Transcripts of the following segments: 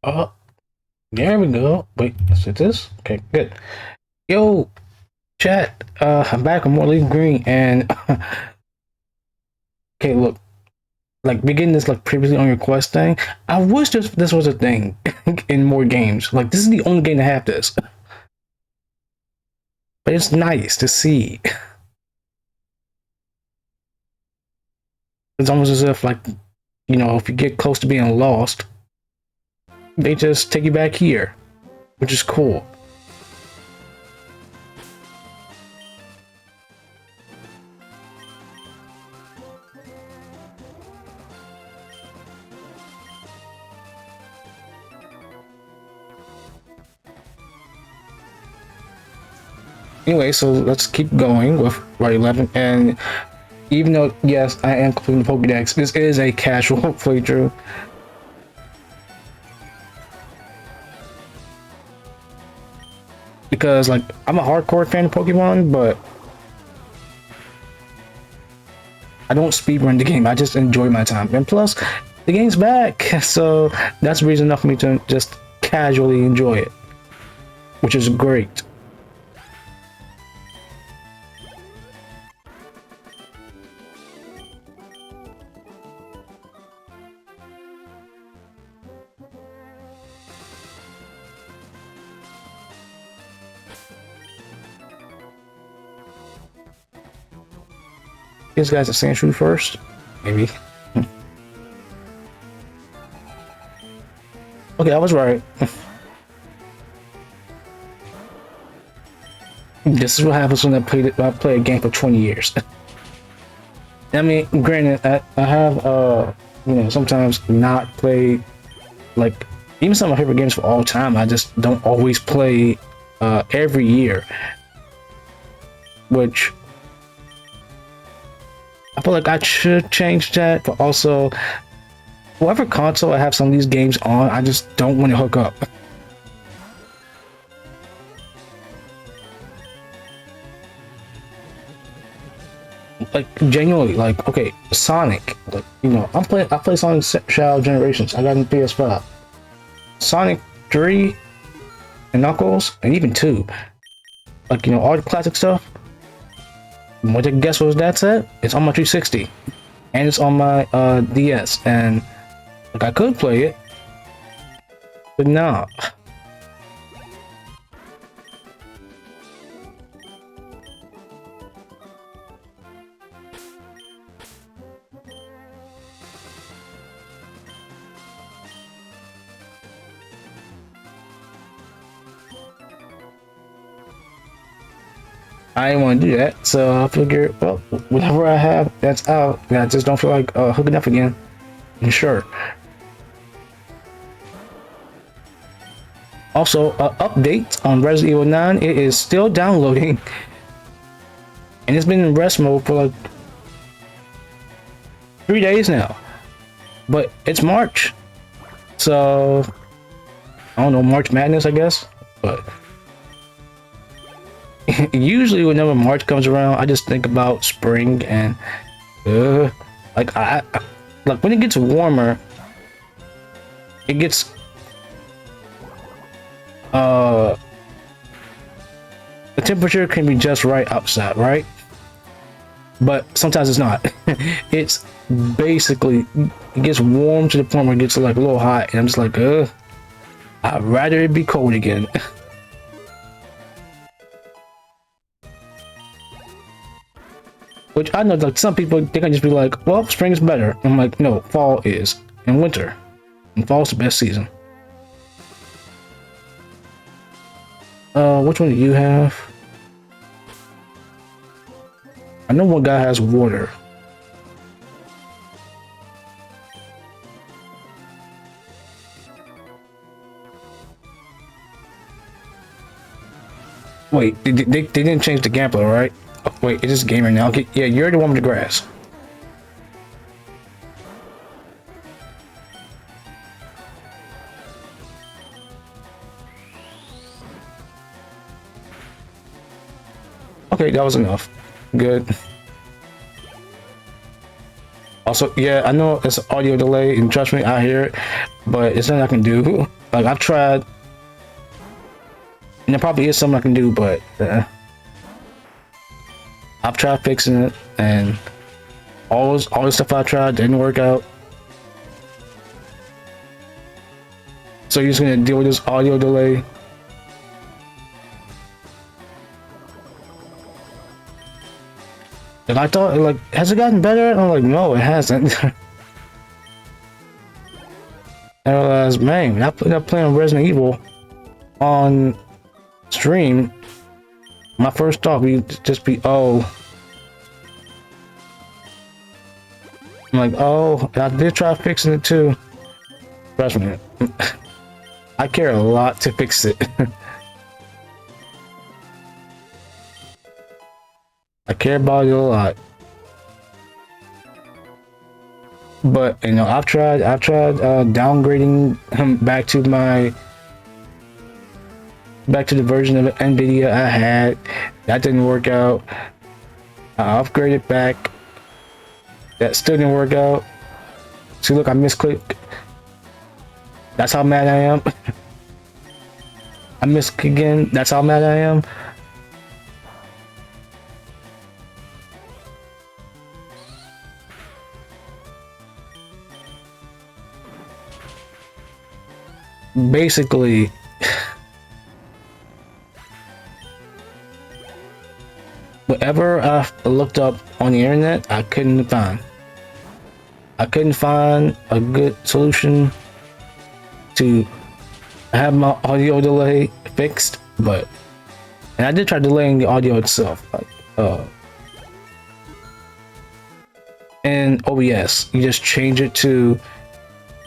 Oh, there we go. Wait, is it this? Okay, good. Yo, chat. I'm back with more Leaf Green, and okay, look, like beginning this like previously on your quest thing. I wish this was a thing in more games. Like this is the only game to have this, but it's nice to see. It's almost as if like if you get close to being lost, they just take you back here, which is cool. Anyway, so let's keep going with Route 11. And even though, yes, I am completing the Pokédex, this is a casual playthrough. Because, like, I'm a hardcore fan of Pokemon, but I don't speedrun the game. I just enjoy my time. And plus, the game's back. So that's reason enough for me to just casually enjoy it, which is great. These guys at Sandshrew first, maybe. Okay, I was right. This is what happens when I play a game for 20 years. I mean, granted, I have sometimes not play like even some of my favorite games for all time. I just don't always play every year, which I feel like I should change that. But also, whatever console I have some of these games on, I just don't want to hook up. Like genuinely, like okay, Sonic. Like I play Sonic Shadow Generations. I got in PS5. Sonic 3 and Knuckles and even 2. Like all the classic stuff. What you guess was that set? It's on my 360, and it's on my DS. And like I could play it, but nah. I didn't want to do that, so I figured, well, whatever I have that's out, and I just don't feel like hooking up again. And sure. Also, update on Resident Evil 9. It is still downloading, and it's been in rest mode for like 3 days now. But it's March, so I don't know, March Madness, I guess. But usually whenever March comes around, I just think about spring and like I like when it gets warmer, it gets the temperature can be just right outside, right? But sometimes it's not. It's basically it gets warm to the point where it gets like a little hot, and I'm just like, I'd rather it be cold again. Which I know, like some people, they can just be like, "Well, spring is better." I'm like, no, fall is, and winter, and fall's the best season. Which one do you have? I know one guy has water. Wait, they didn't change the gameplay, right? Oh, wait, it is gamer now. Okay, yeah, you're the one with the grass. Okay, that was enough. Good. Also, yeah, I know it's an audio delay, and trust me, I hear it, but it's nothing I can do. like I've tried, and there probably is something I can do, but I've tried fixing it, and all the stuff I tried didn't work out. So you're just gonna deal with this audio delay. And I thought, like, has it gotten better? And I'm like, no, it hasn't. I realized, man, I put up playing Resident Evil on stream. My first thought would just be, oh. I'm like, oh, I did try fixing it too. Trust me, I care a lot to fix it. I care about it a lot. But you know, I've tried downgrading him back to the version of NVIDIA I had. That didn't work out. I upgraded back. That still didn't work out. See, look, I misclicked. That's how mad I am. I missed again. That's how mad I am. Basically, whatever I looked up on the internet, I couldn't find. I couldn't find a good solution to have my audio delay fixed, and I did try delaying the audio itself, like in OBS. You just change it to,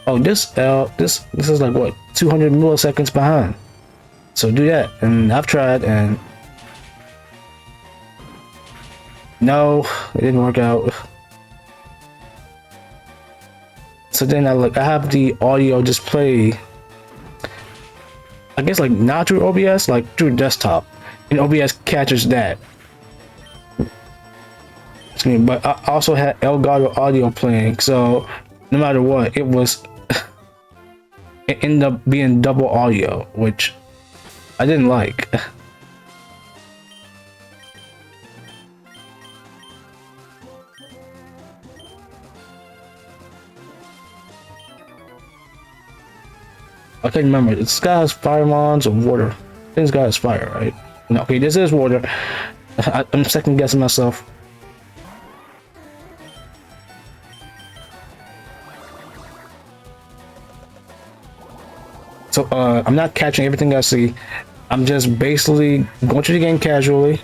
oh, this is like what, 200 milliseconds behind. So do that, and I've tried, and no, it didn't work out. So then I have the audio just play, I guess, like not through OBS, like through desktop, and OBS catches that. But I also had Elgato audio playing, so no matter what, it ended up being double audio, which I didn't like. I can't remember. This guy has fire mons or water. I think this guy has fire, right? No, okay, this is water. I'm second guessing myself. So I'm not catching everything I see. I'm just basically going through the game casually,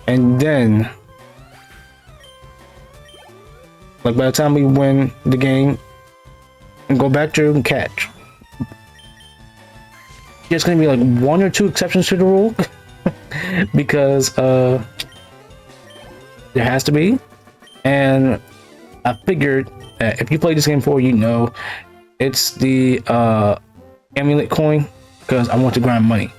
and then, like, by the time we win the game and go back through and catch, there's gonna be like one or two exceptions to the rule because there has to be. And I figured if you play this game before, you know it's the amulet coin, because I want to grind money.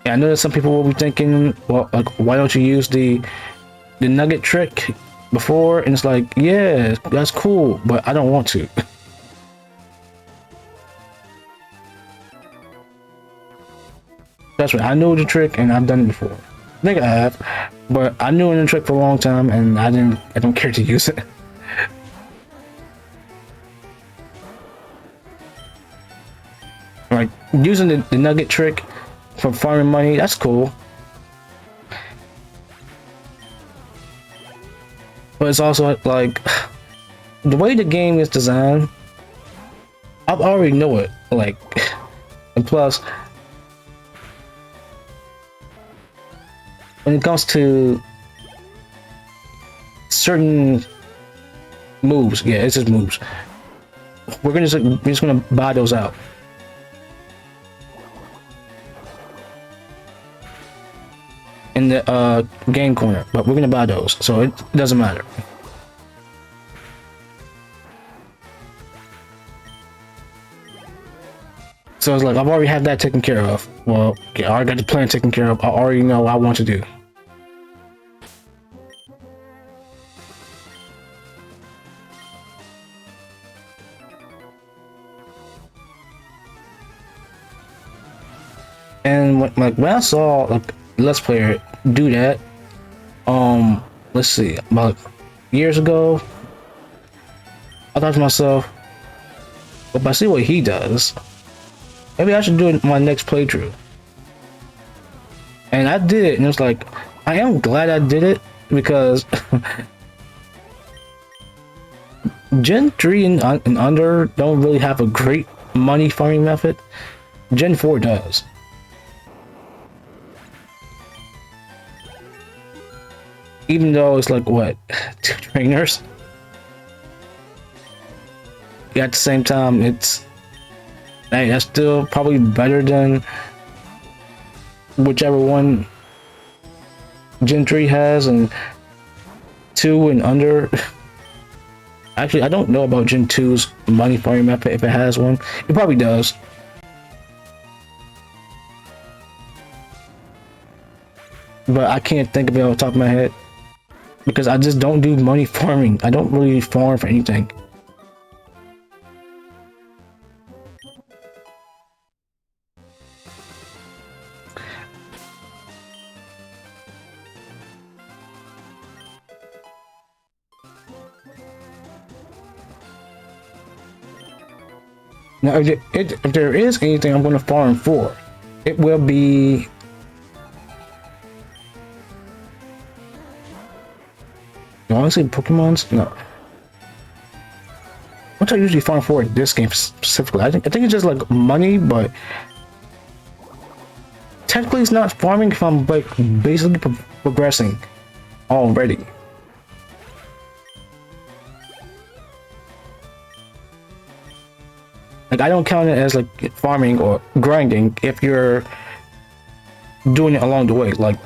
Yeah, I know that some people will be thinking, well, like, why don't you use the nugget trick before? And it's like, yeah, that's cool, but I don't want to. That's right, I know the trick and I've done it before. I think I have, but I knew the trick for a long time and I don't care to use it. Like, using the nugget trick for farming money, that's cool. But it's also like, the way the game is designed, I already know it. Like, and plus, when it comes to certain moves, yeah, it's just moves. We're just gonna buy those out. In the game corner, but we're gonna buy those, so it doesn't matter. So it's like, I've already had that taken care of. Well, okay, I already got the plan taken care of. I already know what I want to do. And when I saw like Let's Player do that, let's see, about years ago, I thought to myself, well, if I see what he does, maybe I should do it in my next playthrough. And I did it, and it was like, I am glad I did it because Gen 3 and under don't really have a great money farming method. Gen 4 does. Even though it's like, what, 2 trainers? At the same time, it's, hey, that's still probably better than whichever one Gen 3 has, and 2 and under. Actually, I don't know about Gen 2's money farming method, if it has one. It probably does. But I can't think of it off the top of my head. Because I just don't do money farming. I don't really farm for anything. Now, if there is anything I'm going to farm for, it will be... Do I want to say Pokemons? No. What I usually farm for in this game specifically, I think it's just like money, but technically it's not farming if I'm like basically progressing already. Like, I don't count it as like farming or grinding if you're doing it along the way, like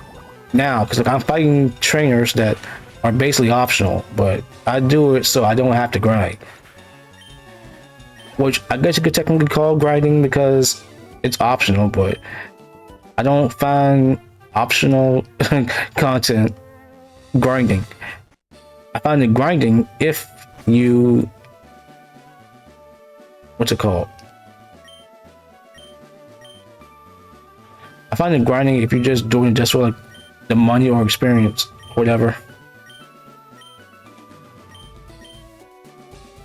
now, because like I'm fighting trainers that are basically optional, but I do it so I don't have to grind. Which I guess you could technically call grinding because it's optional, but I don't find optional content grinding. I find it grinding if you, what's it called? I find it grinding if you're just doing it just for like the money or experience, whatever.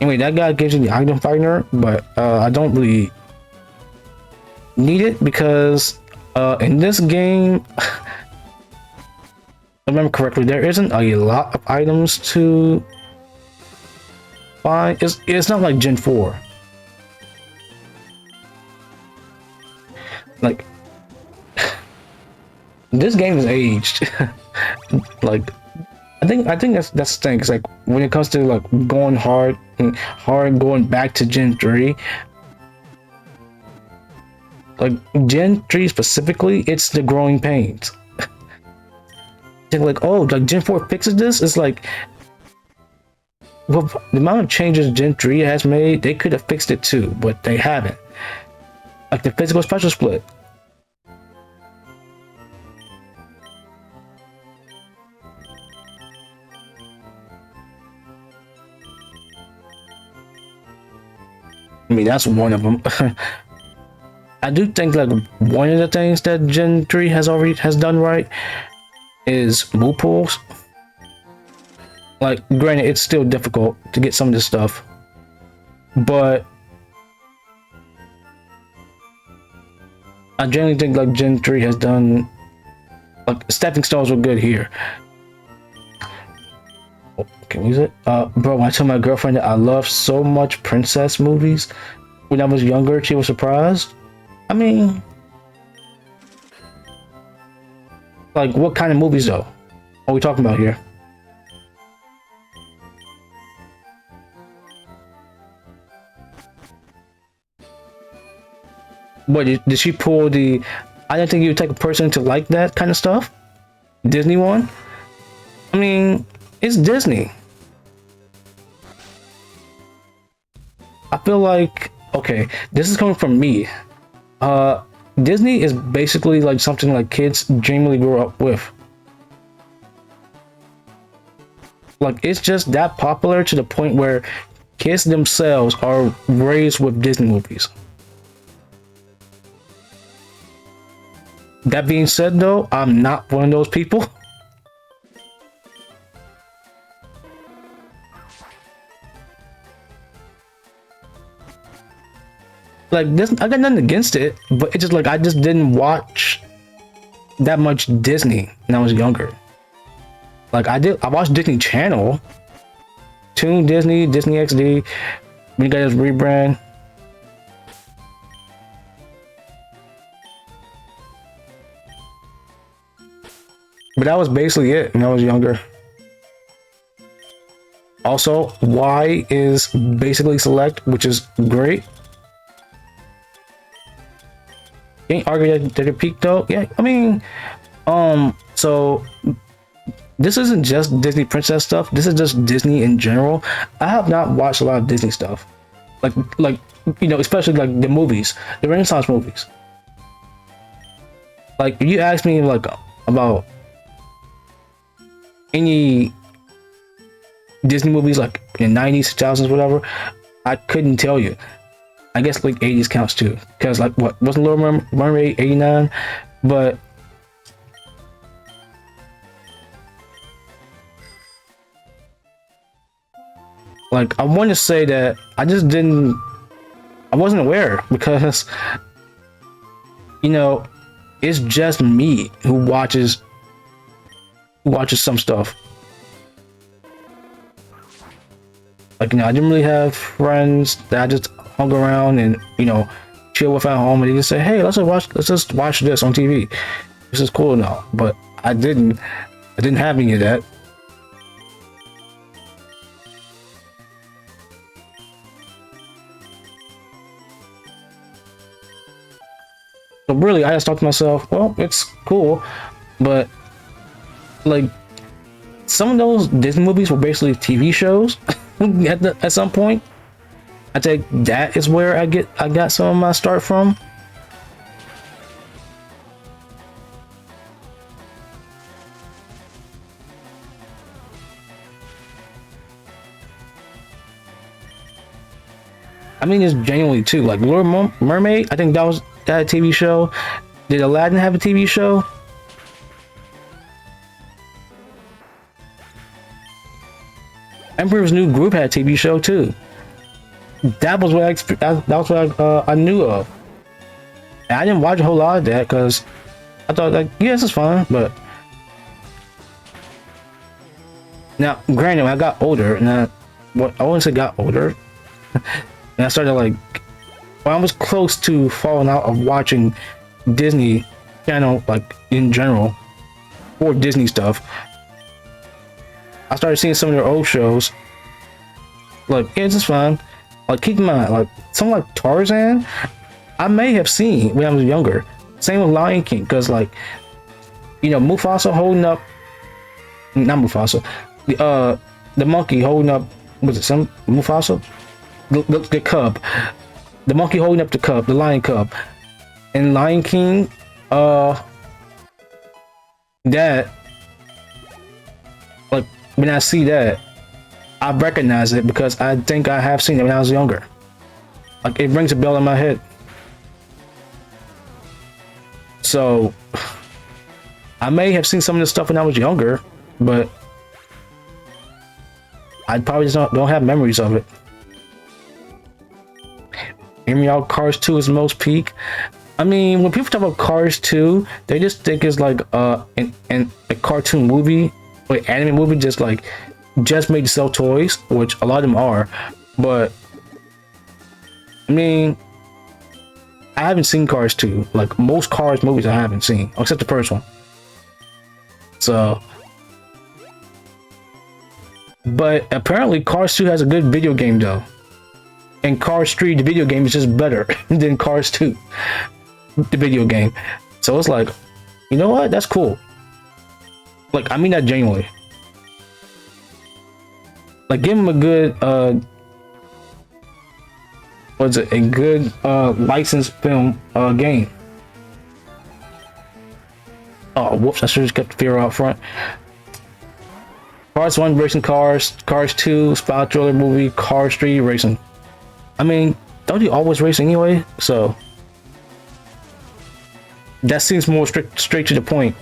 Anyway, that guy gives you the item finder, but I don't really need it because in this game, if I remember correctly, there isn't a lot of items to find. It's not like Gen 4. Like, this game is aged. Like, I think that's the thing. It's like when it comes to like going hard and going back to Gen 3. Like Gen 3 specifically, it's the growing pains. Think like, oh, like Gen 4 fixes this? It's like, well, the amount of changes Gen 3 has made, they could have fixed it too, but they haven't. Like the physical special split. I mean, that's one of them. I do think like one of the things that Gen 3 has done right is move pools. Like, granted, it's still difficult to get some of this stuff, but I generally think like Gen 3 has done, like, stepping stones were good here. Can we use it? Bro, I told my girlfriend that I love so much princess movies when I was younger, she was surprised. I mean, like, what kind of movies though are we talking about here? What did she pull the? I didn't think you would take a person to like that kind of stuff. Disney one. I mean, it's Disney. I feel like, okay, this is coming from me. Disney is basically like something like kids generally grew up with. Like, it's just that popular to the point where kids themselves are raised with Disney movies. That being said, though, I'm not one of those people. Like this, I got nothing against it, but it's just like I just didn't watch that much Disney when I was younger. Like I watched Disney Channel, Toon Disney, Disney XD. When you guys rebrand, but that was basically it when I was younger. Also, Y is basically select, which is great. Can't argue that they're peak though. Yeah, I mean, so this isn't just Disney princess stuff. This is just Disney in general. I have not watched a lot of Disney stuff, like you know, especially like the movies, the Renaissance movies. Like if you ask me like about any Disney movies like in the 90s, 2000s, whatever, I couldn't tell you. I guess like 80s counts too, because like what wasn't Little Mermaid 89, but like I want to say that I wasn't aware because you know it's just me who watches some stuff. Like, you know, I didn't really have friends that I just hung around and, you know, chill with at home, and they just say, hey, let's just watch this on TV. This is cool now. But I didn't have any of that. So really, I just thought to myself, well, it's cool, but like some of those Disney movies were basically TV shows at some point. I think that is where I got some of my start from. I mean, it's genuinely too like Little Mermaid. I think that had a TV show. Did Aladdin have a TV show? Emperor's New Groove had a TV show too. That was what I knew of. And I didn't watch a whole lot of that because I thought like, yeah, this is fun. But now, granted, when I got older, and I wouldn't say got older, and I started like, when I was close to falling out of watching Disney Channel, like in general, or Disney stuff, I started seeing some of their old shows. Like, yeah, it's just fun. Like, keep in mind, like something like Tarzan, I may have seen when I was younger. Same with Lion King, because like, you know, Mufasa holding up, not Mufasa, the monkey holding up, was it some Mufasa? The cub, the monkey holding up the cub, the lion cub, and Lion King, that, like, when I see that, I recognize it because I think I have seen it when I was younger. Like, it rings a bell in my head. So, I may have seen some of this stuff when I was younger, but I probably just don't have memories of it. Hear me out, Cars 2 is the most peak. I mean, when people talk about Cars 2, they just think it's like a cartoon movie or anime movie just made to sell toys, which a lot of them are. But I mean, I haven't seen Cars 2. Like most Cars movies I haven't seen, except the first one. So, but apparently Cars 2 has a good video game though. And Cars 3, the video game, is just better than Cars 2, the video game. So it's like, you know what? That's cool. Like, I mean that genuinely. Like, give them a good, what's it? A good licensed film game. Oh, whoops! I should have just kept the fear out front. Cars 1 racing cars, Cars 2 spy thriller movie, Cars 3 racing. I mean, don't you always race anyway? So That seems more straight to the point.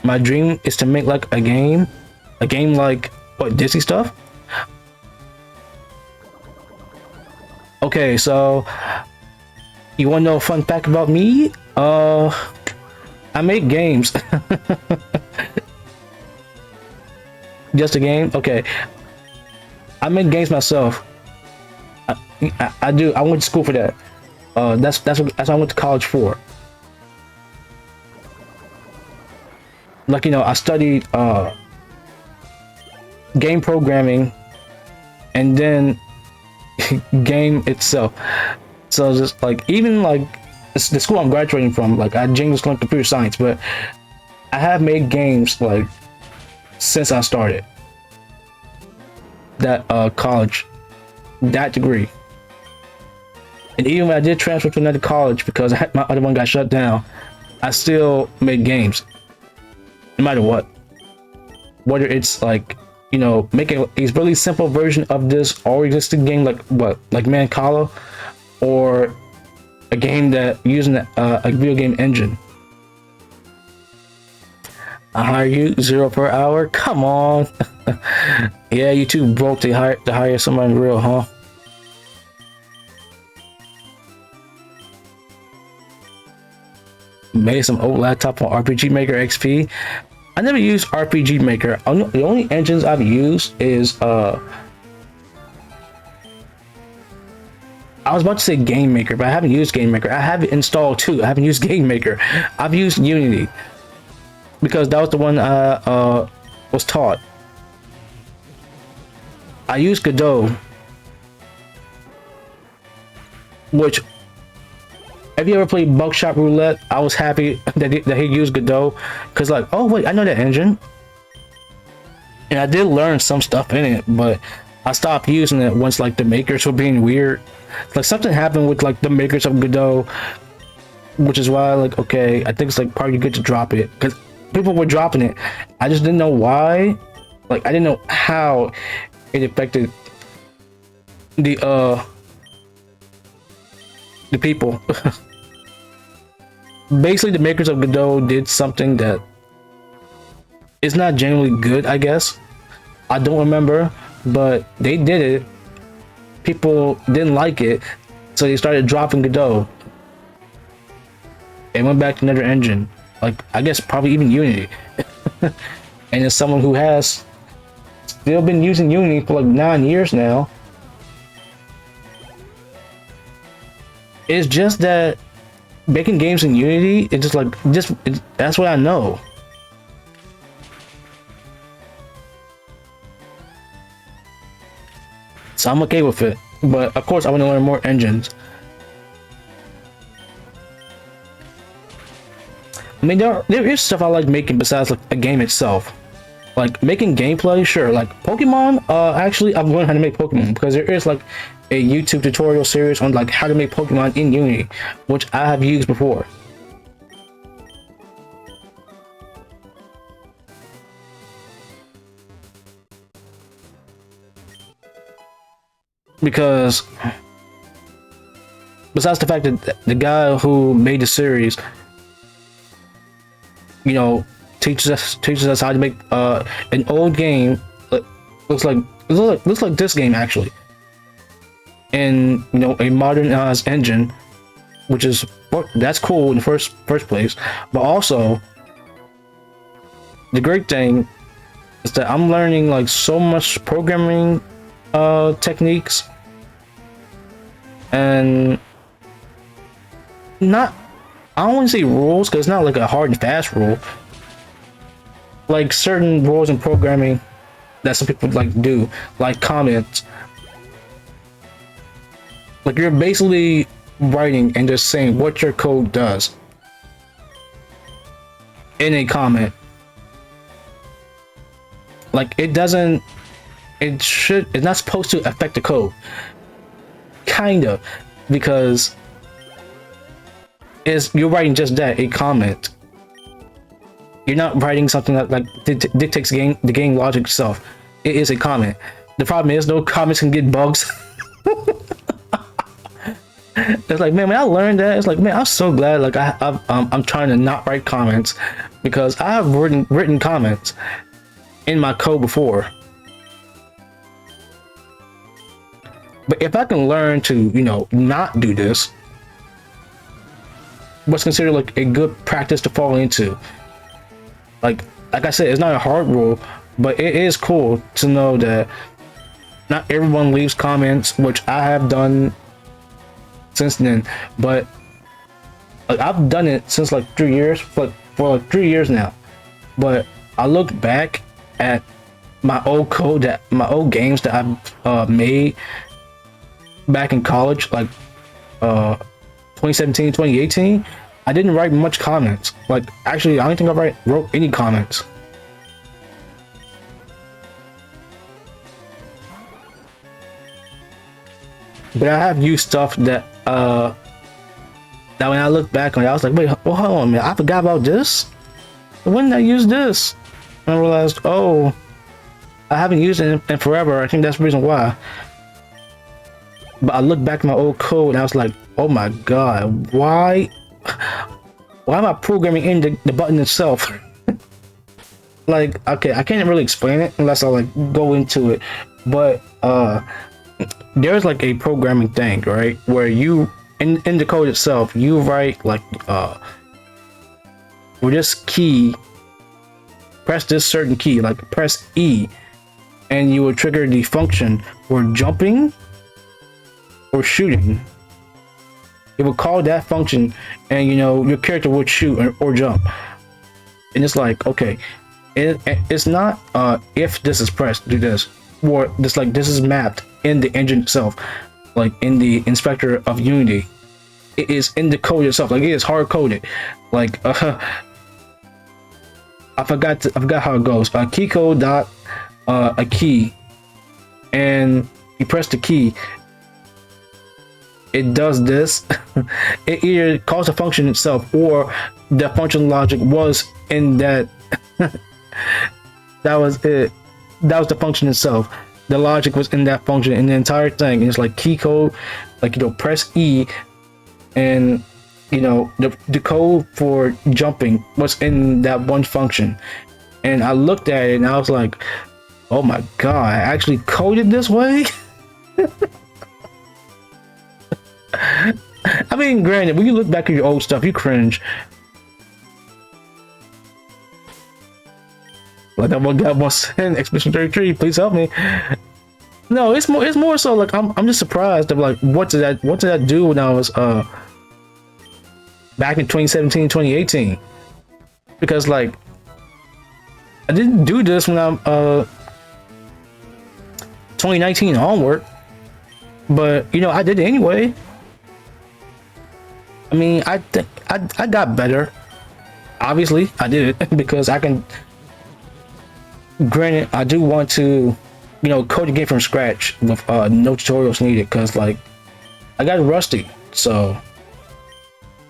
My dream is to make like a game like what, Disney stuff. Okay, so you want to know a fun fact about me? I make games. Just a game? Okay. I make games myself. I do. I went to school for that. That's what I went to college for. Like, you know, I studied game programming and then game itself. So just like, even like the school I'm graduating from, like I genuinely learned computer science, but I have made games like since I started that college, that degree. And even when I did transfer to another college because my other one got shut down, I still made games, no matter what. Whether it's like, you know, making a really simple version of this already existing game, like what, like Mancala, or a game that using a video game engine. I hire you 0 per hour. Come on. Yeah, you too broke to hire somebody real, huh? Made some old laptop on RPG Maker XP. I never used RPG Maker. The only engines I've used is I was about to say Game Maker, but I haven't used Game Maker. I have it installed too. I haven't used Game Maker. I've used Unity because that was the one I was taught. I used Godot, which, have you ever played Buckshot Roulette? I was happy that he used Godot, because like, oh wait, I know that engine. And I did learn some stuff in it, but I stopped using it once like the makers were being weird. Like something happened with like the makers of Godot, which is why like, okay, I think it's like probably good to drop it, because people were dropping it. I just didn't know why. Like I didn't know how it affected the people. Basically, the makers of Godot did something that is not genuinely good, I guess. I don't remember, but they did it. People didn't like it, so they started dropping Godot and went back to another engine, like I guess probably even Unity. And as someone who has still been using Unity for like 9 years now, it's just that making games in Unity, it's just like, that's what I know. So I'm okay with it, but of course I want to learn more engines. I mean, there is stuff I like making besides like a game itself. Like making gameplay, sure. Like Pokemon, actually I've learned how to make Pokemon because there is like a YouTube tutorial series on like how to make Pokemon in Unity, which I have used before. Because besides the fact that the guy who made the series, you know, teaches us how to make an old game looks like this game actually, and you know, a modernized engine, which is, that's cool in the first place. But also the great thing is that I'm learning like so much programming techniques, and not, I don't want to say rules because it's not like a hard and fast rule, like certain rules in programming that some people like do, like comments. Like you're basically writing and just saying what your code does in a comment. Like it's not supposed to affect the code, kind of, because you're writing just that, a comment. You're not writing something that like dictates the game logic itself. It is a comment. The problem is no comments can get bugs. It's like, man, when I learned that, it's like, man, I'm so glad. Like, I'm trying to not write comments because I have written comments in my code before. But if I can learn to, not do this, what's considered like a good practice to fall into. Like I said, it's not a hard rule, but it is cool to know that not everyone leaves comments, which I have done since then. But like, I've done it since like 3 years, for like 3 years now. But I look back at my old code, that my old games that I've made back in college, like 2017, 2018. I didn't write much comments. Like, actually, I don't think I wrote any comments. But I have used stuff that when I look back on it, I was like, wait, hold on, man, I forgot about this. When did I use this? And I realized, oh, I haven't used it in forever. I think that's the reason why. But I look back at my old code and I was like, oh my god, why am I programming in the button itself? Like, okay, I can't really explain it unless I like go into it. But there's like a programming thing, right? Where you in the code itself, you write like with this key, press this certain key, like press E, and you will trigger the function for jumping or shooting. It will call that function, and your character would shoot or jump. And it's like, okay, it's not if this is pressed, do this, or this, like, this is mapped in the engine itself, like in the inspector of Unity. It is in the code itself, like it is hard coded. Like I forgot how it goes. Key code dot a key, and you press the key. It does this. It either calls the function itself, or the function logic was in that. That was it. That was the function itself. The logic was in that function, and the entire thing is like key code. Like, press E, and the code for jumping was in that one function. And I looked at it and I was like, oh my god, I actually coded this way. I mean, granted, when you look back at your old stuff, you cringe. Like that one guy once said, Expedition 33, please help me. No, it's more so like I'm just surprised of like what did that do when I was back in 2017, 2018? Because like I didn't do this when I'm 2019 onward, but I did it anyway. I mean, I think I got better. Obviously, I did it because I can. Granted, I do want to, code the game from scratch with no tutorials needed, because like I got rusty. So,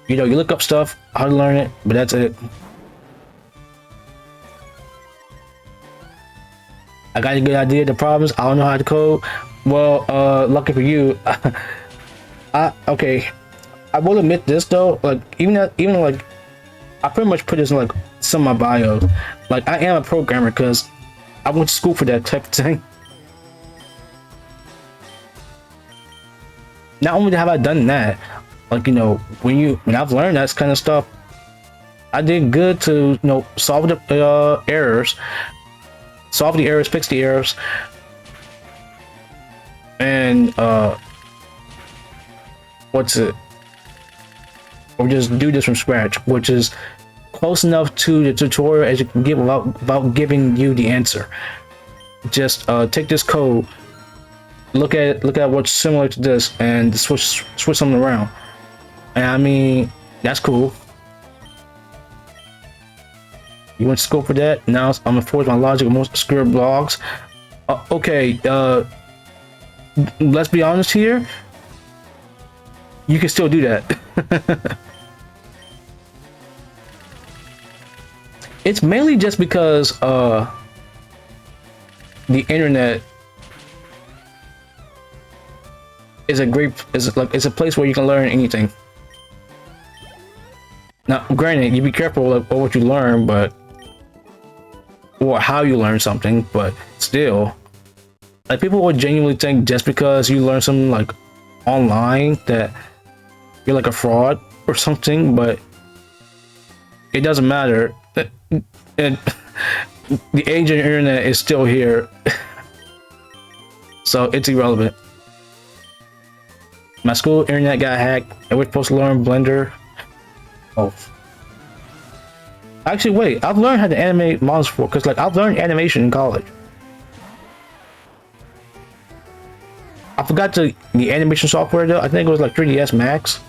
you look up stuff, how to learn it, but that's it. I got a good idea of the problems. I don't know how to code. Well, lucky for you, okay. I will admit this though, like even like I pretty much put this in like some of my bios. Like, I am a programmer because I went to school for that type of thing. Not only have I done that, like when I've learned that kind of stuff, I did good to solve the errors, fix the errors, and or just do this from scratch, which is close enough to the tutorial as you can get without giving you the answer. Just take this code, look at what's similar to this, and switch something around. And I mean, that's cool. You went to school for that. Now I'm gonna force my logic on most obscure blogs. Okay, let's be honest here. You can still do that. It's mainly just because the internet is a great it's a place where you can learn anything. Now, granted, you be careful of what you learn, but or how you learn something, but still, like people would genuinely think just because you learn something like online that you're like a fraud or something, but it doesn't matter. And the age of the internet is still here, so it's irrelevant. My school internet got hacked, and we're supposed to learn Blender. Oh, actually, wait. I've learned how to animate mons before, because like I've learned animation in college. I forgot the animation software though. I think it was like 3ds Max.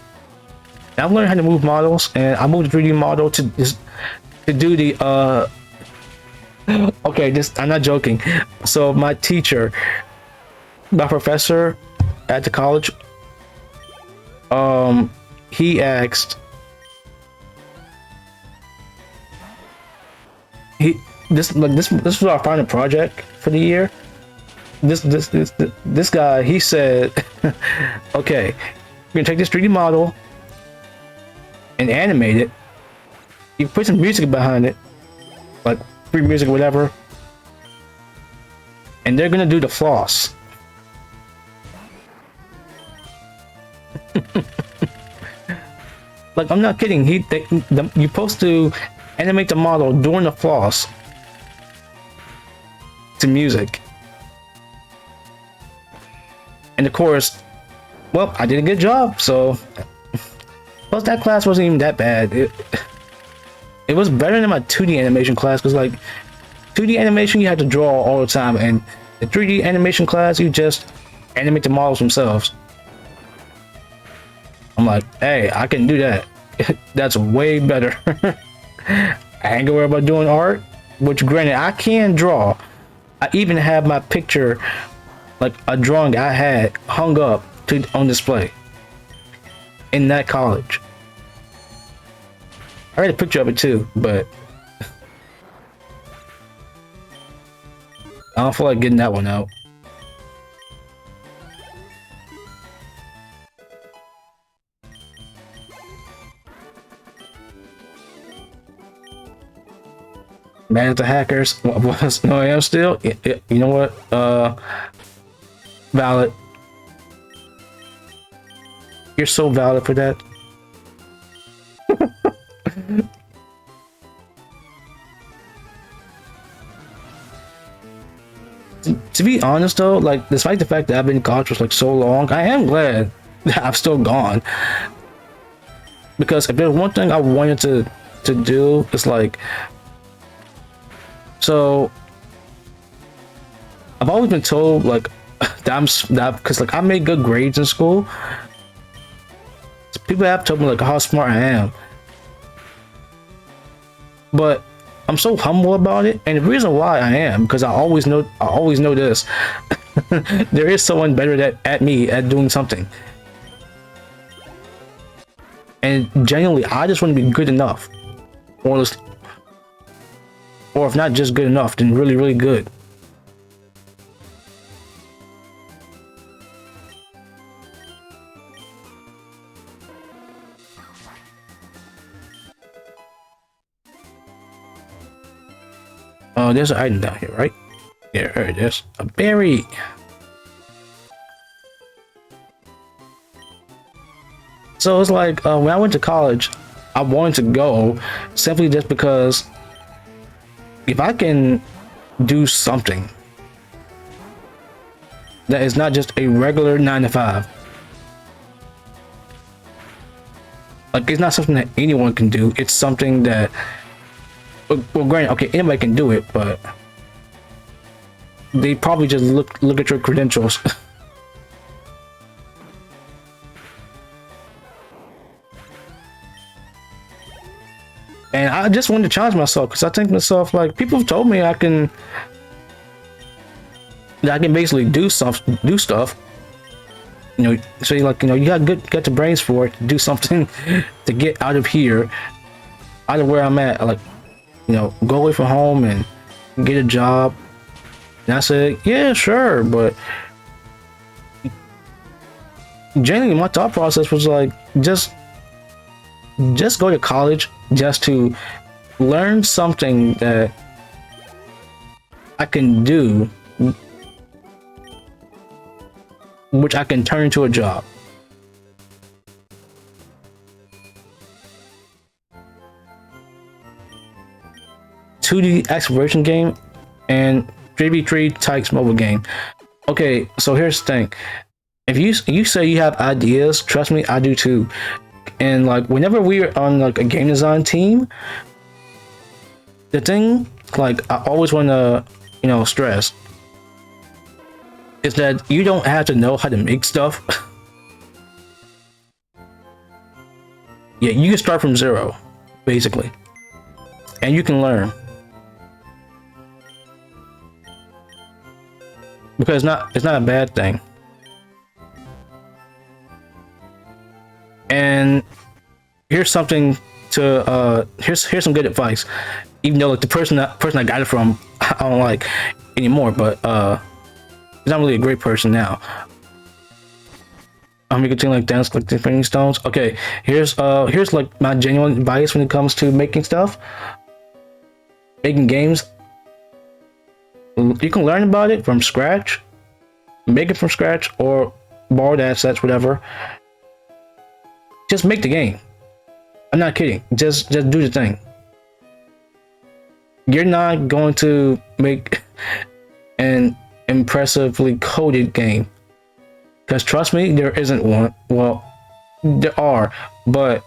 And I've learned how to move models, and I moved the 3D model to do the okay, this I'm not joking. So my teacher, my professor at the college, he asked, this was our final project for the year. This guy, he said, okay, we're gonna take this 3D model and animate it. You put some music behind it, like free music or whatever, and they're gonna do the floss. Like, I'm not kidding. You're supposed to animate the model during the floss to music. And of course, well, I did a good job, so plus that class wasn't even that bad. It was better than my 2D animation class, because like 2D animation you had to draw all the time, and the 3D animation class you just animate the models themselves. I'm like, hey, I can do that. That's way better. I ain't gonna worry about doing art, which granted I can draw. I even have my picture, like a drawing I had hung up on display in that college. I had a picture of it too, but I don't feel like getting that one out. Mad at the hackers. No, I am still. You know what? Valid. You're so valid for that. To be honest though, like despite the fact that I've been in college for like so long, I am glad that I've still gone. Because if there's one thing I wanted to do, it's like, so I've always been told like that because like I made good grades in school. So people have told me like how smart I am, but I'm so humble about it, and the reason why I am because I always know this. There is someone better at me at doing something, and genuinely I just want to be good enough, or if not just good enough, then really, really good. Oh, there's an item down here, right? Yeah, here it is. A berry. So it's like when I went to college, I wanted to go simply just because if I can do something that is not just a regular 9 to 5, like it's not something that anyone can do. It's something that, well, granted, okay, anybody can do it, but they probably just look at your credentials. And I just wanted to challenge myself because I think to myself, like, people have told me that I can basically do stuff. You know, so you like, you know, you got the brains for it to do something to get out of here, out of where I'm at. Like, you know, go away from home and get a job. And I said, yeah, sure, but Genuinely, my thought process was like, just go to college just to learn something that I can do, which I can turn into a job. "2D exploration game and 3v3 types mobile game." Okay, so here's the thing. If you say you have ideas, trust me, I do too. And like whenever we're on like a game design team, the thing like I always want to stress is that you don't have to know how to make stuff. Yeah, you can start from zero, basically, and you can learn. Because it's not a bad thing. And here's something to here's some good advice. Even though like the person I got it from I don't like anymore, but he's not really a great person now. I'm making things like dance like different stones. Okay, here's like my genuine advice when it comes to making stuff, making games. You can learn about it from scratch, make it from scratch, or borrowed assets, whatever. Just make the game. I'm not kidding. Just do the thing. You're not going to make an impressively coded game, because trust me, there isn't one. Well, there are, but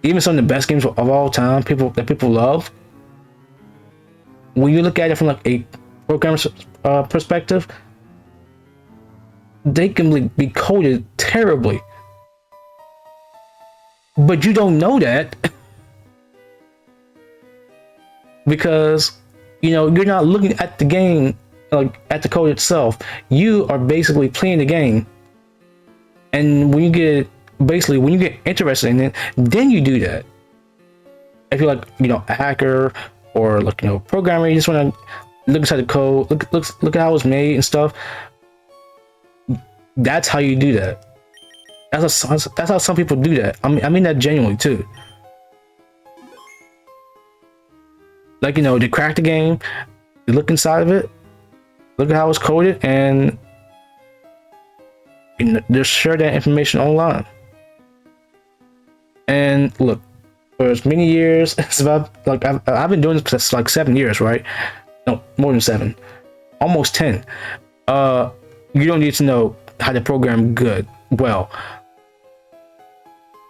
even some of the best games of all time, that people love, when you look at it from like a programmer's perspective, they can be coded terribly, but you don't know that because you're not looking at the game, like at the code itself. You are basically playing the game, and when you get interested in it, then you do that. If you're like a hacker or like programmer, you just want to look inside the code, look at how it's made and stuff. That's how you do that. That's how some people do that. I mean that genuinely too. Like they crack the game, they look inside of it, look at how it's coded, and they share that information online. And look, for as many years as I've been doing this for like 7 years, right? No, more than 7, almost 10. You don't need to know how to program well.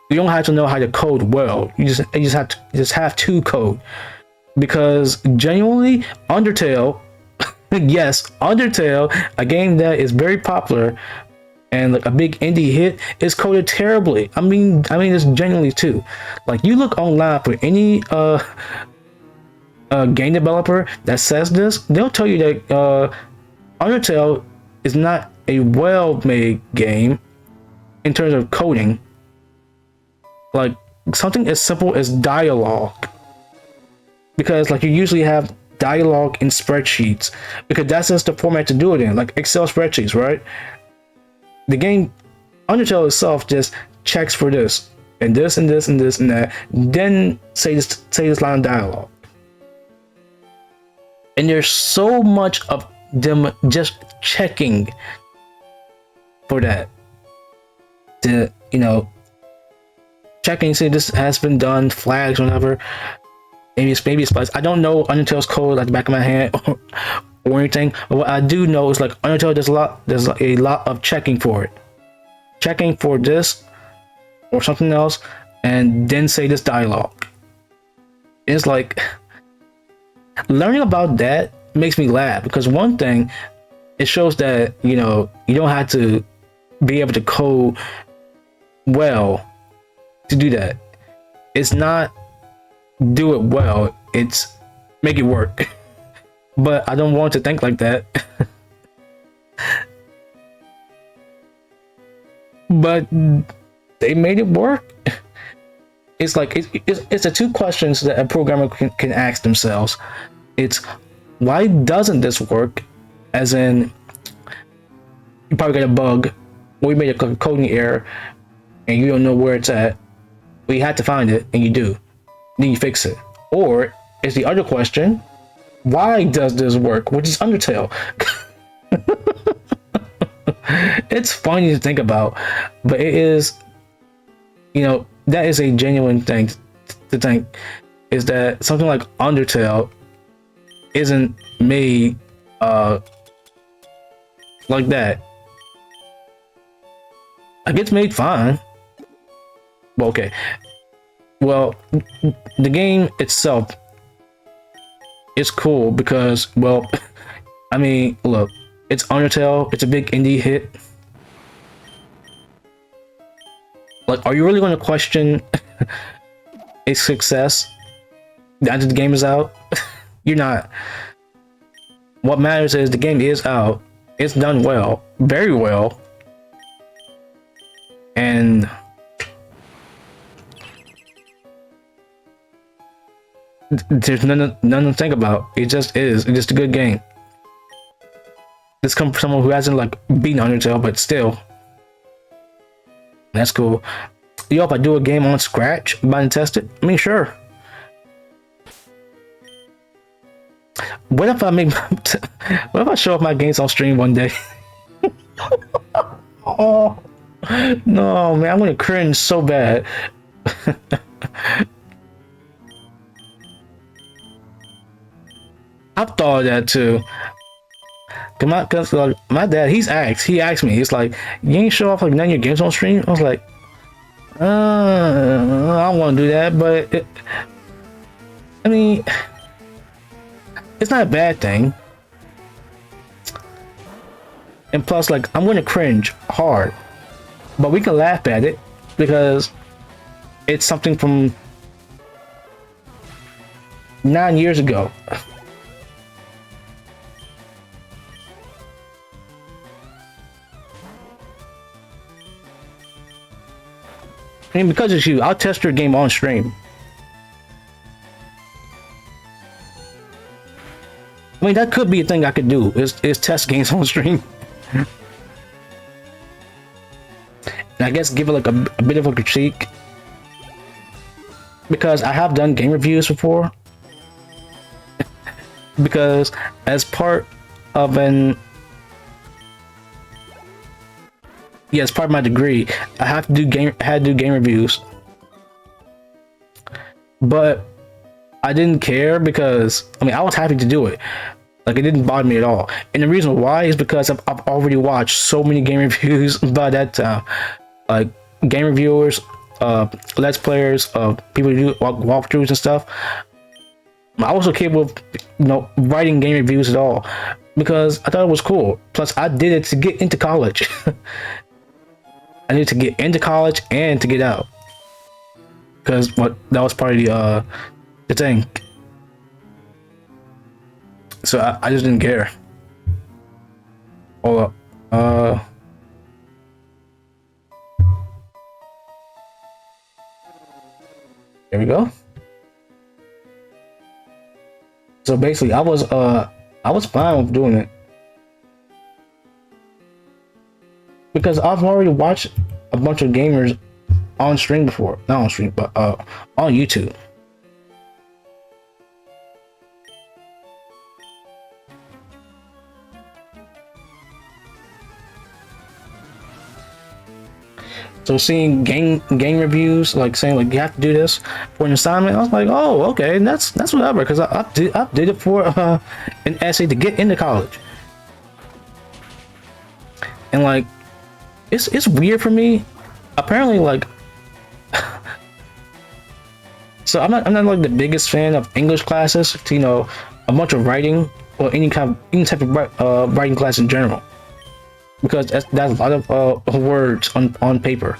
You don't have to know how to code well. You just have to code, because genuinely, Undertale, yes, Undertale, a game that is very popular and like a big indie hit, is coded terribly. I mean it's genuinely too. Like you look online for any game developer that says this, they'll tell you that Undertale is not a well-made game in terms of coding. Like something as simple as dialogue, because like you usually have dialogue in spreadsheets, because that's just the format to do it in, like Excel spreadsheets, right? The game Undertale itself just checks for this and this and this and this and that, then say this line of dialogue. And there's so much of them just checking for that, to checking, say this has been done, flags, whatever. Maybe it's place. I don't know Undertale's code like the back of my hand or anything. But what I do know is like Undertale there's a lot of checking for it. Checking for this or something else, and then say this dialogue. It's like learning about that makes me laugh, because one thing, it shows that you don't have to be able to code well to do that. It's not do it well, it's make it work. But I don't want to think like that. But they made it work. It's like it's the two questions that a programmer can ask themselves. It's, why doesn't this work? As in, you probably got a bug or you made a coding error and you don't know where it's at, but you had to find it and you do, then you fix it. Or is the other question, why does this work, which is Undertale? It's funny to think about, but it is, you know, that is a genuine thing to think, is that something like Undertale isn't made like that. Like, it's made fine. Well, okay. Well, the game itself is cool because, well, I mean, look, it's Undertale. It's a big indie hit. Like, are you really going to question its success after the game is out? You're not. What matters is the game is out. It's done well, very well, and there's none to think about. It just is. It's just a good game. This comes from someone who hasn't like beaten Undertale, but still, that's cool. Yo, if I do a game on Scratch, buy and test it, I mean, sure. What if I make? What if I show off my games on stream one day? Oh no, man, I'm gonna cringe so bad. I've thought of that too. Cause my dad, he asked me, he's like, you ain't show off like none of your games on stream? I was like, I don't want to do that, but I mean, it's not a bad thing. And plus, like, I'm gonna cringe hard, but we can laugh at it because it's something from 9 years ago. I mean, because it's you, I'll test your game on stream. I mean, that could be a thing I could do, is test games on stream. And I guess give it like a bit of a critique. Because I have done game reviews before. Because as part of as part of my degree, I had to do game reviews. But I didn't care because, I mean, I was happy to do it. Like, it didn't bother me at all. And the reason why is because I've already watched so many game reviews by that time. Like, game reviewers, let's players, people who do walkthroughs and stuff. I was okay with, writing game reviews at all because I thought it was cool. Plus, I did it to get into college. I needed to get into college and to get out because that was part of the thing. So I just didn't care. Hold up. There we go. So basically, I was fine with doing it because I've already watched a bunch of gamers on stream before. Not on stream, but on YouTube. So seeing game reviews, like saying like you have to do this for an assignment, I was like, oh, okay, that's whatever, because I did it for an essay to get into college. And like, it's weird for me. Apparently, like, so I'm not like the biggest fan of English classes. To, a bunch of writing or any type of writing class in general. Because that's a lot of words on paper,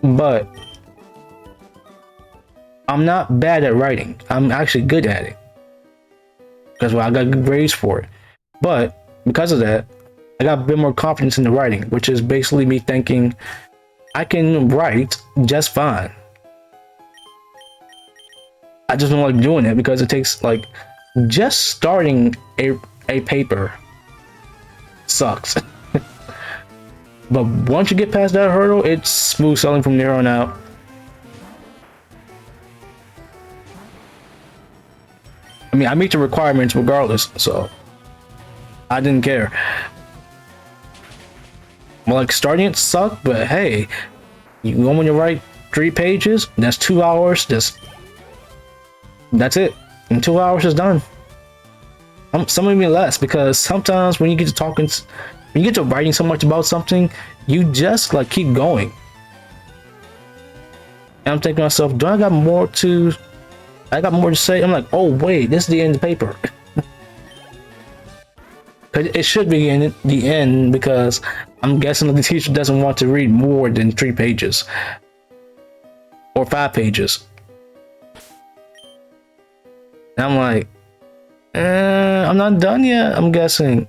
but I'm not bad at writing. I'm actually good at it because I got good grades for it. But because of that, I got a bit more confidence in the writing, which is basically me thinking I can write just fine. I just don't like doing it because it takes like just starting a paper sucks. But once you get past that hurdle, it's smooth sailing from there on out. I mean, I meet the requirements regardless, so I didn't care. Well, like, starting it sucked, but hey, you go when you write 3 pages, that's 2 hours, that's it. In 2 hours is done. Some even less, because sometimes when you get to talking, when you get to writing so much about something, you just like keep going. And I'm thinking to myself, do I got more to say? I'm like, oh wait, this is the end of the paper. It should be in the end, because I'm guessing the teacher doesn't want to read more than 3 pages or 5 pages. And I'm like, I'm not done yet, I'm guessing.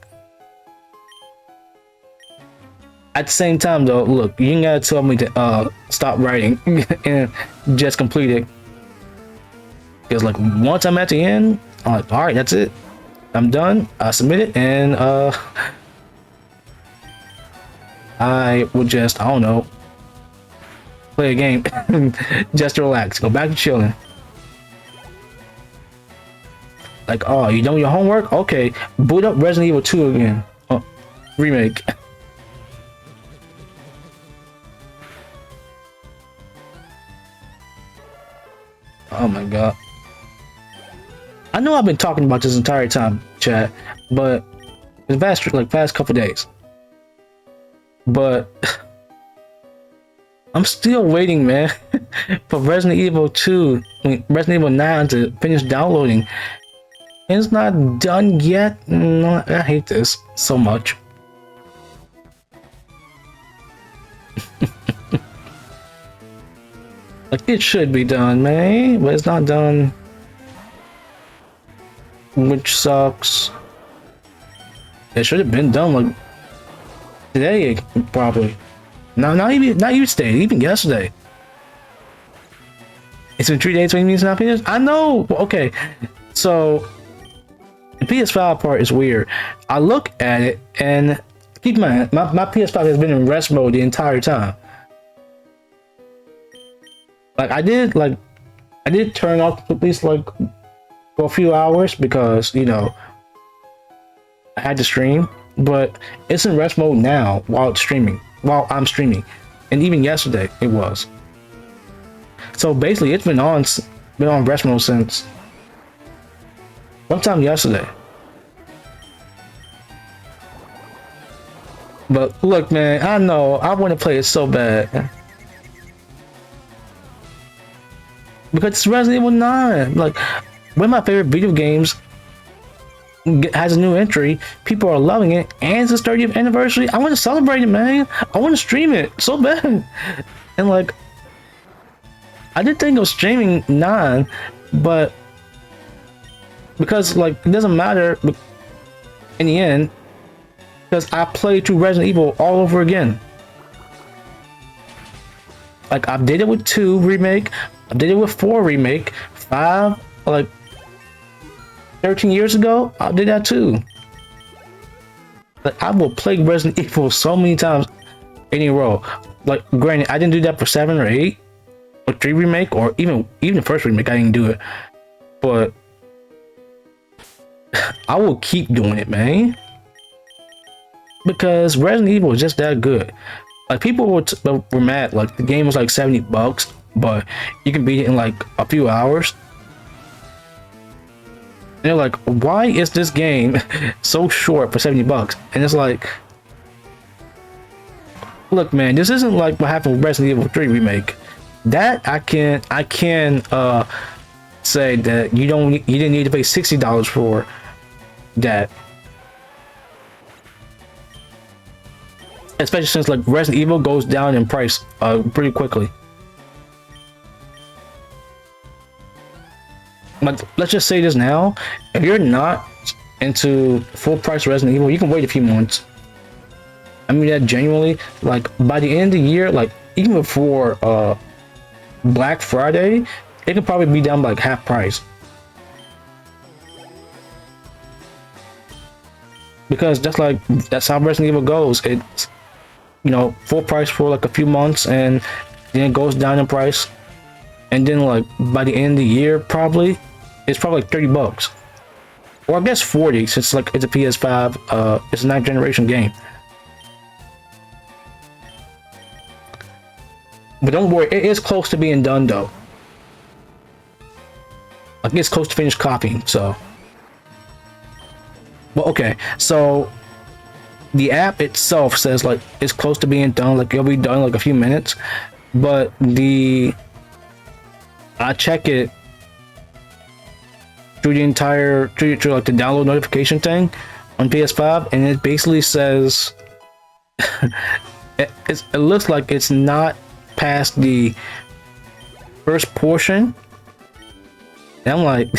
At the same time though, look, you ain't gotta tell me to stop writing and just complete it. Because like once I'm at the end, I'm like, alright, that's it. I'm done. I submit it, and I would just, I don't know, play a game just to relax, go back to chilling. Like, oh, you done with your homework? Okay, boot up Resident Evil 2 again. Oh, remake. Oh my god. I know I've been talking about this entire time, chat, but the past couple days. But I'm still waiting, man, for Resident Evil 2, Resident Evil 9 to finish downloading. It's not done yet. No, I hate this so much. Like, it should be done, man, but it's not done. Which sucks. It should have been done like today, probably. No, not even today, even yesterday. It's been 3 days when it's not finished. I know. Okay, so the PS5 part is weird. I look at it and keep in mind, my PS5 has been in rest mode the entire time. Like I did turn off at least like for a few hours because, you know, I had to stream, but it's in rest mode now while I'm streaming, and even yesterday it was. So basically it's been on rest mode since sometime yesterday. But look, man, I know I want to play it so bad because it's Resident Evil 9. Like, one of my favorite video games has a new entry, people are loving it, and it's the 30th anniversary. I want to celebrate it, man. I want to stream it so bad. And like, I did think of streaming 9, but because like it doesn't matter in the end, because I played through Resident Evil all over again. Like, I did it with 2 remake, I did it with 4 remake, 5, like 13 years ago, I did that too. Like, I will play Resident Evil so many times in a row. Like, granted, I didn't do that for 7 or 8 or 3 remake, or even the first remake, I didn't do it. But I will keep doing it, man, because Resident Evil is just that good. Like, people were mad, like the game was like $70, but you can beat it in like a few hours. And they're like, why is this game so short for $70? And it's like, look, man, this isn't like what happened with Resident Evil 3 remake. That I can say that you didn't need to pay $60 for that. Especially since like Resident Evil goes down in price pretty quickly. Like, let's just say this now, if you're not into full price Resident Evil, you can wait a few months. I mean that genuinely. Like, by the end of the year, like even before Black Friday, it could probably be down by like half price. Because that's how Resident Evil goes. full price for like a few months, and then it goes down in price, and then like by the end of the year, probably it's probably like $30, or I guess 40, since like it's a PS5. It's a ninth generation game. But don't worry, it is close to being done though. Like it's close to finished copying. So, well, okay. So the app itself says like it's close to being done. Like it'll be done in like a few minutes. But I check it through the entire through like the download notification thing on PS5, and it basically says it looks like it's not past the first portion. And I'm like,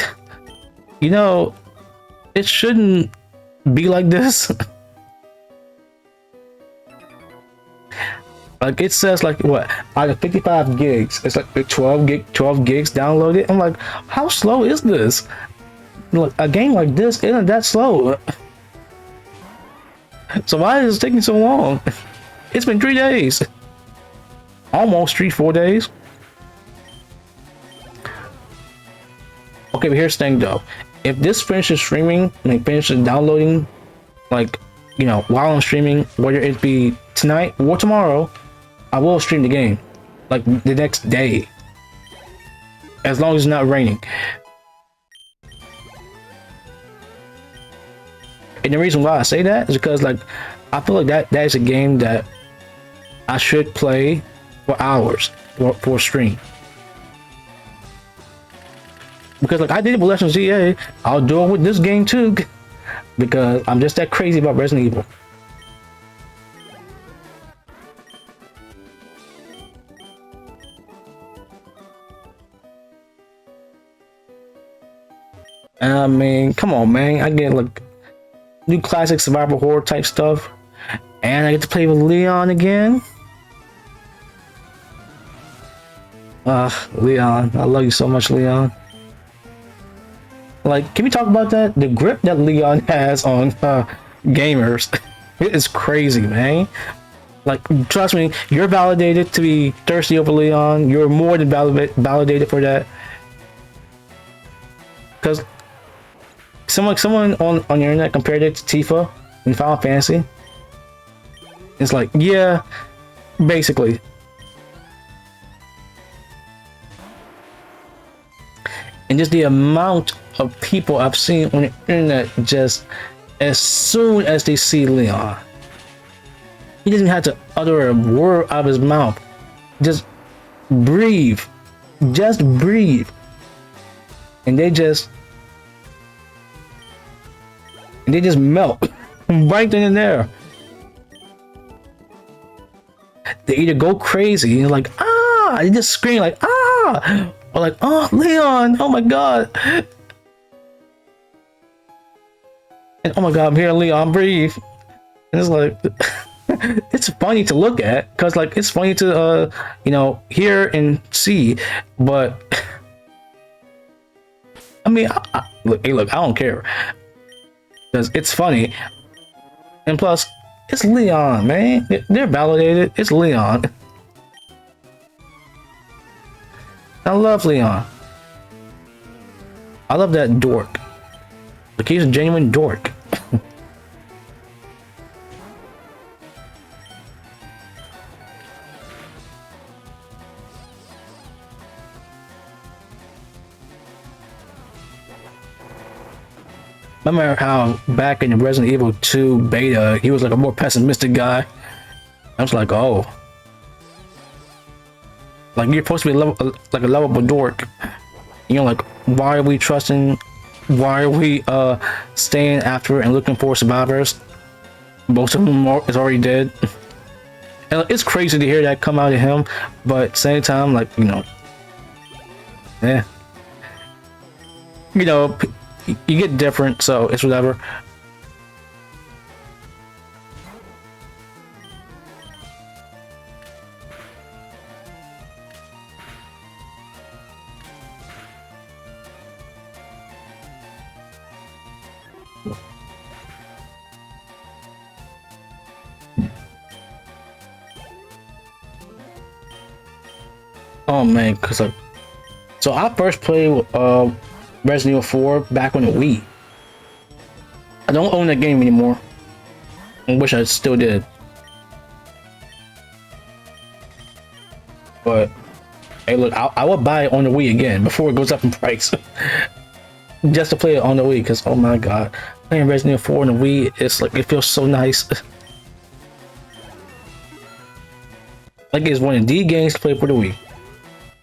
it shouldn't be like this. Like it says like what, out of 55 gigs, it's like 12 gigs downloaded. I'm like, how slow is this? Look, a game like this isn't that slow. So why is it taking so long? It's been 3 days. Almost 4 days. Okay, but here's the thing though. If this finishes streaming, like finishes downloading, like, while I'm streaming, whether it be tonight or tomorrow, I will stream the game. Like the next day. As long as it's not raining. And the reason why I say that is because like I feel like that is a game that I should play for hours for a stream. Because like I did it with Legends ZA, I'll do it with this game too. Because I'm just that crazy about Resident Evil. I mean, come on, man. I get like new classic survival horror type stuff, and I get to play with Leon again. Leon, I love you so much, Leon. Like, can we talk about that? The grip that Leon has on gamers, it is crazy, man. Like, trust me, you're validated to be thirsty over Leon. You're more than validated for that. Because someone on the internet compared it to Tifa in Final Fantasy. It's like, yeah, basically. And just the amount of people I've seen on the internet, just as soon as they see Leon, he doesn't have to utter a word out of his mouth. Just breathe. Just breathe. And they just melt right then and there. They either go crazy and like, they just scream like, or like, oh, Leon, oh my god. And oh my god, I'm here, Leon, breathe. And it's like, it's funny to look at, because like it's funny to hear and see, but I mean, look, I don't care, because it's funny, and plus it's Leon, man. They're validated. It's Leon. I love Leon. I love that dork. Like, he's a genuine dork. Remember how back in the Resident Evil 2 beta, he was like a more pessimistic guy? I was like, oh. Like, you're supposed to be like a lovable dork. Like, why are we trusting? Why are we staying after and looking for survivors? Most of them is already dead. And it's crazy to hear that come out of him, but at the same time, like, yeah. You get different, so it's whatever. Oh man, cause like, so I first played Resident Evil 4 back on the Wii. I don't own that game anymore. I wish I still did. But hey, look, I would buy it on the Wii again before it goes up in price, just to play it on the Wii. Cause oh my god, playing Resident Evil 4 on the Wii, it's like it feels so nice. Like it's one of the games to play for the Wii.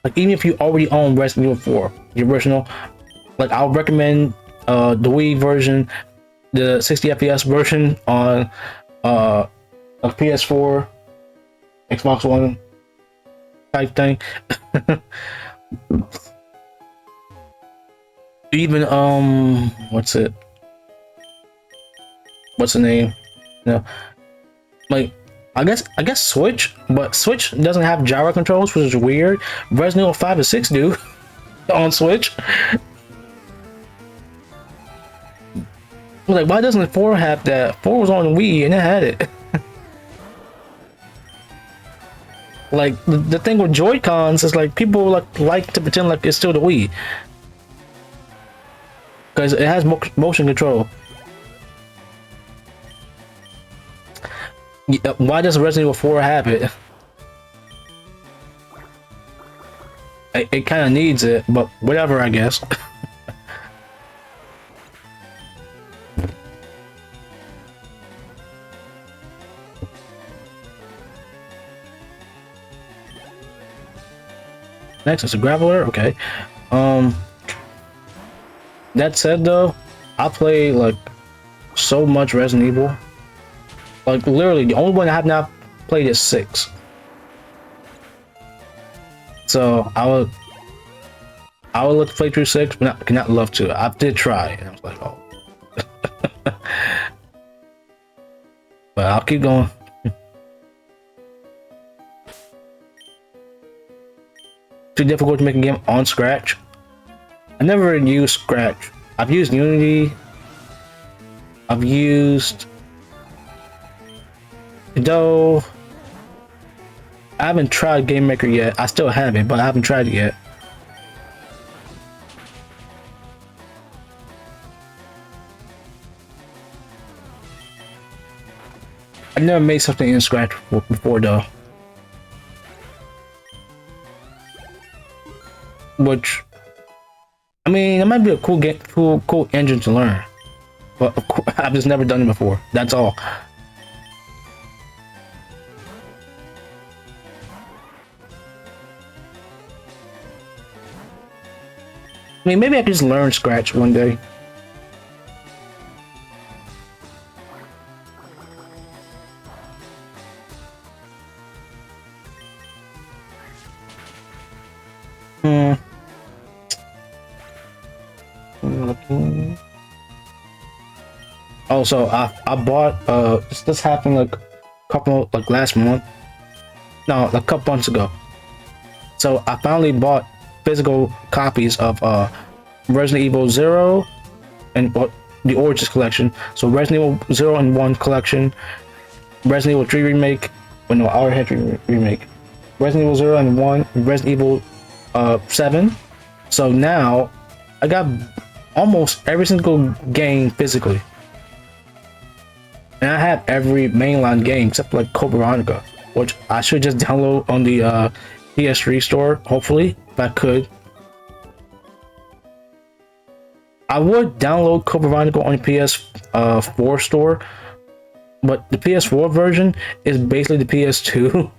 Like even if you already own Resident Evil 4, the original, like I'll recommend the Wii version, the 60 FPS version on a PS4, Xbox One type thing. Even what's the name? You know, like I guess Switch, but Switch doesn't have gyro controls, which is weird. Resident Evil 5 and 6 do on Switch. Like, why doesn't 4 have that? 4 was on the Wii and it had it. Like the thing with Joy-Cons is like people like to pretend like it's still the Wii because it has motion control. Yeah, why does Resident Evil 4 have it? It kind of needs it, but whatever, I guess. Next is a graveler. Okay. That said, though, I play like so much Resident Evil. Like literally, the only one I have not played is 6. So I would look to play through 6, but cannot love to. I did try, and I was like, oh. But I'll keep going. Too difficult to make a game on Scratch. I never used Scratch. I've used Unity. I've used though I haven't tried Game Maker yet. I still haven't, but I haven't tried it yet. I never made something in Scratch before though. Which, I mean, it might be a cool game, cool engine to learn. But of course, I've just never done it before. That's all. I mean, maybe I could just learn Scratch one day. Also, I bought this happened like a couple like last month. No, like a couple months ago. So I finally bought physical copies of Resident Evil 0 and the Origins collection. So Resident Evil 0 and 1 collection, Resident Evil 3 remake, well no, I already had 3 remake, Resident Evil 0 and 1, Resident Evil 7. So now I got almost every single game physically. And I have every mainline game except like Code Veronica, which I should just download on the PS3 store, hopefully, if I could. I would download Code Veronica on the PS4 store, but the PS4 version is basically the PS2,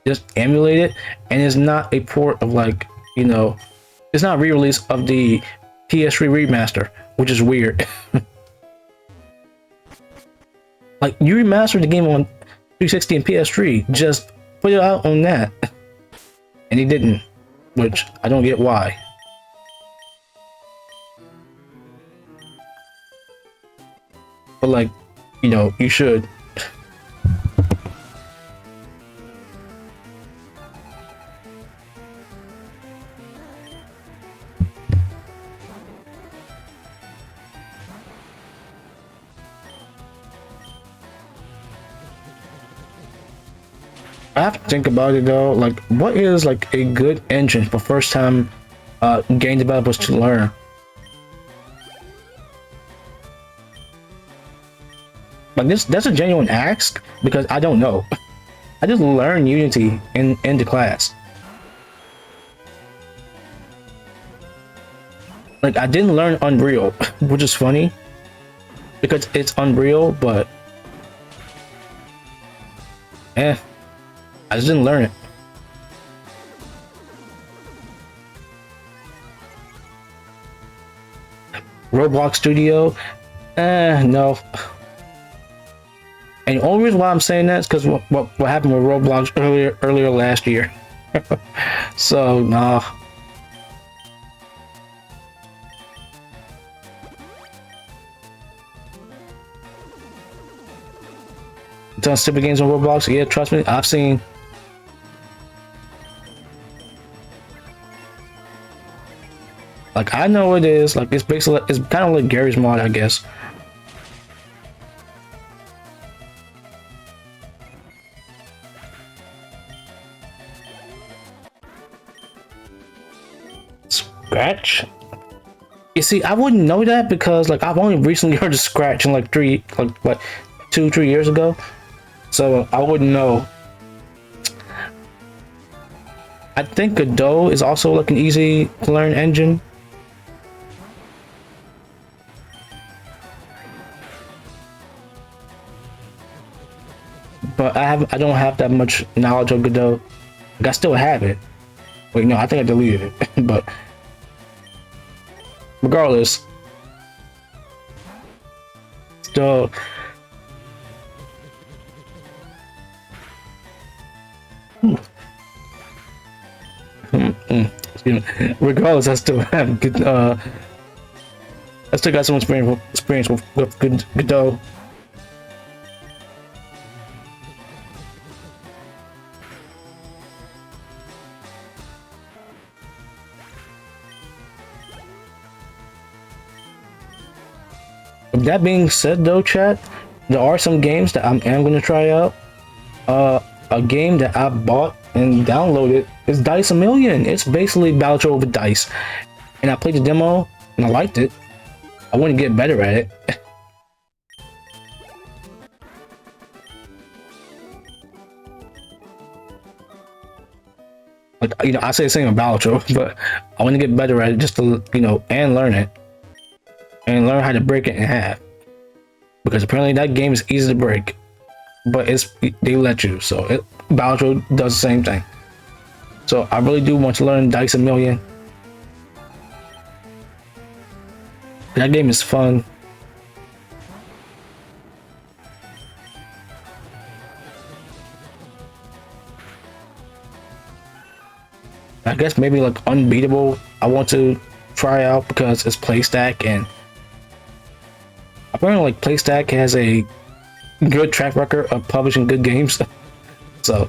just emulated, and it's not a port of like, you know, it's not a re-release of the PS3 remaster, which is weird. Like, you remastered the game on 360 and PS3, just put it out on that. And he didn't, which I don't get why. But like, you know, you should. I have to think about it though. Like, what is like a good engine for first time game developers to learn? Like this, that's a genuine ask because I don't know. I just learned Unity in the class. Like I didn't learn Unreal, which is funny because it's Unreal, but I just didn't learn it. Roblox Studio, no. And the only reason why I'm saying that is because what happened with Roblox earlier last year. So nah. Done stupid games on Roblox. Yeah, trust me, I've seen. Like I know what it is. Like it's basically it's kind of like Gary's mod, I guess. Scratch. You see, I wouldn't know that because like I've only recently heard of Scratch in like 2-3 years ago. So I wouldn't know. I think Godot is also like an easy to learn engine. But I don't have that much knowledge of Godot. Like I still have it. Wait, no, I think I deleted it. But regardless, still. Excuse me. Regardless, I still have good. I still got some experience with Godot. That being said, though, chat, there are some games that I am gonna try out. A game that I bought and downloaded is Dice a Million. It's basically Balatro with dice, and I played the demo and I liked it. I want to get better at it. Like I say the same about Balatro, but I want to get better at it just to and learn it and learn how to break it in half. Because apparently that game is easy to break, but they let you. So Balatro does the same thing. So I really do want to learn Dice a Million. That game is fun. I guess maybe like Unbeatable I want to try out because it's PlayStack, and apparently like PlayStack has a good track record of publishing good games. So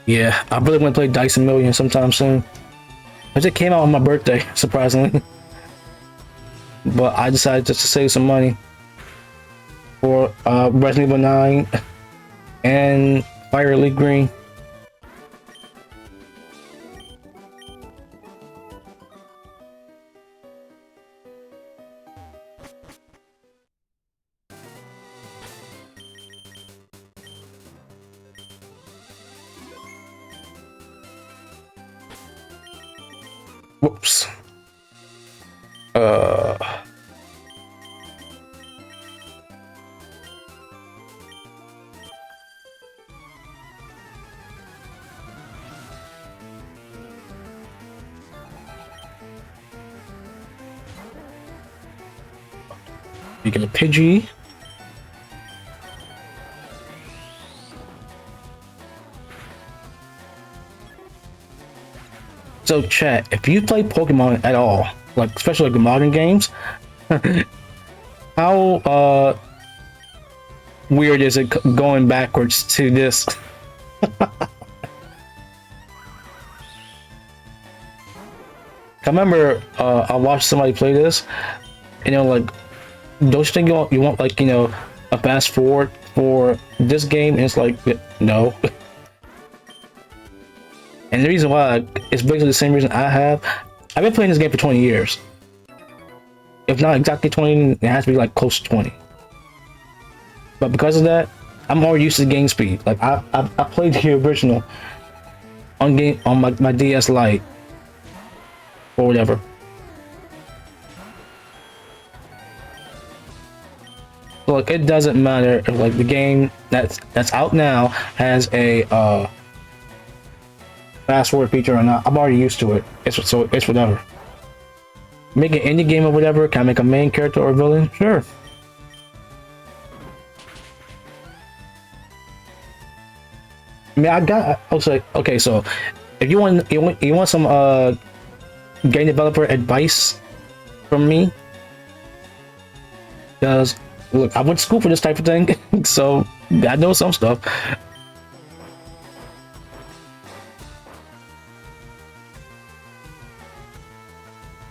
yeah, I really want to play Dice a Million sometime soon. It came out on my birthday, surprisingly. But I decided just to save some money for Resident Evil 9 and Fire League Green. Whoops. You get a Pidgey. So chat, if you play Pokemon at all, like especially like the modern games, how weird is it going backwards to this? I remember I watched somebody play this, like, don't you think you want like, a fast forward for this game? And it's like, no. And the reason why, it's basically the same reason I have. I've been playing this game for 20 years. If not exactly 20, it has to be like close to 20. But because of that, I'm more used to game speed. Like I played the original on my DS Lite or whatever. So like it doesn't matter if like the game that's out now has a fast forward feature or not. I'm already used to it. It's whatever. Make an indie game or whatever. Can I make a main character or villain? Sure. I mean, I was like, okay, so if you want some game developer advice from me, because look, I went to school for this type of thing, so I know some stuff.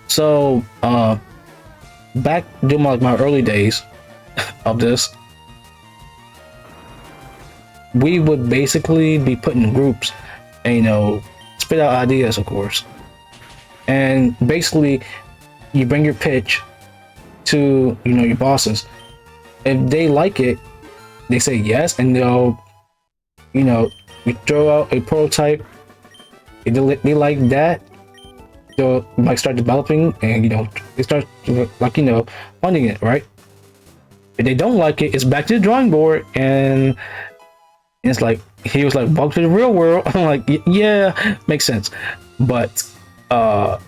So back during my early days of this, we would basically be put in groups and spit out ideas, of course. And basically you bring your pitch to your bosses. If they like it, they say yes, and they'll we throw out a prototype. If they like that, they'll like start developing, and they start like funding it, right? If they don't like it, it's back to the drawing board, and it's like he was like, welcome to the real world. I'm like, yeah, makes sense. But I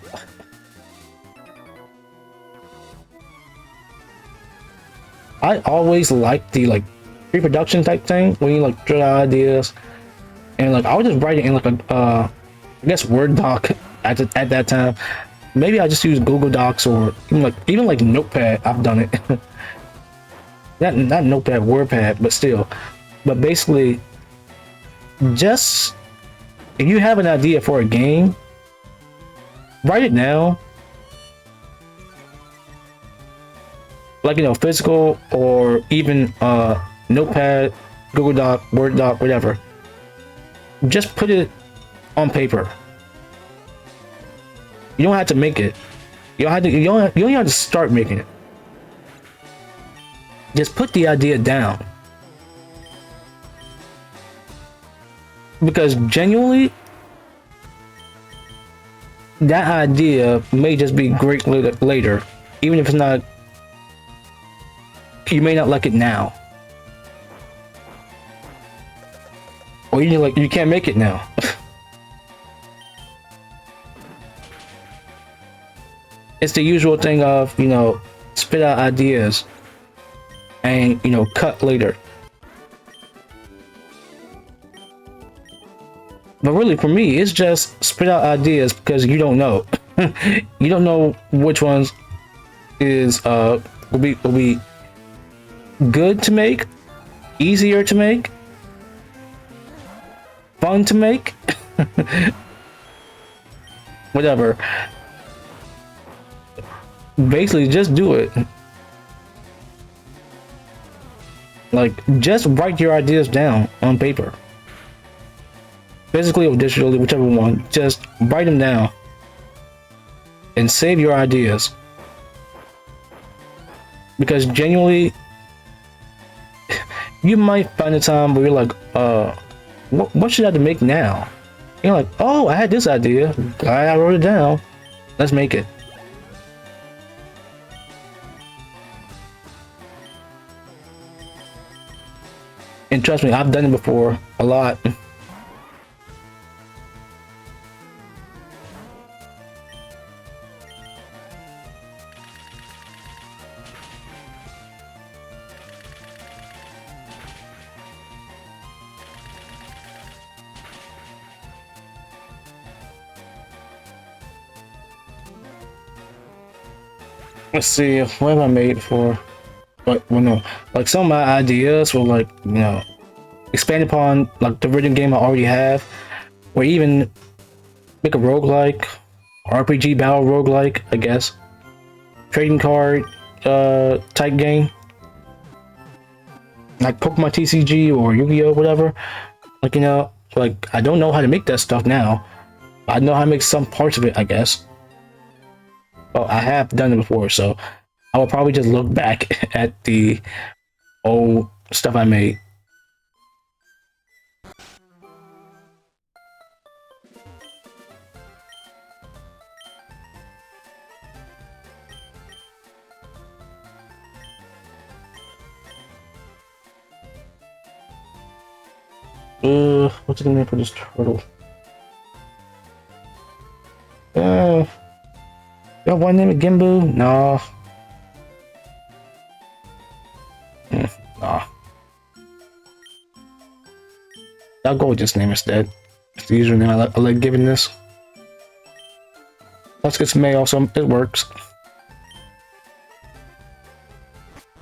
always liked the like pre-production type thing when you like throw out ideas, and like I would just write it in like a I guess Word doc at that time. Maybe I just use Google Docs or even like Notepad. I've done it. not Notepad, WordPad, but still. But basically, just if you have an idea for a game, write it down. Like physical or even Notepad, Google Doc, Word doc, whatever. Just put it on paper. You don't have to make it. You don't have to. You don't have to start making it. Just put the idea down. Because genuinely, that idea may just be great later, even if it's not. You may not like it now, or you can't make it now. It's the usual thing of spit out ideas and cut later. But really, for me, it's just spit out ideas because you don't know. You don't know which ones will be good to make, easier to make, fun to make, whatever. Basically, just do it. Like, just write your ideas down on paper, physically or digitally, whichever one. Just write them down and save your ideas, because genuinely you might find a time where you're like, what should I make now? You're like, oh, I had this idea, I wrote it down, let's make it. And trust me, I've done it before a lot. Let's see, what have I made for? Well, no, like some of my ideas were like, expand upon like the original game I already have, or even make a roguelike, RPG battle roguelike, I guess. Trading card type game. Like Pokemon TCG or Yu-Gi-Oh! Whatever. Like, you know, like I don't know how to make that stuff now. I know how to make some parts of it, I guess. Well, I have done it before, so I will probably just look back at the old stuff I made. What's the name for this turtle? You have one name it Gimbu? No. Nah. I'll go with this name instead. It's the username I like giving this. Let's get some mail, so it works.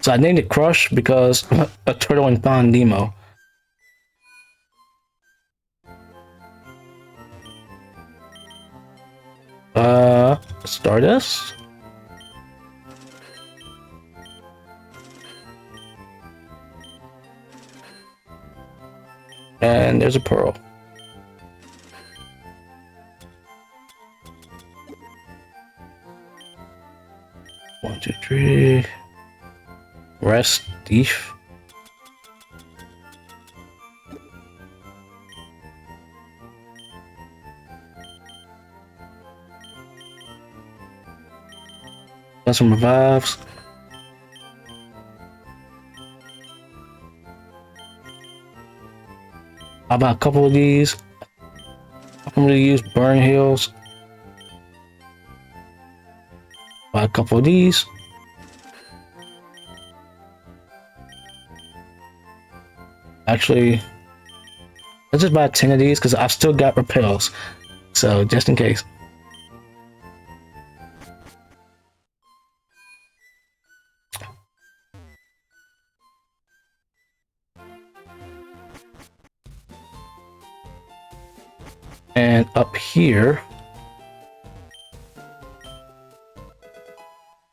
So I named it Crush because a turtle in Finding Nemo. Stardust? And there's a pearl. One, two, three. Rest, thief. Got some revives. How about a couple of these? I'm gonna use burn heals. Buy a couple of these. Actually, let's just buy 10 of these because I've still got repels. So just in case. And up here,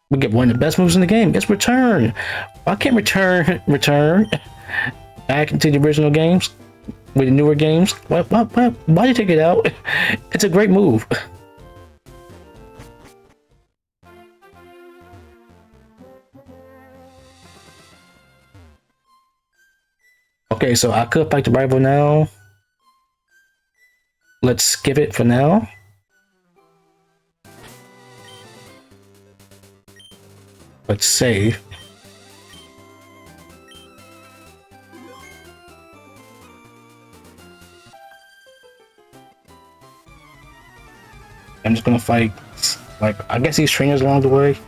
we get one of the best moves in the game. It's return. I can't return back into the original games with the newer games. Why do you take it out? It's a great move. Okay, so I could fight the rival now. Let's skip it for now. Let's save. I'm just gonna fight, like, I guess these trainers along the way.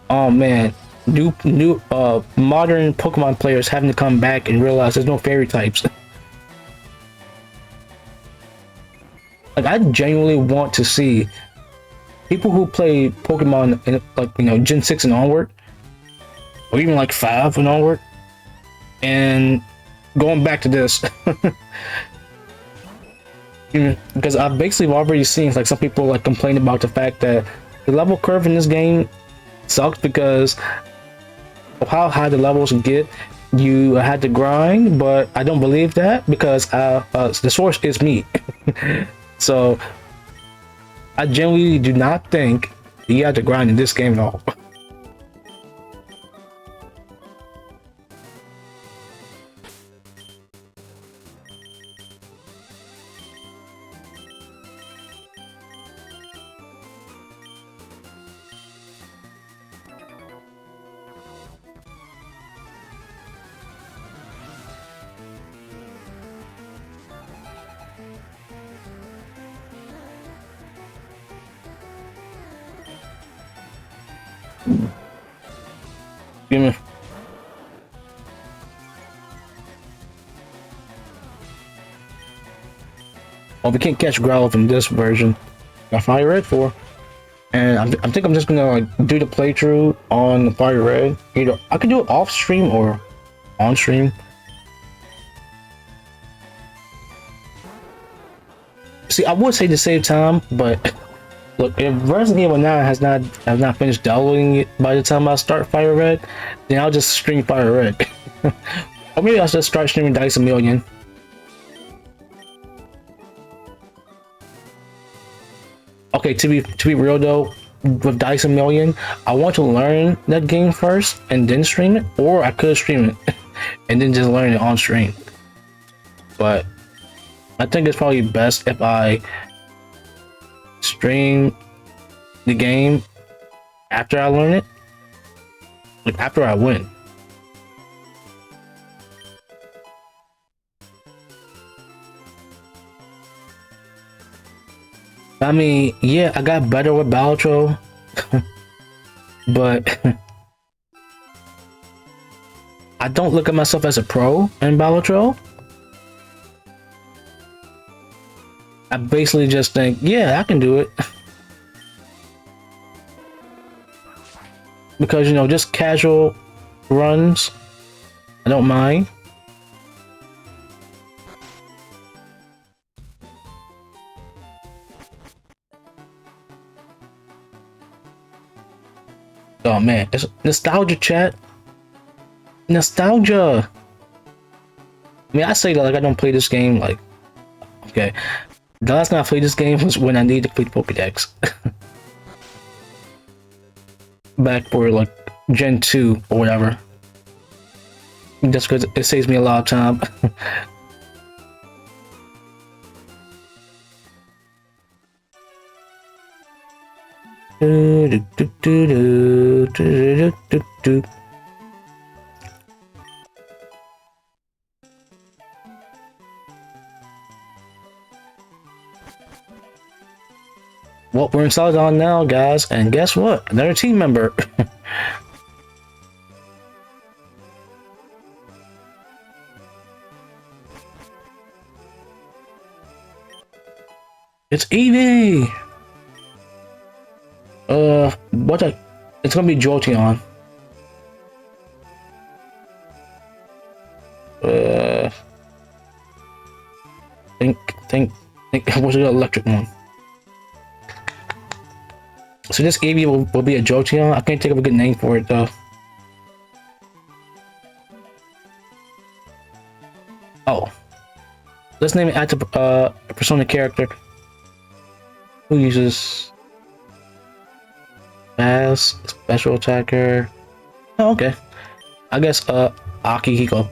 Oh man, new modern Pokemon players having to come back and realize there's no fairy types. Like, I genuinely want to see people who play Pokemon in, like, you know, Gen 6 and onward, or even like 5 and onward, and going back to this. Because I've basically already seen like some people like complain about the fact that the level curve in this game sucked because of how high the levels get. You had to grind, but I don't believe that because the source is me. So I genuinely do not think you have to grind in this game at all. Give me. Well, we can't catch Growlithe in this version. Got Fire Red for. And I think I'm just gonna like do the playthrough on the Fire Red. Either I could do it off stream or on stream. See, I would say to save time, but look, if Resident Evil 9 has not finished downloading it by the time I start Fire Red, then I'll just stream Fire Red. Or maybe I'll just start streaming Dice a Million. Okay, to be real though, with Dice a Million, I want to learn that game first and then stream it, or I could stream it and then just learn it on stream. But I think it's probably best if I stream the game after I learn it, like after I win. I mean, yeah, I got better with Balatro, but I don't look at myself as a pro in Balatro. I basically just think, yeah, I can do it. Because, you know, just casual runs, I don't mind. Oh man, it's nostalgia, chat. Nostalgia. I mean, I say that like I don't play this game like, okay. The last time I played this game was when I needed to play Pokédex. Back for like Gen 2 or whatever. Just because it saves me a lot of time. Well, we're in Celadon now, guys, and guess what? Another team member. It's Evie. What? It's gonna be Jolteon. Think. What's the electric one? So this Eevee will be a Jolteon. I can't think of a good name for it though. Oh, let's name it after a Persona character who uses fast special attacker. Oh, okay. I guess Akihiko.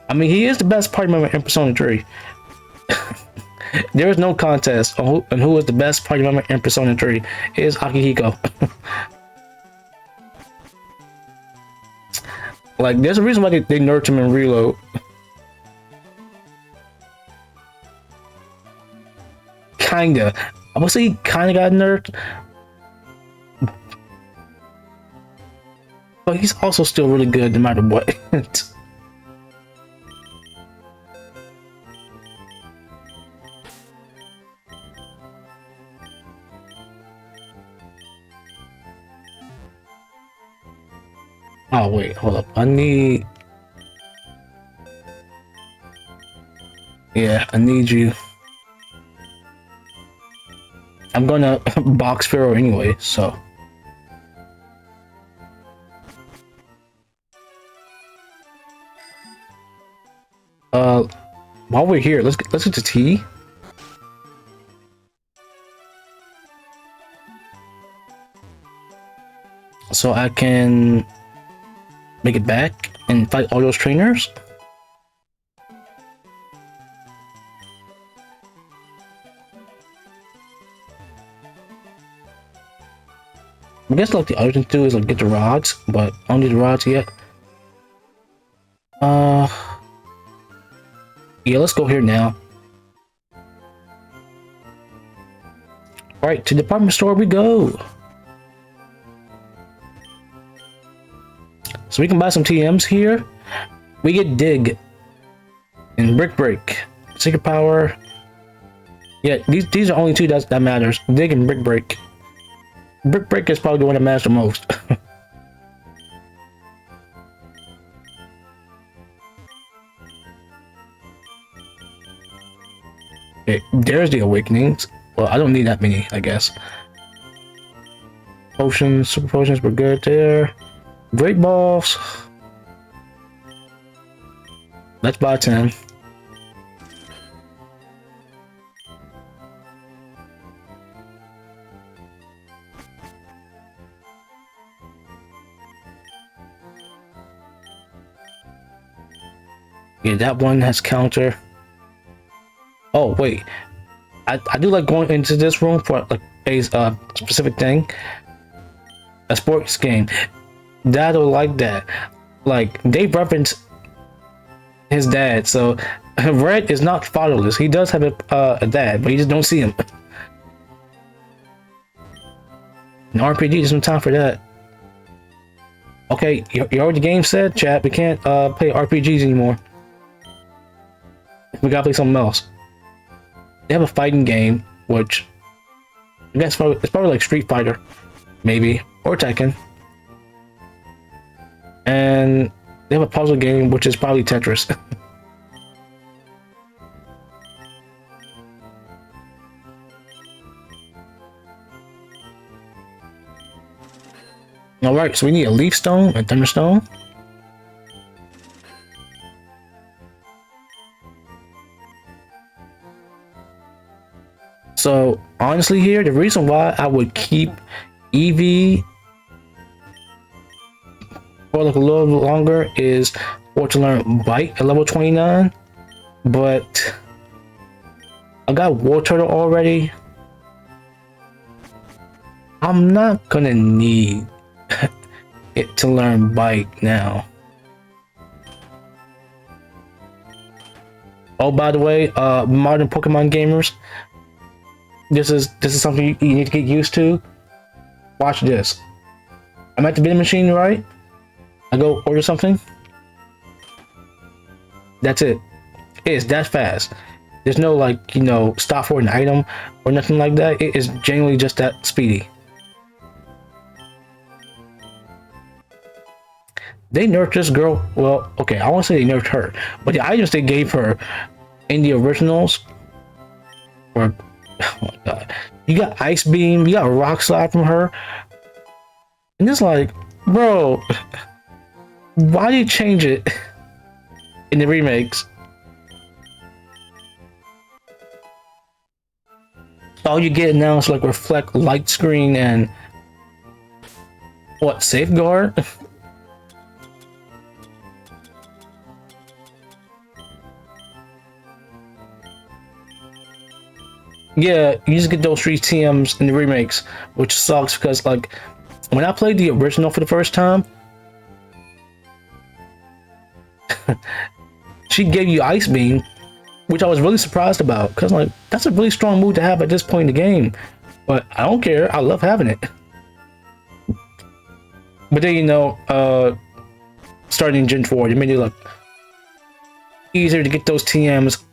I mean, he is the best party member in Persona 3. There is no contest on who is the best party member in Persona 3. It is Akihiko. Like, there's a reason why they nerfed him in Reload. Kinda. I would say he kinda got nerfed. But he's also still really good no matter what. Oh wait, hold up. I need you. I'm gonna box Pharaoh anyway, so. While we're here, let's get to tea. So I can make it back and fight all those trainers. I guess like the other thing to do is like get the rods, but I don't need the rods yet. Yeah, let's go here now. Alright, to the department store we go. So we can buy some TMs here. We get Dig and Brick Break. Secret Power. Yeah, these are only two that matters. Dig and Brick Break. Brick Break is probably the one that matters the most. Okay, there's the Awakenings. Well, I don't need that many, I guess. Potions, Super Potions were good there. Great Balls. Let's buy 10. Yeah, that one has counter. Oh, wait. I do like going into this room for like a specific thing. A sports game. That'll like that. Like, they reference his dad, so Red is not fatherless. He does have a dad, but you just don't see him. An RPG, there's some time for that. Okay, you already the game said, chat, we can't play RPGs anymore. We gotta play something else. They have a fighting game, which I guess it's probably like Street Fighter, maybe, or Tekken. And they have a puzzle game, which is probably Tetris. Alright, so we need a Leaf Stone, a Thunderstone. So, honestly here, the reason why I would keep Eevee for like a little longer is for to learn Bite at level 29. But I got War Turtle already. I'm not gonna need it to learn Bite now. Oh, by the way, modern Pokemon gamers, this is something you need to get used to. Watch this. I'm at the vending machine, right? I go order something. That's it. It's that fast. There's no like, you know, stop for an item or nothing like that. It is genuinely just that speedy. They nerfed this girl. Well, okay, I won't say they nerfed her, but the items they gave her in the originals were, oh my god. You got Ice Beam, you got Rock Slide from her. And it's like, bro, why do you change it in the remakes? All you get now is like Reflect, Light Screen, and what, Safeguard? Yeah, you just get those 3 TMs in the remakes, which sucks because like when I played the original for the first time, she gave you Ice Beam, which I was really surprised about because like that's a really strong move to have at this point in the game. But I don't care, I love having it. But then, you know, starting Gen 4, they made it like easier to get those TMs,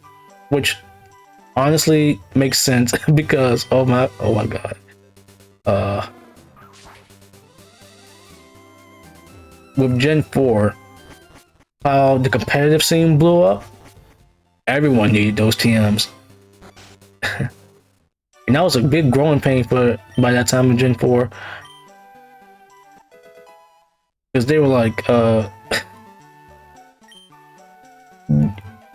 which honestly makes sense because oh my god. With Gen 4, how the competitive scene blew up, everyone needed those TMs. And that was a big growing pain for by that time in Gen 4. Because they were like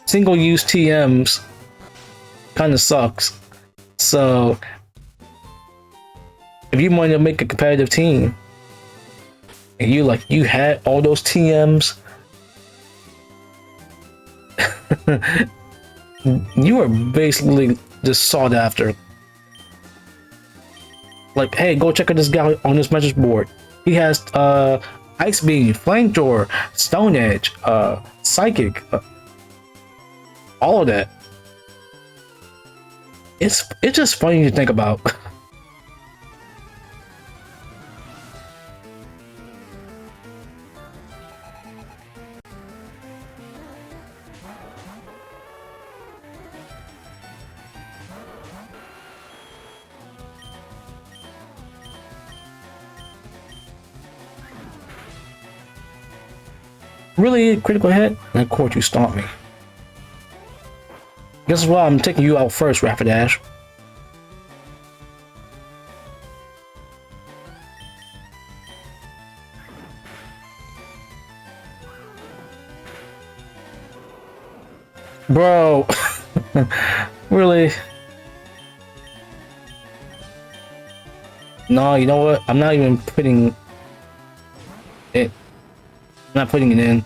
single use TMs kind of sucks. So if you wanted to make a competitive team and you had all those TMs, you were basically just sought after. Like, hey, go check out this guy on this message board. He has Ice Beam, Flamethrower, Stone Edge, Psychic, all of that. It's just funny to think about. Really? Critical hit? And of course you stomp me. Guess what? I'm taking you out first, Rapidash. Bro. Really? No, you know what? I'm not even putting it. I'm not putting it in.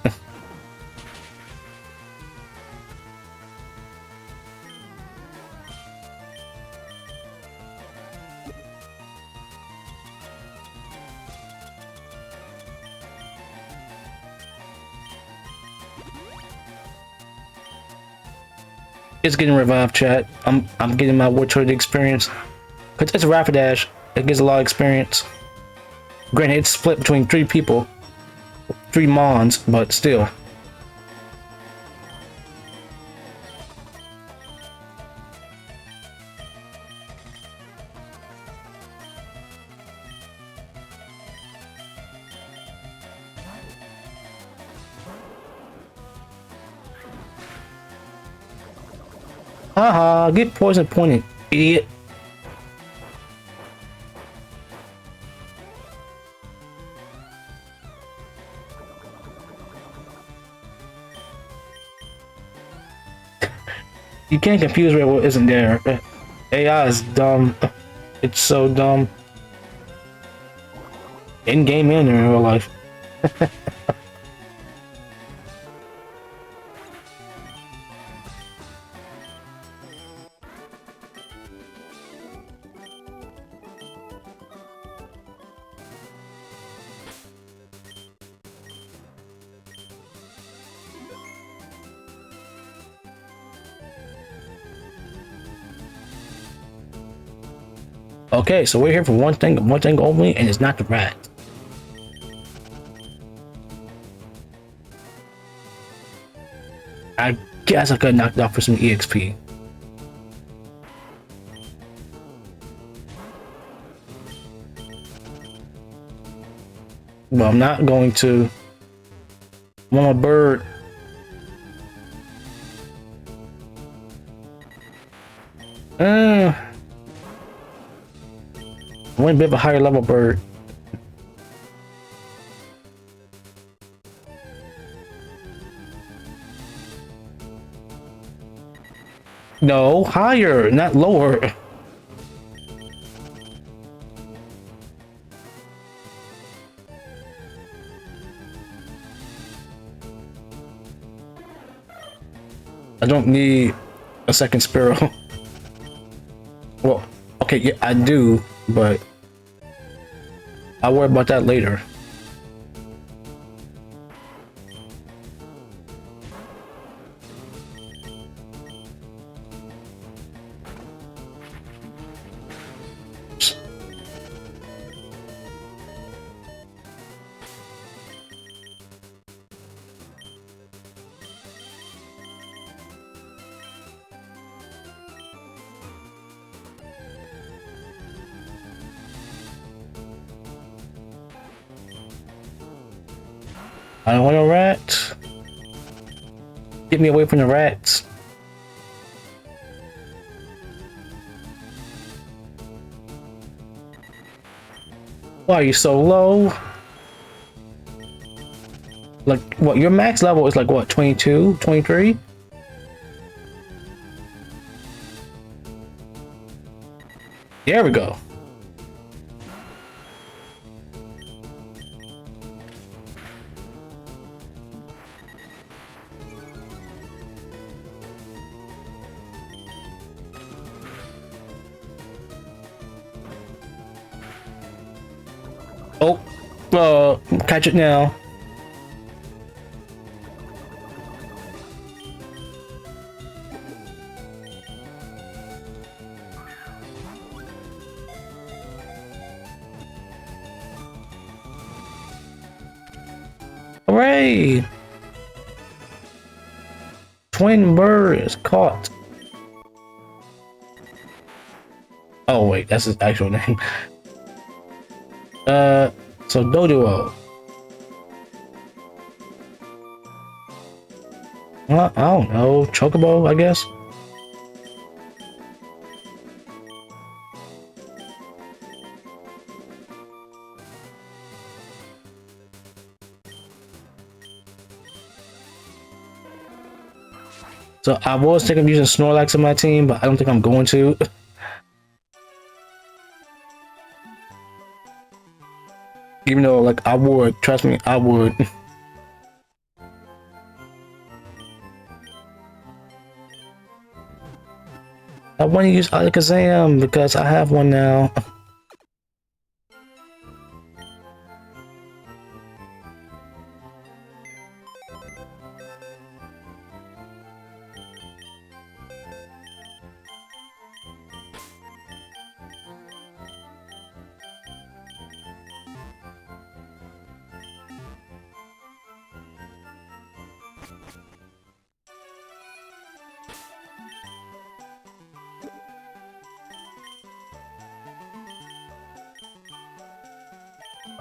It's getting revived, chat. I'm getting my Wartortle experience. Cause it's a Rapidash. It gives a lot of experience. Granted, it's split between 3 people, 3 mons, but still. Haha, get poison pointed, idiot. You can't confuse with what isn't there. AI is dumb. It's so dumb. In game and in real life. Okay, so we're here for one thing only, and it's not the rat. I guess I could knock it off for some EXP. But I'm not going to. I want a bird. I want a bit of a higher level bird. No, higher, not lower. I don't need a second sparrow. Well, okay, yeah, I do, but I'll worry about that later. I don't want a rat. Get me away from the rats. Why are you so low? Like, what, your max level is like, what, 22, 23? There we go. Oh, catch it now. Hooray! Twin birds caught. Oh wait, that's his actual name. So Doduo. I don't know. Chocobo, I guess. So I was thinking of using Snorlax in my team, but I don't think I'm going to. Even though, like, I would. Trust me, I would. I want to use Alakazam because I have one now.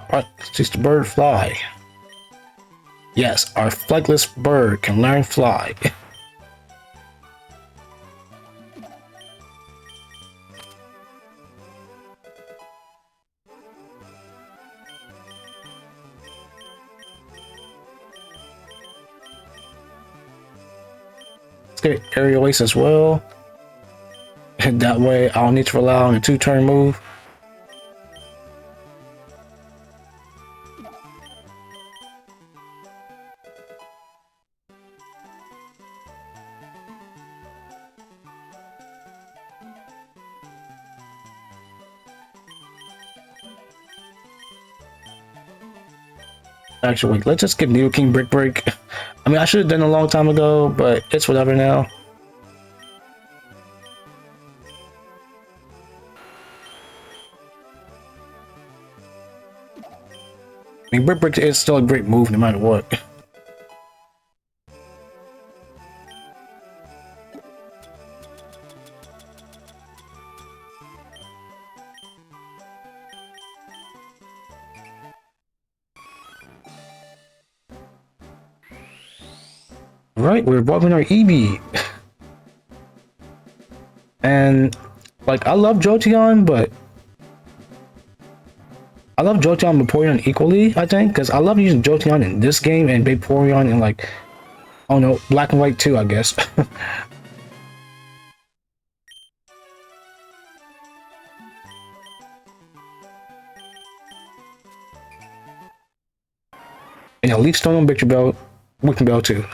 Alright, let's teach the bird fly. Yes, our flightless bird can learn fly. Let's get aerial ace as well. And that way I don't need to rely on a 2-turn move. Actually, wait, let's just get Neo King Brick Break. I mean, I should have done it a long time ago, but it's whatever now. I mean, Brick Break is still a great move no matter what. Right, we're evolving our Eevee. And, like, I love Jolteon, but I love Jolteon and Vaporeon equally, I think, because I love using Jolteon in this game and Vaporeon in, like, I don't know, Black and White too, I guess. And a Leaf Stone on Victory Bell, Wicking Bell too.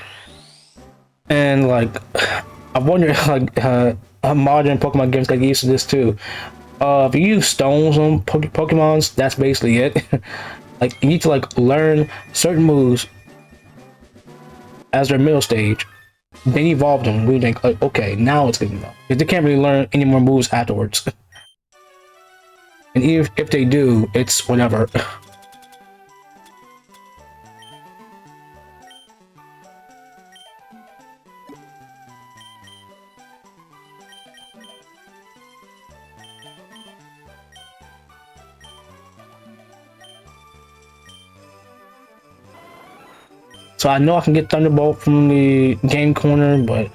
And, like, I wonder, like, modern Pokemon games got used to this too. If you use stones on Pokemons, that's basically it. Like, you need to, like, learn certain moves as their middle stage, then evolve them. We think, like, okay, now it's good enough. Because they can't really learn any more moves afterwards. And even if they do, it's whatever. So I know I can get Thunderbolt from the game corner, but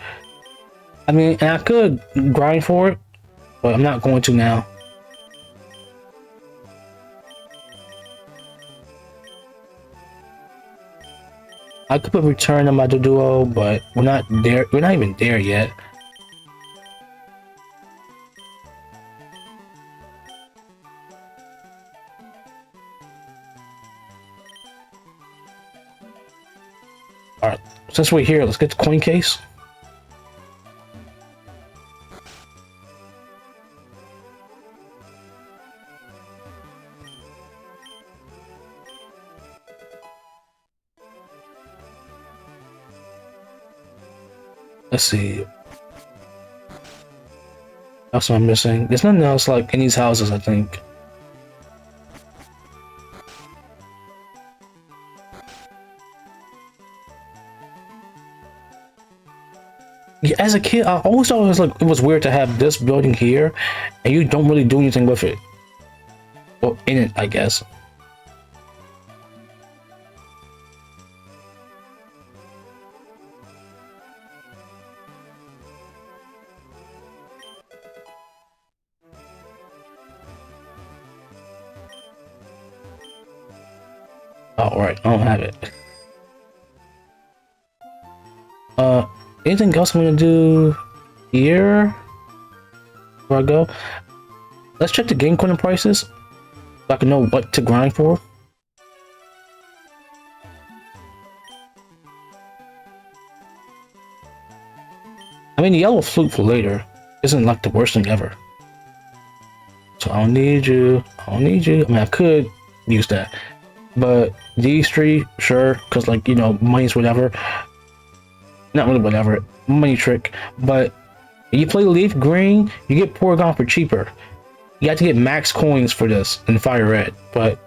I mean, and I could grind for it, but I'm not going to now. I could put Return on my duo, but we're not there. We're not even there yet. All right, since we're here, let's get the coin case. Let's see. That's what I'm missing. There's nothing else like in these houses, I think. Yeah, as a kid, I always thought it was weird to have this building here, and you don't really do anything with it. Well, in it, I guess. Oh, right. I don't have it. Uh, anything else I'm gonna do here before I go? Let's check the game coin prices so I can know what to grind for. I mean, the yellow flute for later isn't like the worst thing ever. So I don't need you. I don't need you. I mean, I could use that. But these three, sure, because like, you know, money's whatever. Not really whatever. Money trick. But if you play Leaf Green, you get Porygon for cheaper. You have to get max coins for this in Fire Red. But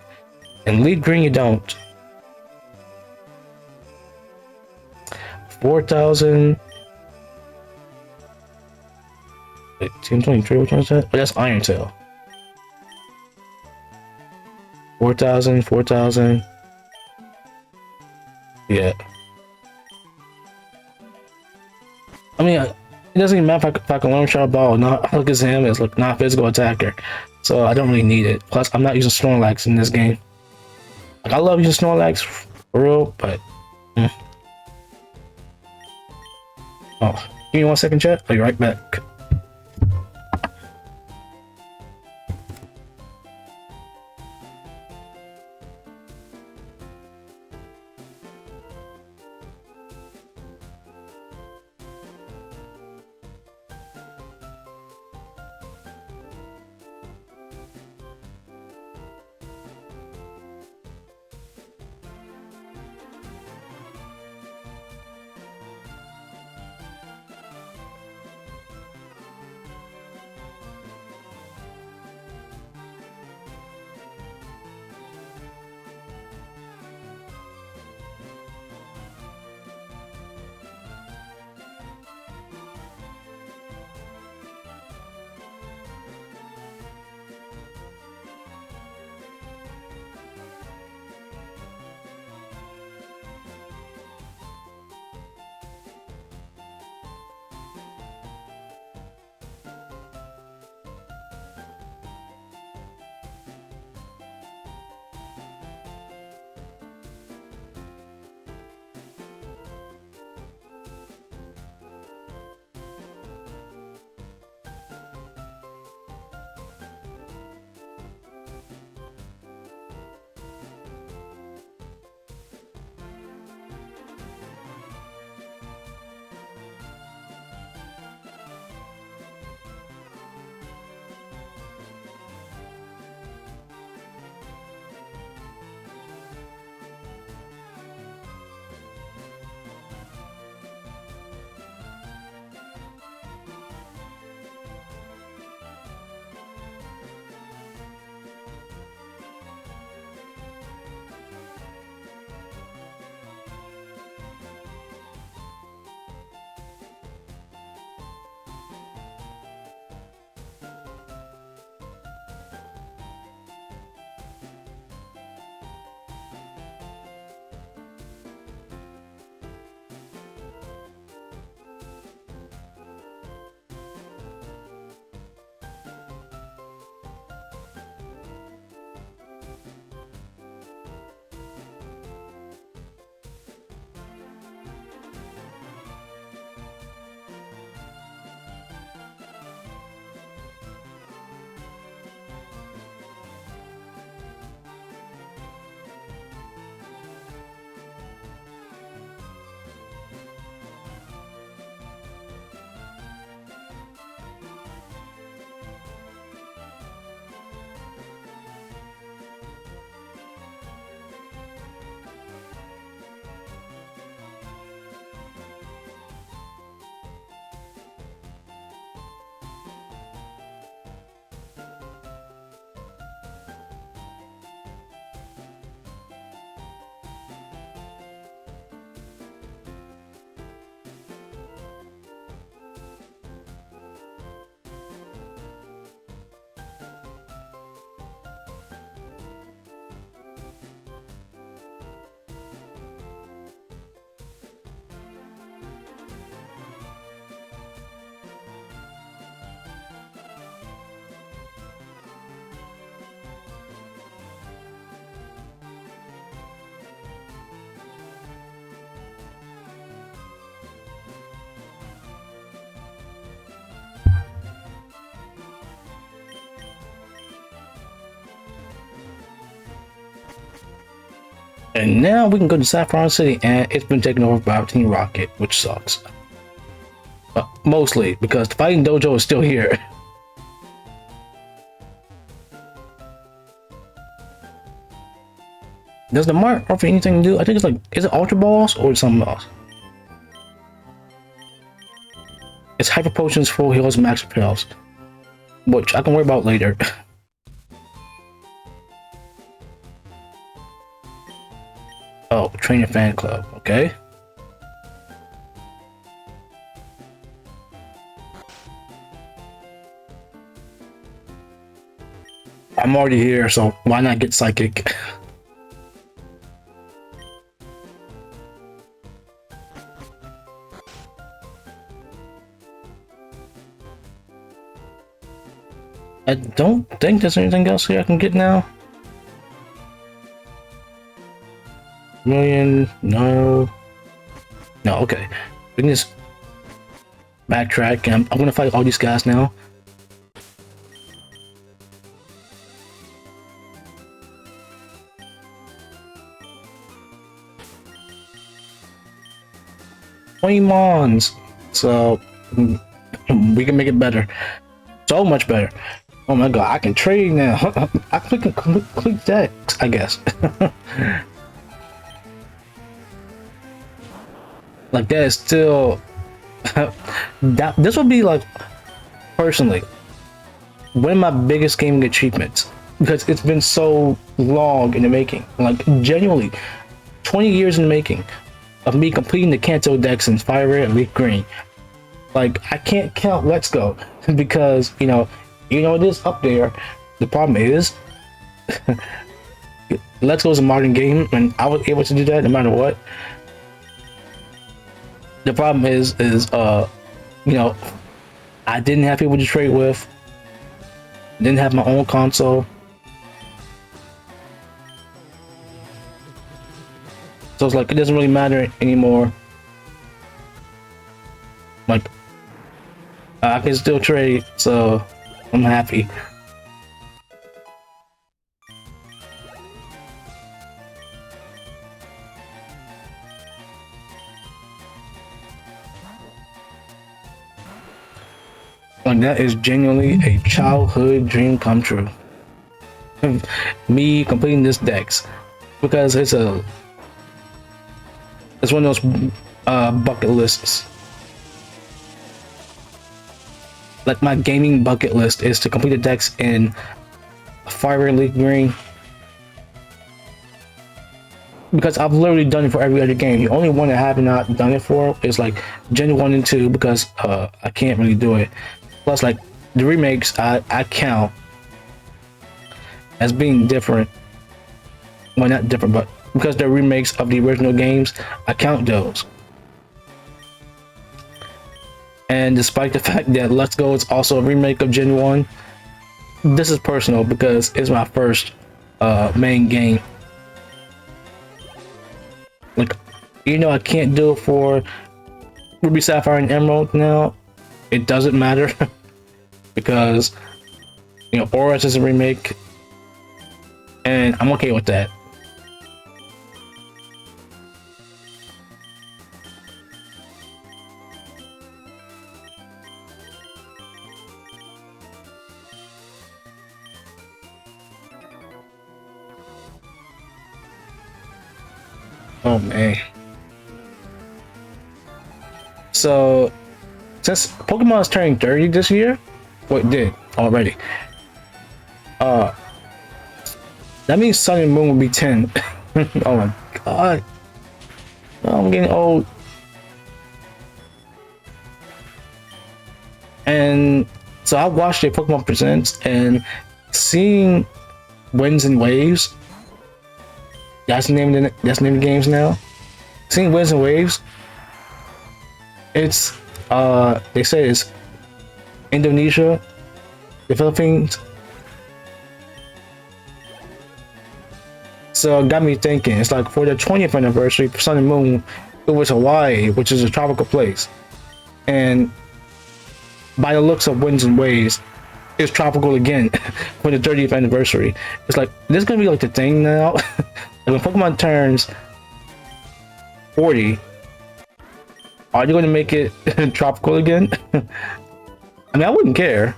in Leaf Green, you don't. 4,000. Wait, Team 23, which one is that? Oh, that's Iron Tail. 4,000, 4,000. Yeah. I mean, it doesn't even matter if I can learn Shadow Ball or not. Look at him as like not physical attacker, so I don't really need it. Plus, I'm not using Snorlax in this game. Like I love using Snorlax for real, but oh, give me 1 second, chat. I'll be right back. And now we can go to Saffron City, and it's been taken over by Team Rocket, which sucks. Mostly because the fighting dojo is still here. Does the mark offer anything new? I think it's like, is it Ultra Balls or something else? It's Hyper Potions, Full Heals, Max Repels, which I can worry about later. Oh, Trainer Fan Club, okay. I'm already here, so why not get Psychic? I don't think there's anything else here I can get now. Million, no. No, okay. We can just backtrack, and I'm gonna fight all these guys now. Mons, so we can make it better, so much better. Oh my god, I can trade now. I click that, I guess. Like that is still that this would be like personally one of my biggest gaming achievements, because it's been so long in the making, like genuinely 20 years in the making of me completing the Kanto decks in Fire Red and Leaf Green. Like I can't count Let's Go because you know it is up there. The problem is Let's Go is a modern game and I was able to do that no matter what. The problem is you know, I didn't have people to trade with, didn't have my own console. So it's like it doesn't really matter anymore. Like I can still trade, so I'm happy. And that is genuinely a childhood dream come true. Me completing this decks, because it's one of those bucket lists. Like my gaming bucket list is to complete the decks in Fire and Leaf Green, because I've literally done it for every other game. The only one I have not done it for is like Gen 1 and 2, because I can't really do it. Plus, like the remakes, I count as being different. Well, not different, but because they're remakes of the original games, I count those. And despite the fact that Let's Go is also a remake of Gen 1, this is personal because it's my first main game. Like, I can't do it for Ruby, Sapphire, and Emerald now. It doesn't matter because Oris is a remake, and I'm okay with that. Oh man. So since Pokemon is turning 30 this year, well, it did already. That means Sun and Moon will be 10. Oh my god. Oh, I'm getting old. And so I watched the Pokemon Presents, and seeing Winds and Waves, that's the name of the games now. Seeing Winds and Waves, it's they say it's Indonesia, the Philippines. So it got me thinking, it's like for the 20th anniversary for Sun and Moon, it was Hawaii, which is a tropical place. And by the looks of Winds and Waves, is tropical again for the 30th anniversary. It's like this is gonna be like the thing now. When Pokemon turns 40, are you gonna make it tropical again? I mean, I wouldn't care.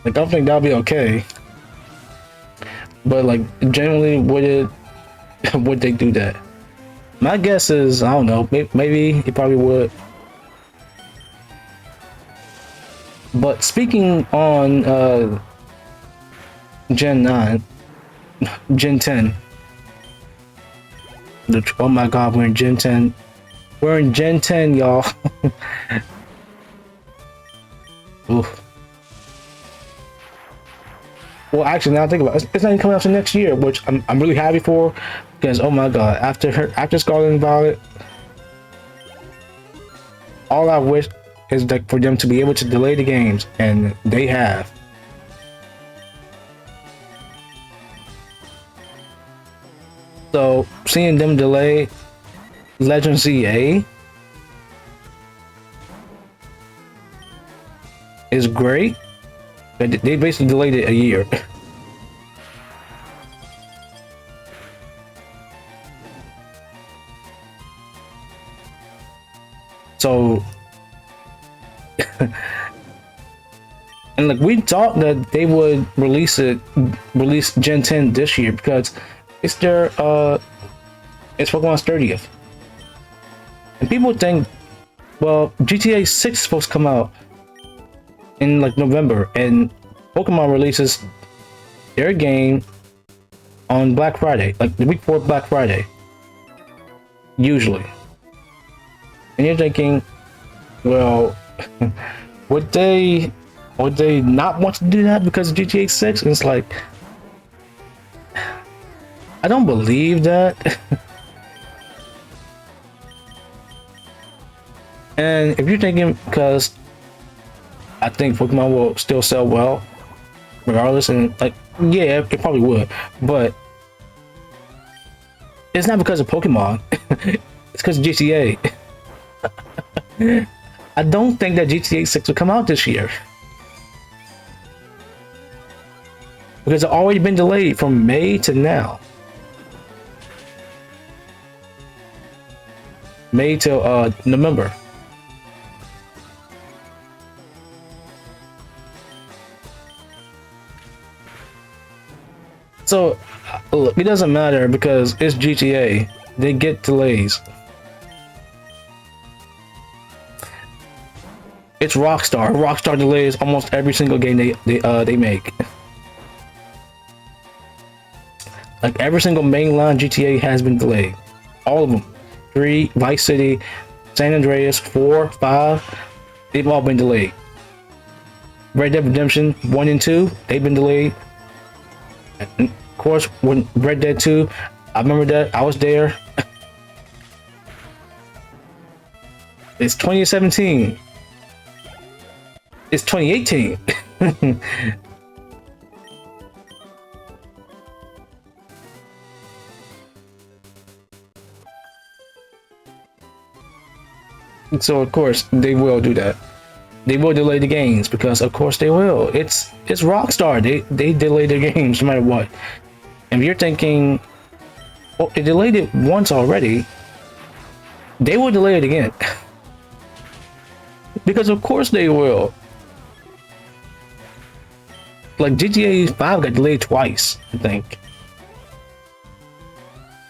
Like, I don't think that'll be okay. But like, generally, would they do that? My guess is, I don't know. Maybe he probably would. But speaking on Gen 9, Gen 10. Oh my God, we're in Gen 10. We're in Gen 10, y'all. Oof. Well, actually, now I think about it, it's not even coming out until next year, which I'm really happy for, because oh my God, after Scarlet and Violet, all I wish is like for them to be able to delay the games, and they have. So seeing them delay Legend ZA is great. They basically delayed it a year. So, and like we thought that they would release Gen 10 this year because it's their it's Pokemon's 30th. And people think, well, GTA 6 is supposed to come out in like November, and Pokemon releases their game on Black Friday, like the week before Black Friday, usually. And you're thinking, well, would they not want to do that because of GTA 6? And it's like, I don't believe that. And if you're thinking, because I think Pokemon will still sell well, regardless, and like, yeah, it probably would, but it's not because of Pokemon. It's because of GTA. I don't think that GTA 6 will come out this year because it's already been delayed from May to now. May till November. So, look, it doesn't matter because it's GTA. They get delays. It's Rockstar. Rockstar delays almost every single game they make. Like every single mainline GTA has been delayed. All of them. 3, Vice City, San Andreas, 4, 5. They've all been delayed. Red Dead Redemption 1 and 2, they've been delayed. And of course, when Red Dead 2, I remember that. I was there. It's 2017. It's 2018. So of course they will do that. They will delay the games because of course they will. It's Rockstar. They delay their games no matter what. And if you're thinking, well, they delayed it once already, they will delay it again. Because of course they will. Like GTA 5 got delayed twice, I think.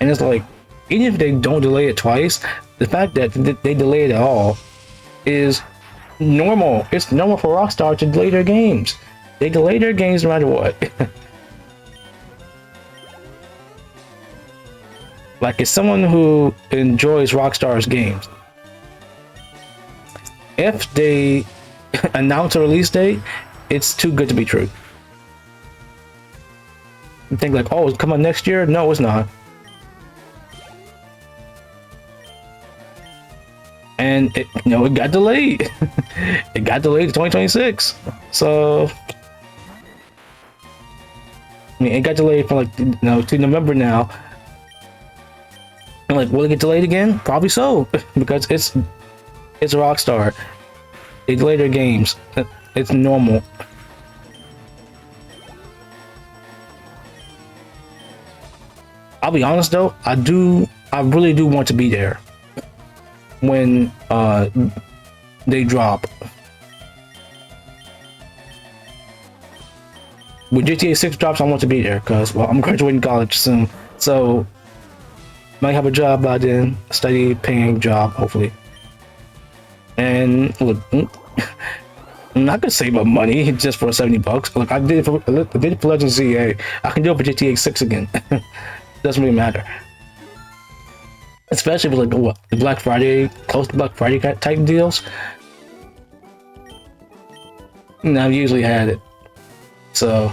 And it's like, even if they don't delay it twice, the fact that they delay it at all is normal. It's normal for Rockstar to delay their games. They delay their games no matter what. Like, as someone who enjoys Rockstar's games, if they announce a release date, it's too good to be true. You think like, oh, it's coming next year? No, it's not. And it, it got delayed. It got delayed to 2026. So I mean, it got delayed from like to November now. And like, will it get delayed again? Probably so, because it's Rockstar. They delay their games. It's normal. I'll be honest though, I really do want to be there when they drop. When GTA 6 drops, I want to be there because, well, I'm graduating college soon, so might have a job by then, a steady paying job, hopefully. And look, I'm not gonna save up money just for 70 bucks. Look, I did it for Legends ZA. I can do it for GTA 6 again. Doesn't really matter. Especially with like what, the Black Friday, close to Black Friday type deals. And I've usually had it. So,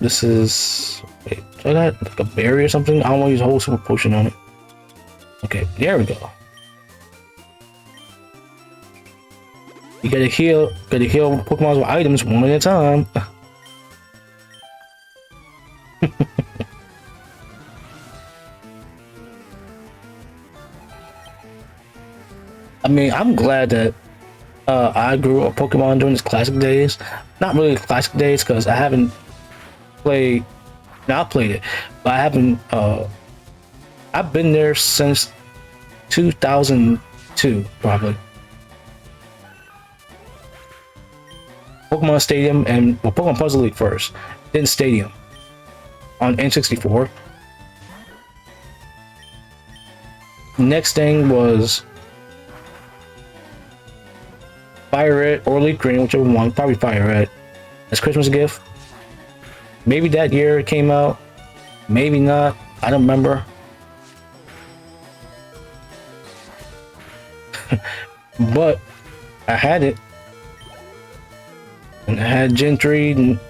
this is, wait, do I got like a berry or something? I don't want to use a whole super potion on it. Okay, there we go. You gotta heal Pokemon with items one at a time. I mean, I'm glad that I grew up Pokemon during its classic days. Not really classic days because I haven't played. Now I played it, but I haven't. I've been there since 2002, probably. Pokemon Stadium and well, Pokemon Puzzle League first, then Stadium on N64. Next thing was Fire Red or Leaf Green, whichever one. Probably Fire Red as Christmas gift. Maybe that year it came out, maybe not. I don't remember. But I had it. And I had Gen 3 and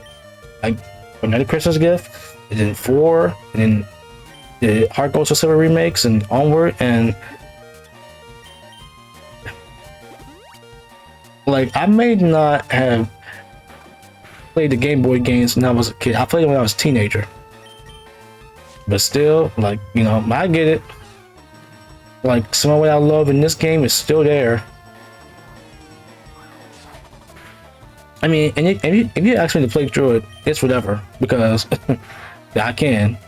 like another Christmas gift, and then 4, and then the Heart Gold to Silver remakes and onward, and like I may not have played the Game Boy games when I was a kid. I played them when I was a teenager. But still, like, you know, I get it. Like some of what I love in this game is still there. I mean, and if you ask me to play through it, it's whatever, because I can.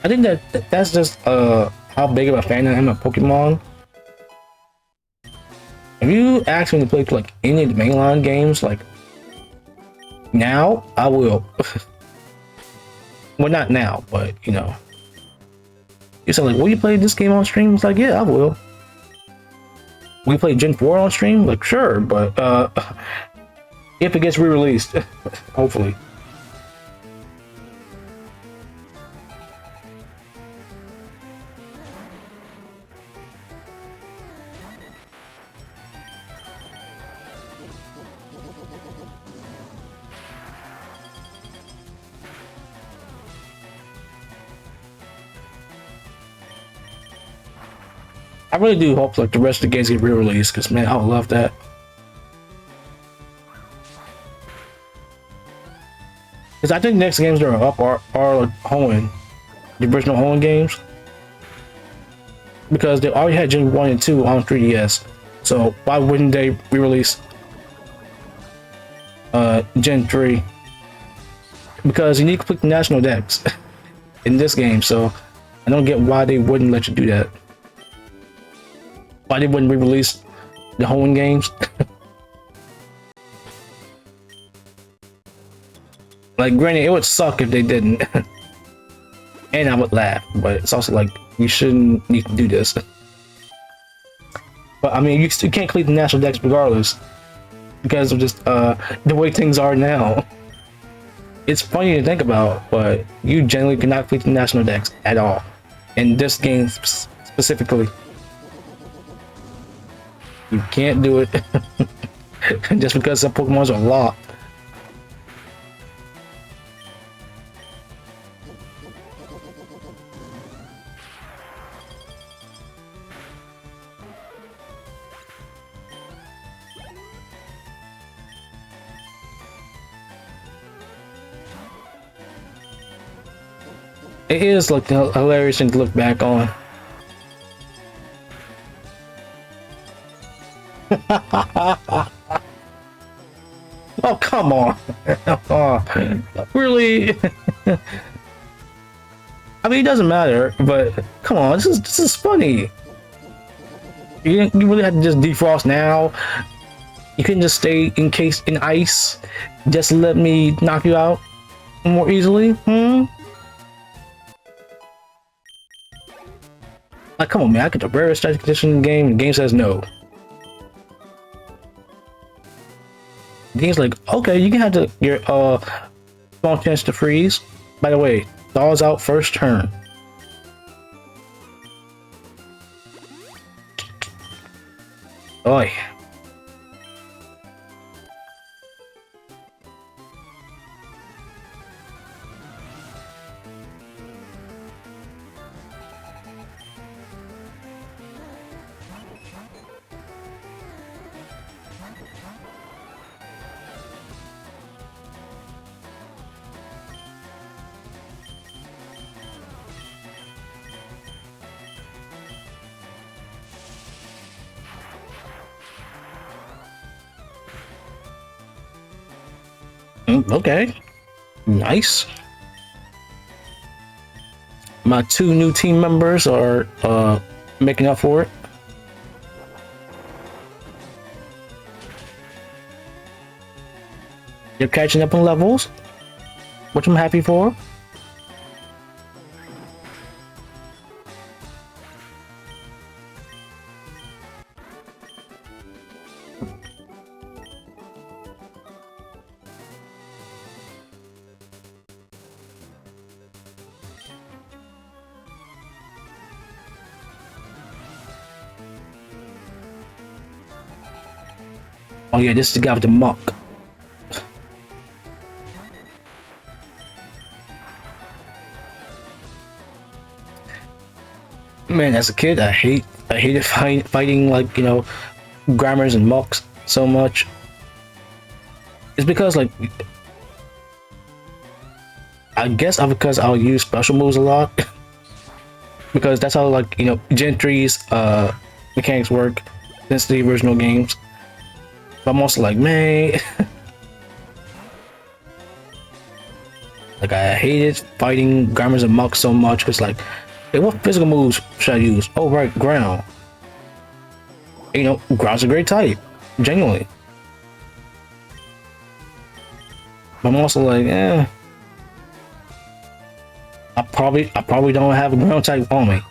I think that's just how big of a fan I am of Pokemon. If you ask me to play like any of the mainline games, like now, I will. Well, not now, but you know. You said like, will you play this game on stream? It's like, yeah, I will. We play Gen 4 on stream? Like, sure, but if it gets re-released, hopefully. I really do hope like the rest of the games get re-released, because man, I would love that. Because I think next games that are up are like Hoenn, the original Hoenn games, because they already had Gen 1 and 2 on 3DS. So why wouldn't they re-release Gen 3? Because you need to complete the national decks in this game, so I don't get why they wouldn't let you do that. Why they wouldn't re-release the Hoenn games? Like, granted, it would suck if they didn't. And I would laugh, but it's also like, you shouldn't need to do this. But I mean, you still can't complete the national decks regardless, because of just the way things are now. It's funny to think about, but you generally cannot complete the national decks at all. In this game specifically. You can't do it just because some Pokemons are locked. It is like a hilarious thing to look back on. Oh, come on. Oh, really? I mean, it doesn't matter, but come on, this is funny. You really have to just defrost now. You couldn't just stay encased in ice. Just let me knock you out more easily. Like, come on, man. I get the rarest strike condition in the game. The game says no. The game's like, okay, you can have your small chance to freeze. By the way, thaws out first turn. Oi. Okay. Nice. My 2 new team members are making up for it. You're catching up on levels, which I'm happy for. Oh yeah, this is the guy with the muck. Man, as a kid, I hated fighting like, you know, grammars and mucks so much. It's because like, I guess because I'll use special moves a lot. Because that's how, like, you know, Gen 3's mechanics work since the original games. But I'm also like, man, like, I hated fighting grammars and mucks so much. Because like, hey, what physical moves should I use? Oh, right, ground. You know, ground's a great type, genuinely. But I'm also like, I probably don't have a ground type on me.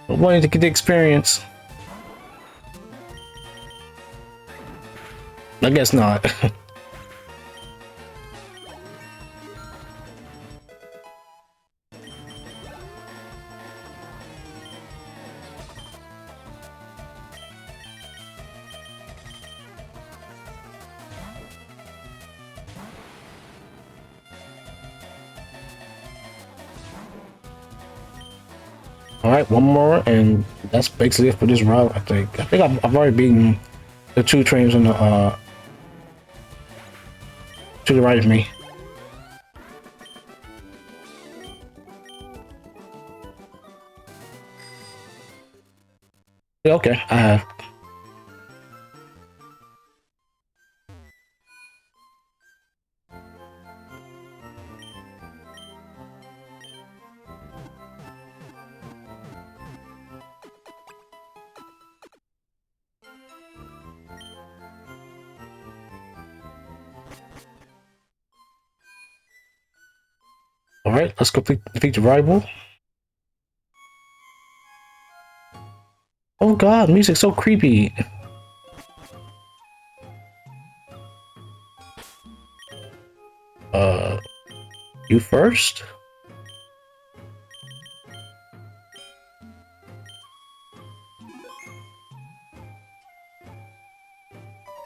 I wanted to get the experience. I guess not. All right, one more, and that's basically it for this route. I think I've already beaten the 2 trains on the to the right of me. Yeah, okay, I have. All right, let's go defeat the rival. Oh god, music's so creepy. You first?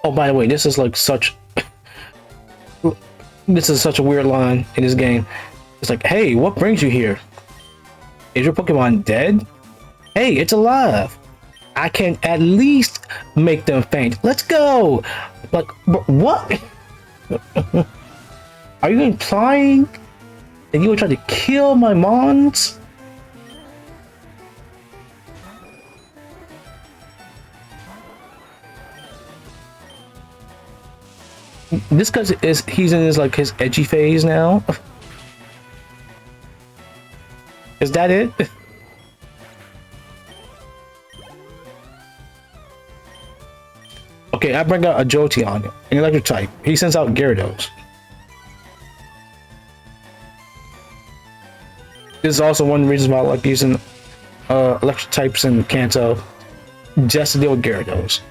Oh, by the way, this is like such this is such a weird line in this game. It's like, hey, what brings you here? Is your Pokemon dead? Hey, it's alive. I can at least make them faint. Let's go. Like, what? Are you implying that you were trying to kill my mons? This because he's in his like his edgy phase now. Is that it? Okay, I bring out a Jolteon, an electric type. He sends out Gyarados. This is also one of the reasons why I like using electric types in Kanto, just to deal with Gyarados.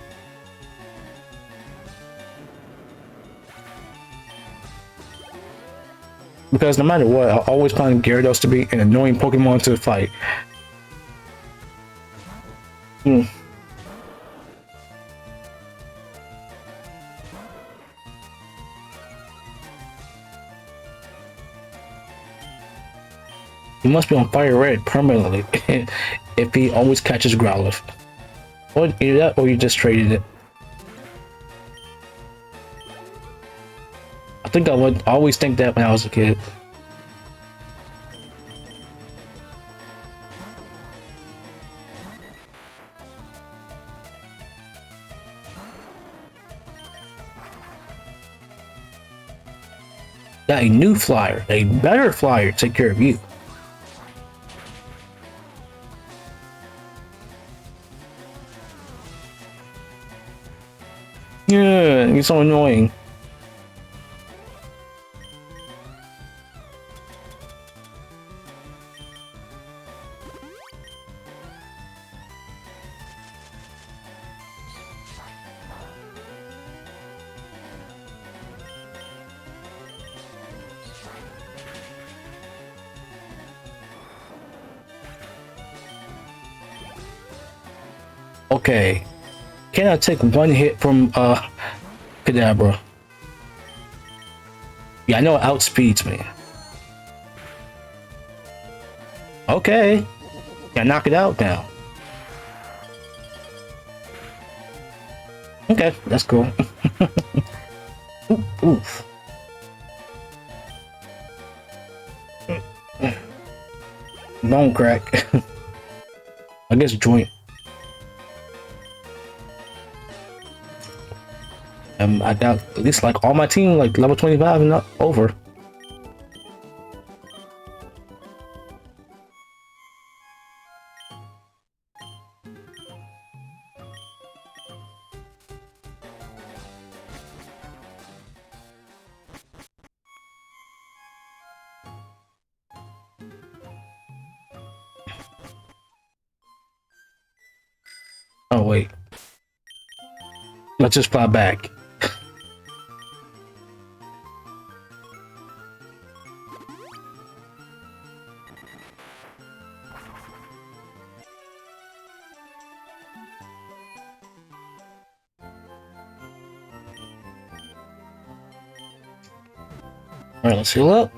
Because no matter what, I always find Gyarados to be an annoying Pokemon to fight. Hmm. He must be on fire red permanently if he always catches Growlithe. Or either that or you just traded it. I think I would always think that when I was a kid. Got a new flyer, a better flyer to take care of you. Yeah, you're so annoying. Okay. Can I take one hit from Kadabra? Yeah, I know it outspeeds me. Okay. Yeah, knock it out now. Okay, that's cool. Oof. Bone crack. I guess joint. I got at least like all my team like level 25 and up over. Oh wait. Let's just fly back. Alright, let's heal up.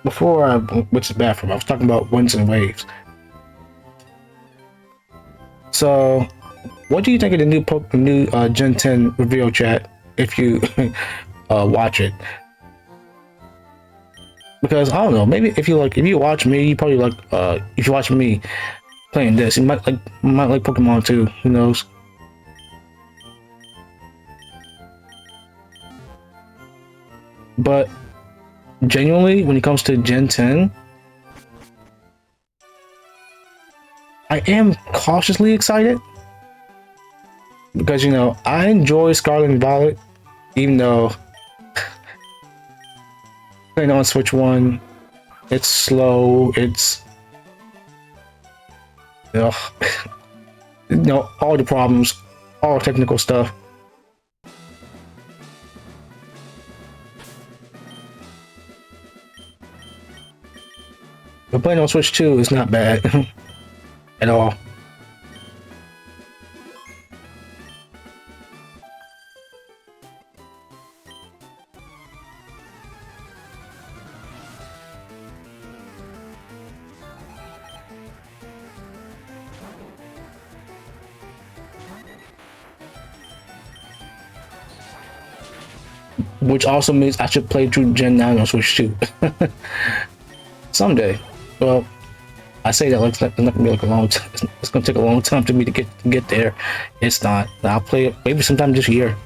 Before I went to the bathroom, I was talking about winds and waves. So, what do you think of the new Gen 10 reveal chat? If you watch it, because I don't know, maybe if you watch me, you probably like if you watch me playing this, you might like Pokemon too. Who knows? But genuinely, when it comes to Gen 10, I am cautiously excited because I enjoy Scarlet and Violet, even though playing on Switch 1, it's slow, it's all the problems, all technical stuff. But playing on Switch 2 is not bad at all. which also means I should play through Gen 9 on Switch too. Someday. Well, I say that like it's not gonna be like a long time. It's gonna take a long time for me to get there. It's not. I'll play it maybe sometime this year.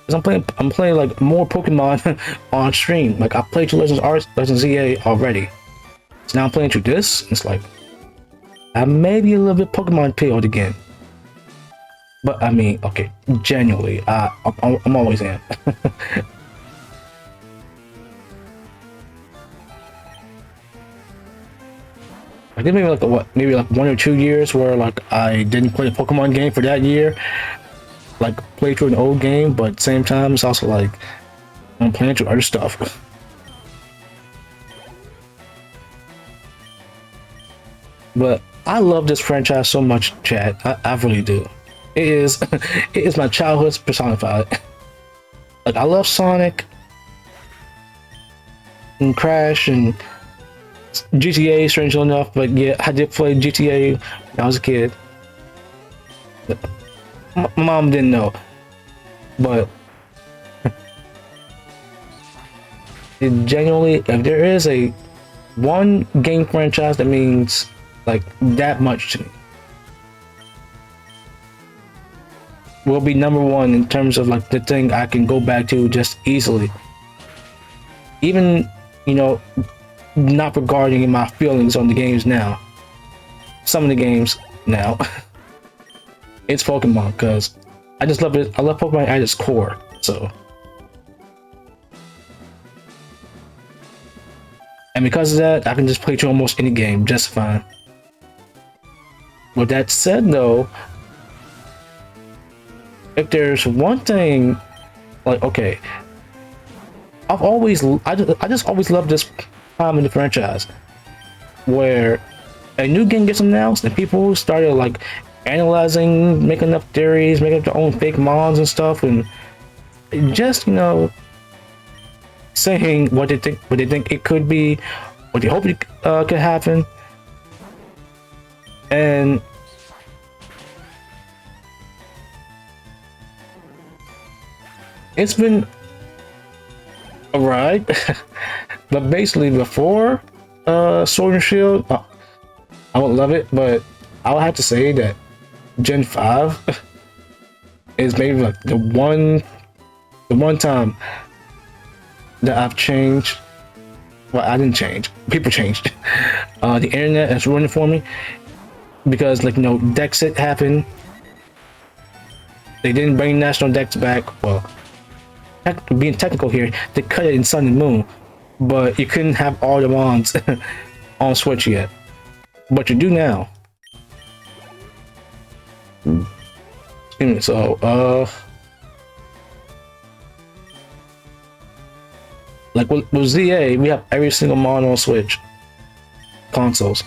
Cause I'm playing like more Pokemon on stream. Like I played through Legends ZA already. So now I'm playing through this. It's like I may be a little bit Pokemon peeled again. But I mean, okay, genuinely, I'm always am. I think maybe like maybe like 1 or 2 years where like I didn't play a Pokemon game for that year, like play through an old game, but at the same time it's also like I'm playing through other stuff. But I love this franchise so much, Chad. I really do. It is it is my childhood personified. Like I love Sonic and Crash and GTA, strangely enough, but yeah, I did play GTA when I was a kid. My mom didn't know, but it genuinely, if there is a one game franchise that means like that much to me, will be number one in terms of like the thing I can go back to just easily. Even, you know, not regarding my feelings on the games now. Some of the games now. It's Pokemon, because I just love it. I love Pokemon at its core, so. And because of that, I can just play through almost any game just fine. With that said though, if there's one thing, like, okay, I just always loved this time in the franchise where a new game gets announced and people started like analyzing, making up theories, making up their own fake mons and stuff, and just, you know, saying what they think it could be, what they hope it could happen. And it's been a ride. But basically before Sword and Shield, I would love it, but I would have to say that Gen 5 is maybe like the one time that I've changed. Well, I didn't change. People changed. The internet has ruined it for me because, like, you know, Dexit happened. They didn't bring National Dex back. Well, being technical here, they cut it in Sun and Moon, but you couldn't have all the mons on Switch yet. But you do now. So, like with ZA, we have every single mon on Switch consoles.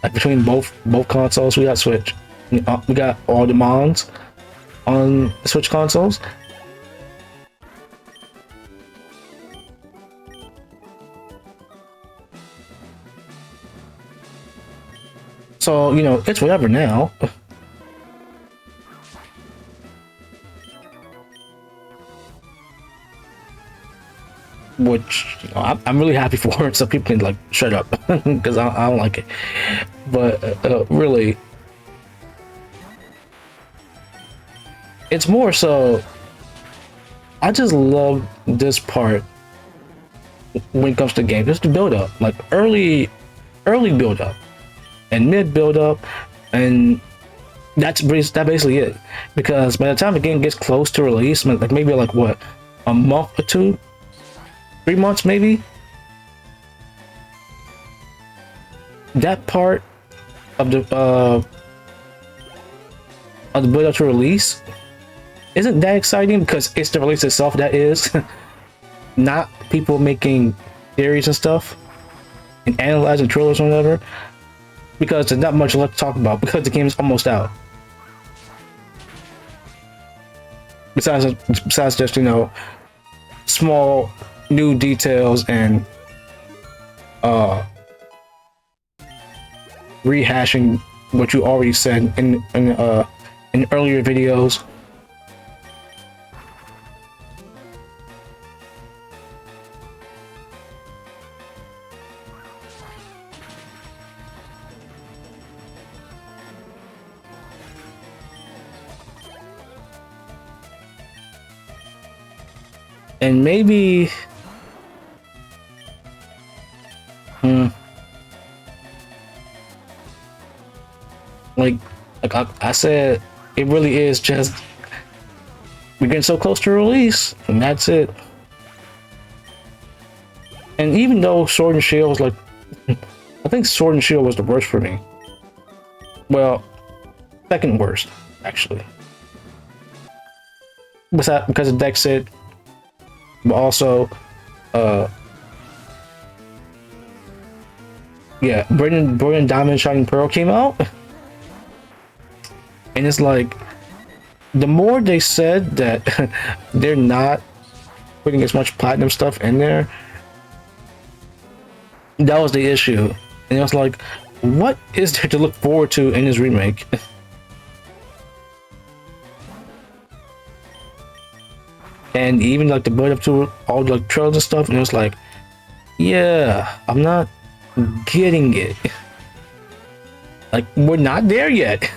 Like between both consoles, we got Switch. We got all the mons on the Switch consoles. So, you know, it's whatever now. Which, you know, I'm really happy for it, so people can like shut up because I don't like it. But really, it's more so I just love this part when it comes to games. It's the build up, like early build up and mid build up, and that's basically it. Because by the time the game gets close to release, like maybe like what, a month or two, 3 months maybe, that part of the build up to release isn't that exciting, because it's the release itself that is. Not people making theories and stuff and analyzing trailers or whatever, because there's not much left to talk about because the game is almost out. Besides just, you know, small new details and rehashing what you already said in earlier videos. And maybe hmm, like I said, it really is just we're getting so close to release, and that's it. And even though Sword and Shield was like, I think Sword and Shield was the worst for me. Well, second worst, actually. Besides, because of Dexit, but also, uh, yeah, Brilliant Diamond Shining Pearl came out, and it's like, the more they said that they're not putting as much platinum stuff in there, that was the issue. And it was like, what is there to look forward to in this remake? And even like the build up to all the like, trails and stuff, and it was like, yeah, I'm not getting it. Like, we're not there yet.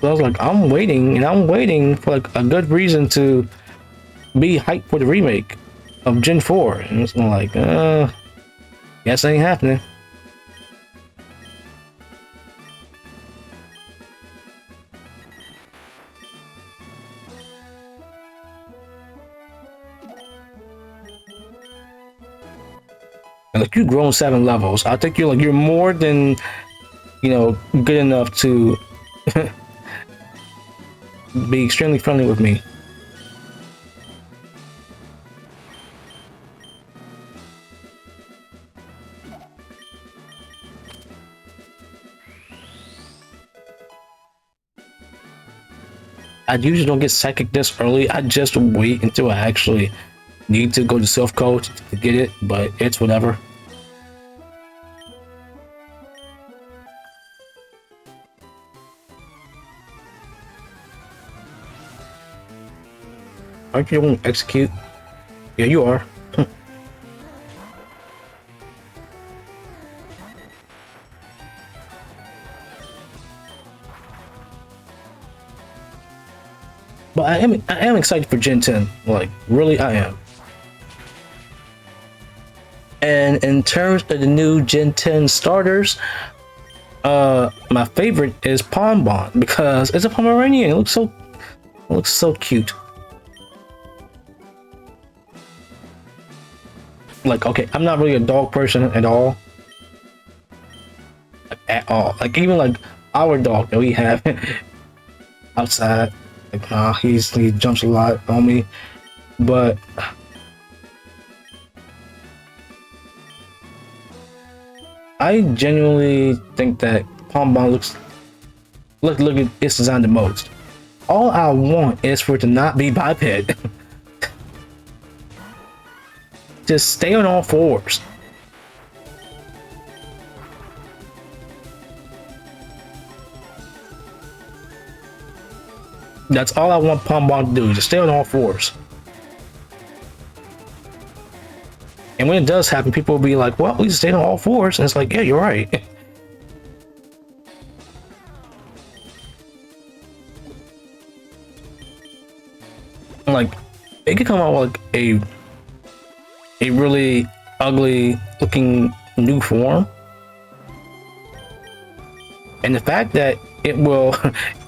So I was like, I'm waiting, and I'm waiting for like a good reason to be hyped for the remake of Gen 4. And it's like, guess ain't happening. And like, you've grown 7 levels. I think you're more than, good enough to be extremely friendly with me. I usually don't get psychic this early. I just wait until I actually need to go to Silph Code to get it, but it's whatever. Aren't you going to execute? Yeah, you are. But I am excited for Gen 10. Like, really, I am. And in terms of the new Gen 10 starters, my favorite is Bonbon because it's a Pomeranian. It looks so cute. Like, okay, I'm not really a dog person at all. At all. Like, even like our dog that we have outside, like, he jumps a lot on me. But I genuinely think that Bonbon look at its design the most. All I want is for it to not be biped. Just stay on all fours. That's all I want Bonbon to do, just stay on all fours. And when it does happen, people will be like, well, we just stayed on all fours. And it's like, yeah, you're right. Like, it could come out with like a really ugly looking new form, and the fact that it will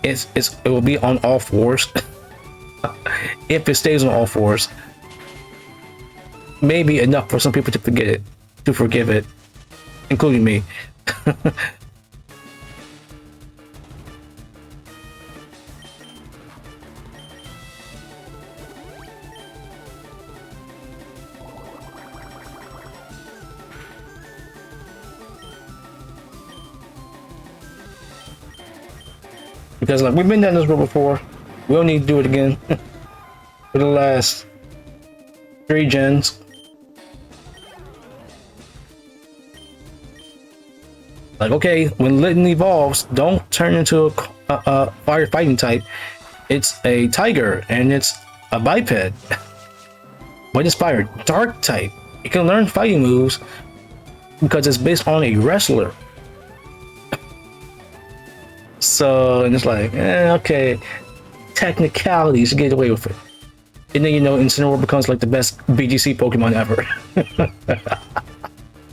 it will be on all fours if it stays on all fours may be enough for some people to forgive it, including me. Because like, we've been down this road before. We don't need to do it again. For the last 3 gens. Like, okay, when Litten evolves, don't turn into a firefighting type. It's a tiger, and it's a biped. But it's fire dark type. You can learn fighting moves because it's based on a wrestler. So, and it's like, okay, technicalities, get away with it. And then, you know, Incineroar becomes like the best BGC Pokemon ever.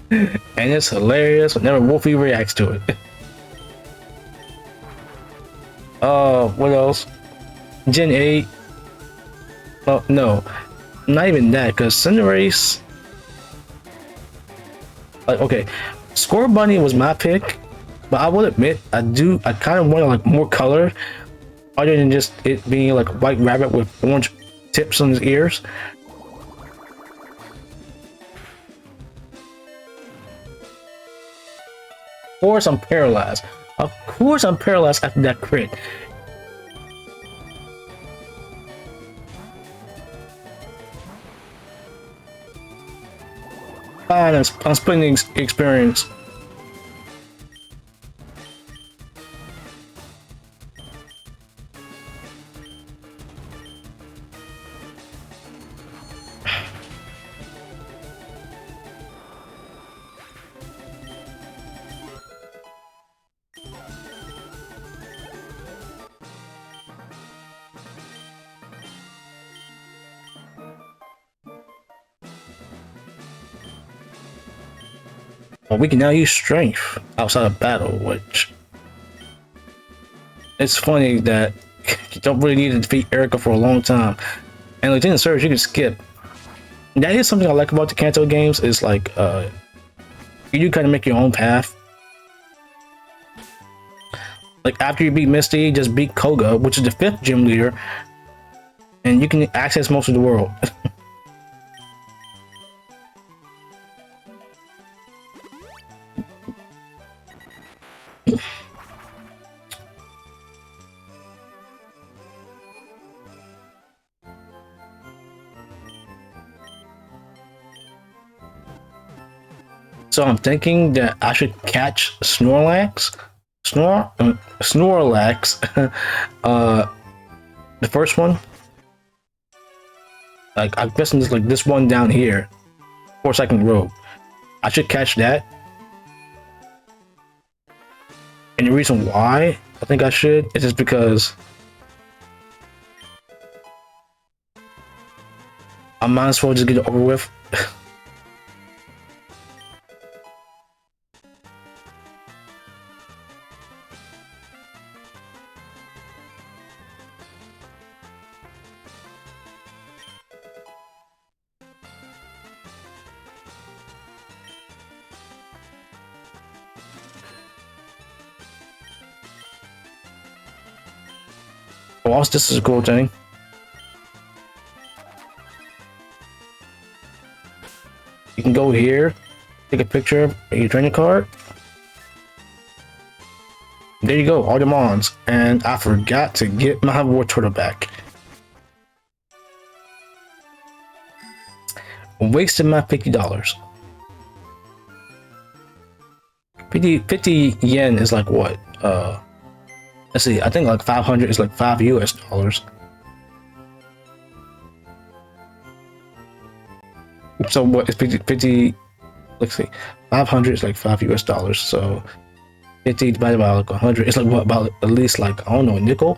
And it's hilarious whenever Wolfie reacts to it. What else? Gen 8. Well, no, not even that, because Cinderace. Like, okay, Score Bunny was my pick, but I will admit, I kind of want like more color, other than just it being like a white rabbit with orange tips on his ears. Of course, I'm paralyzed. Of course, I'm paralyzed after that crit. Fine, I'm splitting experience. Well, we can now use strength outside of battle, which it's funny that you don't really need to defeat Erica for a long time. And Lieutenant Surge, you can skip. That is something I like about the Kanto games, is like you do kind of make your own path. Like after you beat Misty, just beat Koga, which is the 5th gym leader, and you can access most of the world. So I'm thinking that I should catch Snorlax, the first one. Like I'm guessing there's like this one down here, 4-second road. I should catch that. And the reason why I think I should is just because I might as well just get it over with. Whilst this is a cool thing. You can go here, take a picture of your training card. There you go, all the mons. And I forgot to get my war turtle back. Wasted my $50. 50 yen is like what? Let's see, I think like 500 is like $5 US. So what is 50, let's see, 500 is like $5 US. So 50 divided by like 100 is like what, about at least like, I don't know, a nickel?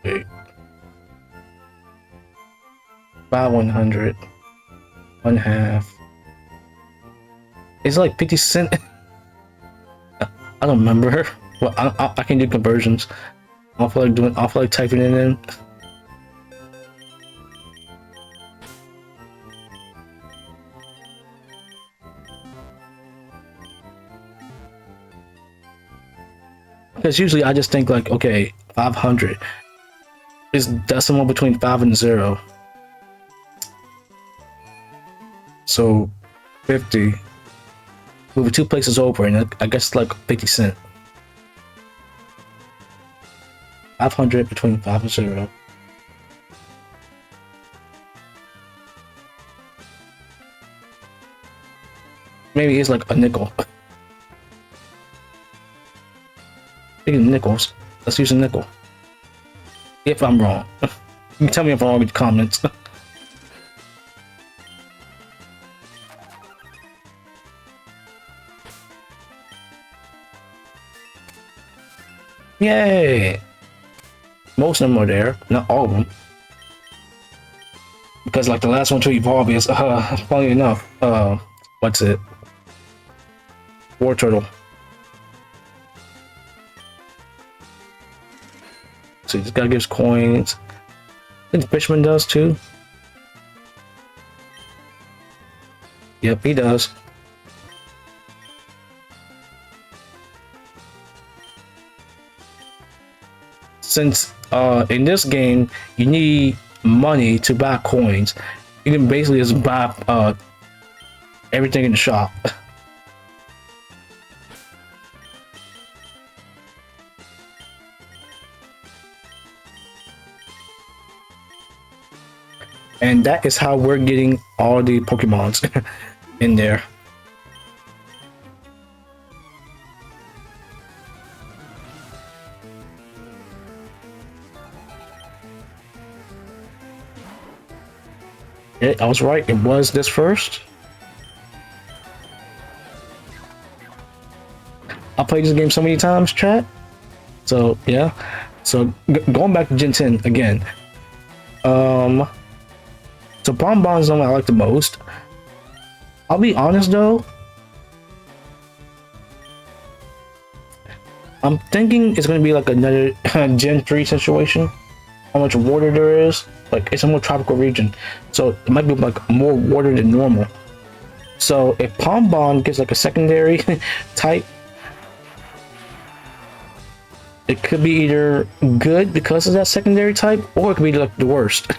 Wait. By 100, 1/2. It's like 50 cents. I don't remember. Well, I can do conversions. I feel like typing it in. Because usually I just think like, okay, 500 is decimal between 5 and 0. So 50. Move it 2 places over, and I guess like 50 cents. 500 between 5 and 0. Maybe it's like a nickel. Speaking of nickels, let's use a nickel. If I'm wrong, you can tell me if I'm wrong in the comments. Yay! Most of them are there, not all of them. Because like the last one to evolve is, funny enough, what's it? War Turtle. So this guy gives coins. I think the Fishman does too. Yep, he does. Since in this game you need money to buy coins, you can basically just buy everything in the shop. And that is how we're getting all the Pokemons in there. Yeah, I was right. It was this first. I played this game so many times, chat. So yeah. So going back to Gen 10 again. So Bonbon's the one I like the most. I'll be honest though. I'm thinking it's gonna be like another Gen 3 situation. How much water there is. Like it's a more tropical region. So it might be like more water than normal. So if Bonbon gets like a secondary type, it could be either good because of that secondary type, or it could be like the worst.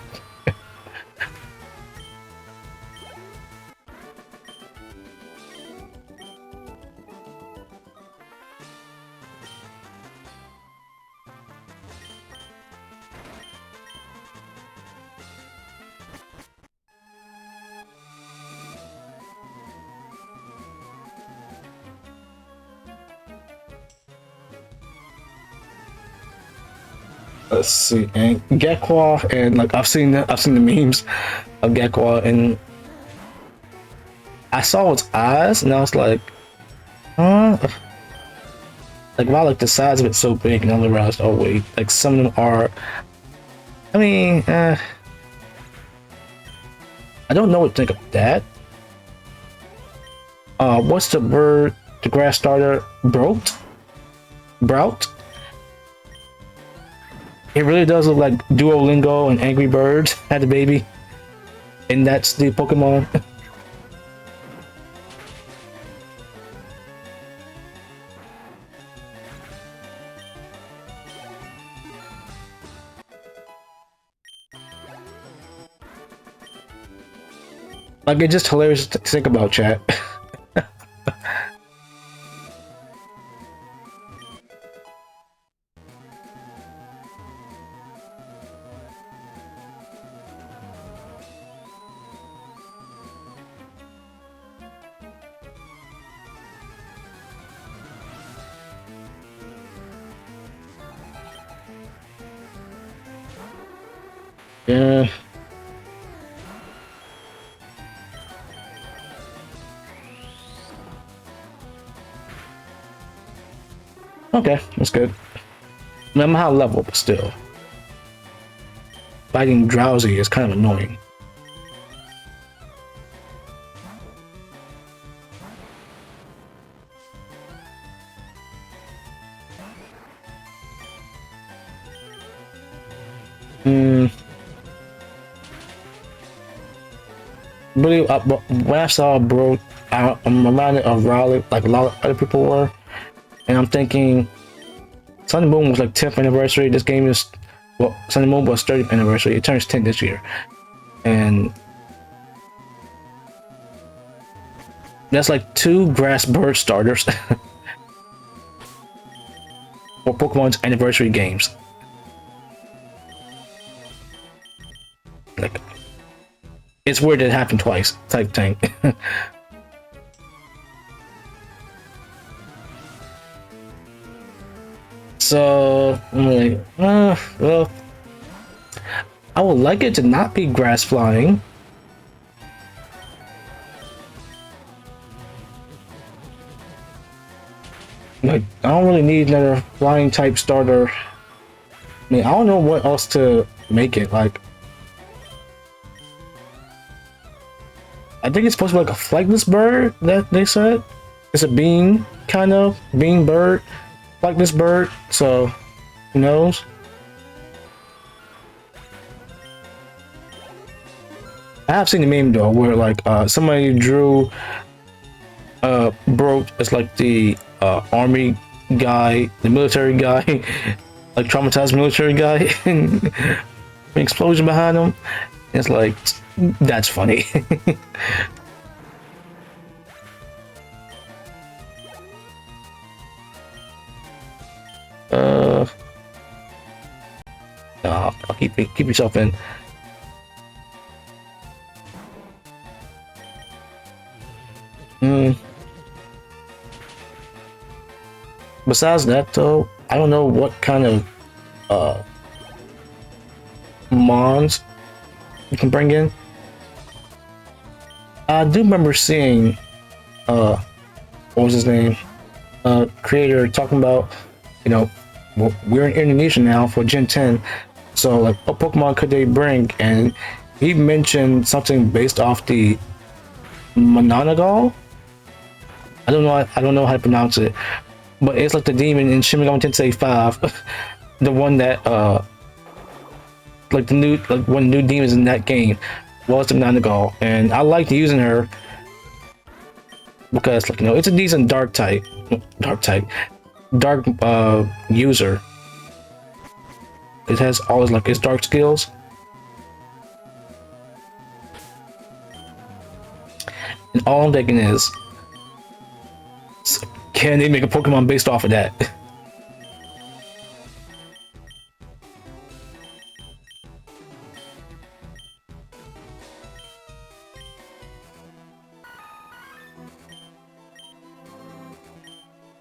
Let's see, and Gekwa, and like I've seen the memes of Gekwa, and I saw its eyes, and I was like, huh? Like wow, like the size of it's so big, and I realized, oh wait, like some of them are. I mean, I don't know what to think of that. What's the bird? The grass starter, Brout. It really does look like Duolingo and Angry Birds had a baby, and that's the Pokemon. Like it's just hilarious to think about, chat. Yeah. Okay, that's good. I mean, I'm high level, but still. Fighting Drowsy is kind of annoying. Really, when I saw Bro, I'm reminded of Raleigh, like a lot of other people were, and I'm thinking, Sun and Moon was like 10th anniversary. This game is, well, Sun and Moon was 30th anniversary. It turns 10 this year, and that's like 2 grass bird starters for Pokemon's anniversary games. Like, it's weird that it happened twice, type thing. So I'm like, well, I would like it to not be grass flying. Like, I don't really need another flying type starter. I mean, I don't know what else to make it. Like, I think it's supposed to be like a flightless bird that they said. It's a bean, kind of bean bird, flightless bird. So, who knows? I have seen the meme though, where like somebody drew broke as like the army guy, the military guy, like traumatized military guy, and an explosion behind him. It's like, that's funny. uh, nah, keep yourself in. Besides that, though, I don't know what kind of uh mons you can bring in. I do remember seeing what was his name? Creator talking about, you know, well, we're in Indonesia now for Gen 10, so like what Pokemon could they bring? And he mentioned something based off the Mananagal. I don't know how to pronounce it, but it's like the demon in Shin Megami Tensei 5, the one that like the new, like one of the new demons in that game was the Mananagal, and I liked using her because, like, you know, it's a decent dark user. It has all his like his dark skills. And all I'm thinking is, can they make a Pokemon based off of that?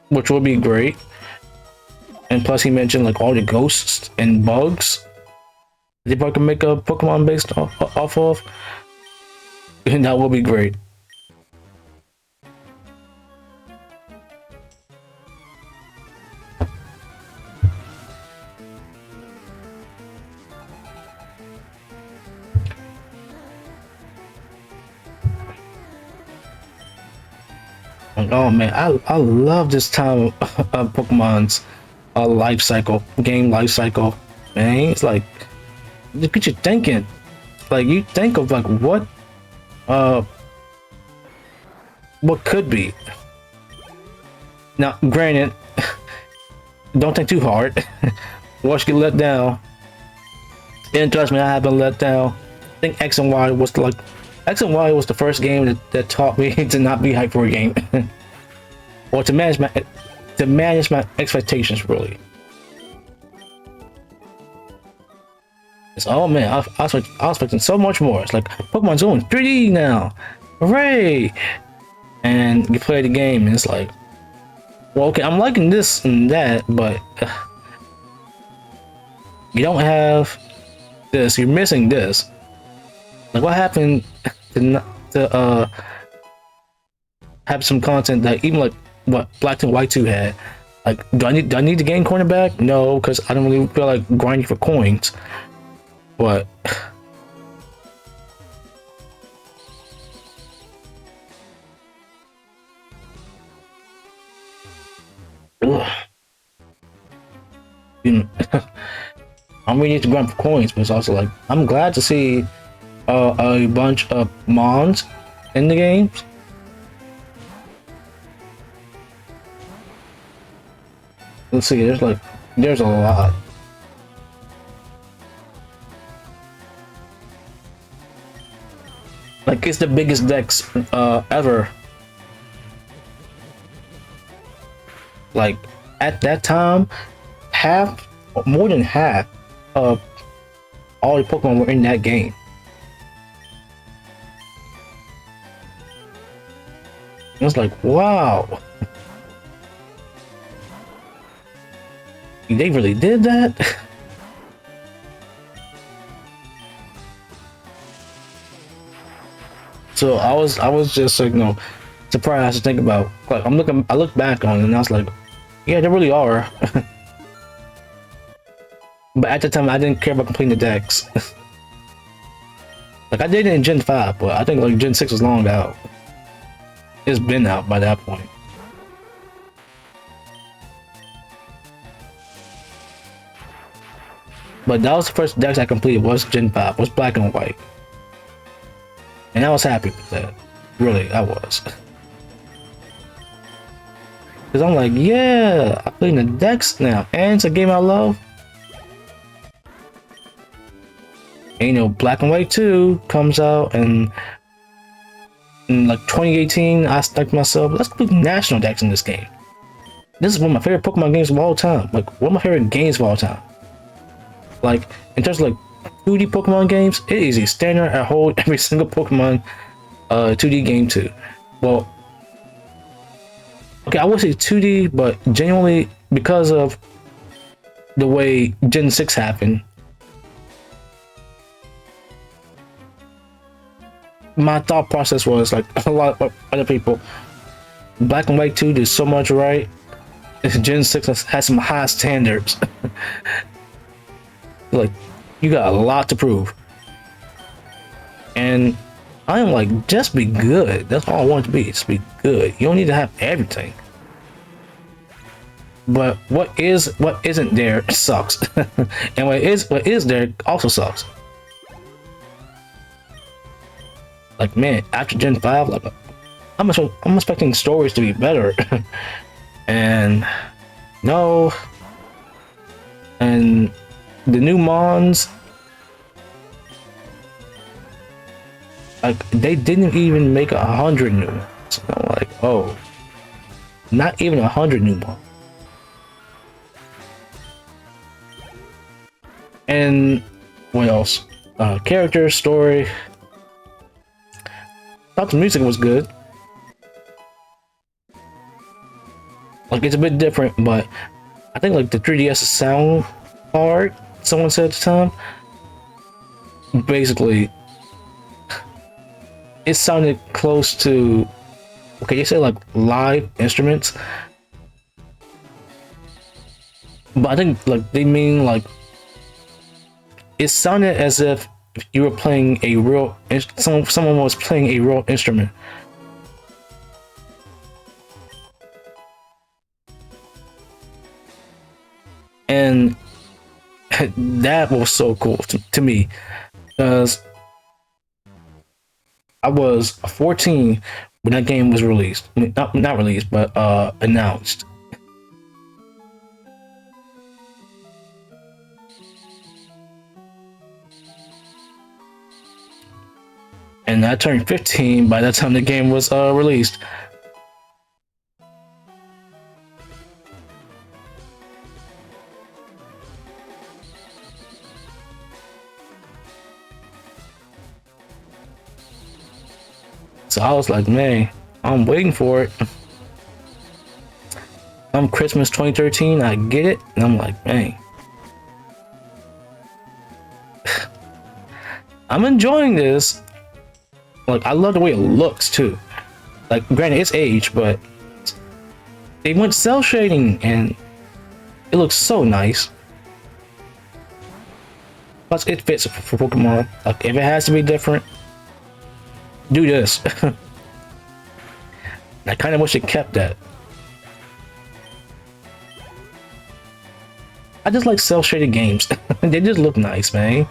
Which would be great. And plus, he mentioned like all the ghosts and bugs they probably can make a Pokemon based off of, and that will be great. Oh man, I love this time of Pokemon's game life cycle. Man, it's like, look at you thinking. Like, you think of like uh what could be. Now, granted, don't think too hard. Watch get let down. And trust me, I have been let down. I think X and Y was like X and Y was the first game that taught me to not be hyped for a game, or to manage my expectations really. It's, oh man, I was expecting so much more. It's like Pokemon's going 3D now, hooray! And you play the game, and it's like, well, okay, I'm liking this and that, but you don't have this. You're missing this. Like, what happened to have some content that even like what Black and White 2 had? Like, do I need to gain cornerback? No, because I don't really feel like grinding for coins. But I really need to grind for coins, but it's also like I'm glad to see a bunch of mons in the games. Let's see, there's a lot. Like, it's the biggest decks ever. Like, at that time, more than half of all the Pokemon were in that game. It was like, wow. They really did that? So I was just like, surprised to think about. Like, I look back on it and I was like, Yeah, they really are. But at the time, I didn't care about completing the decks. Like I did it in Gen 5, but I think like Gen 6 was long out. It's been out by that point. But that was the first decks I completed was Gen 5, was black and white. And I was happy with that. Really, I was. Cause I'm like, yeah, I'm playing the decks now. And it's a game I love. And, you know, Black and White 2 comes out and in like 2018, I stuck myself, let's play national decks in this game. This is one of my favorite Pokemon games of all time. Like, one of my favorite games of all time. Like, in terms of like 2D Pokemon games, it is a standard. I hold every single Pokemon 2D game too. Well, okay, I would say 2D, but genuinely because of the way Gen 6 happened, my thought process was like a lot of other people. Black and White 2 did so much right. Gen 6 has some high standards. Like, you got a lot to prove. And I am like, just be good. That's all I want it to be. Just be good. You don't need to have everything. But what isn't there sucks. And what is there also sucks. Like, man, after Gen 5, like I'm expecting stories to be better. And no. And the new mons, like, they didn't even make 100 new ones. So I'm like, oh, not even 100 new ones. And what else? Character, story. Thought the music was good. Like, it's a bit different, but I think like the 3DS sound hard, someone said at the time. Basically, it sounded close to, okay, you say like live instruments, but I think like they mean like it sounded as if you were playing a real, someone was playing a real instrument. And that was so cool to me, because I was 14 when that game was released. I mean, not released, but announced. And I turned 15 by the time the game was released. So I was like, man, I'm waiting for it. Christmas 2013, I get it. And I'm like, man, I'm enjoying this. Like, I love the way it looks too. Like, granted, it's age, but they went cell shading and it looks so nice. Plus, it fits for Pokemon. Like, if it has to be different, do this. I kind of wish it kept that. I just like cell shaded games. They just look nice, man.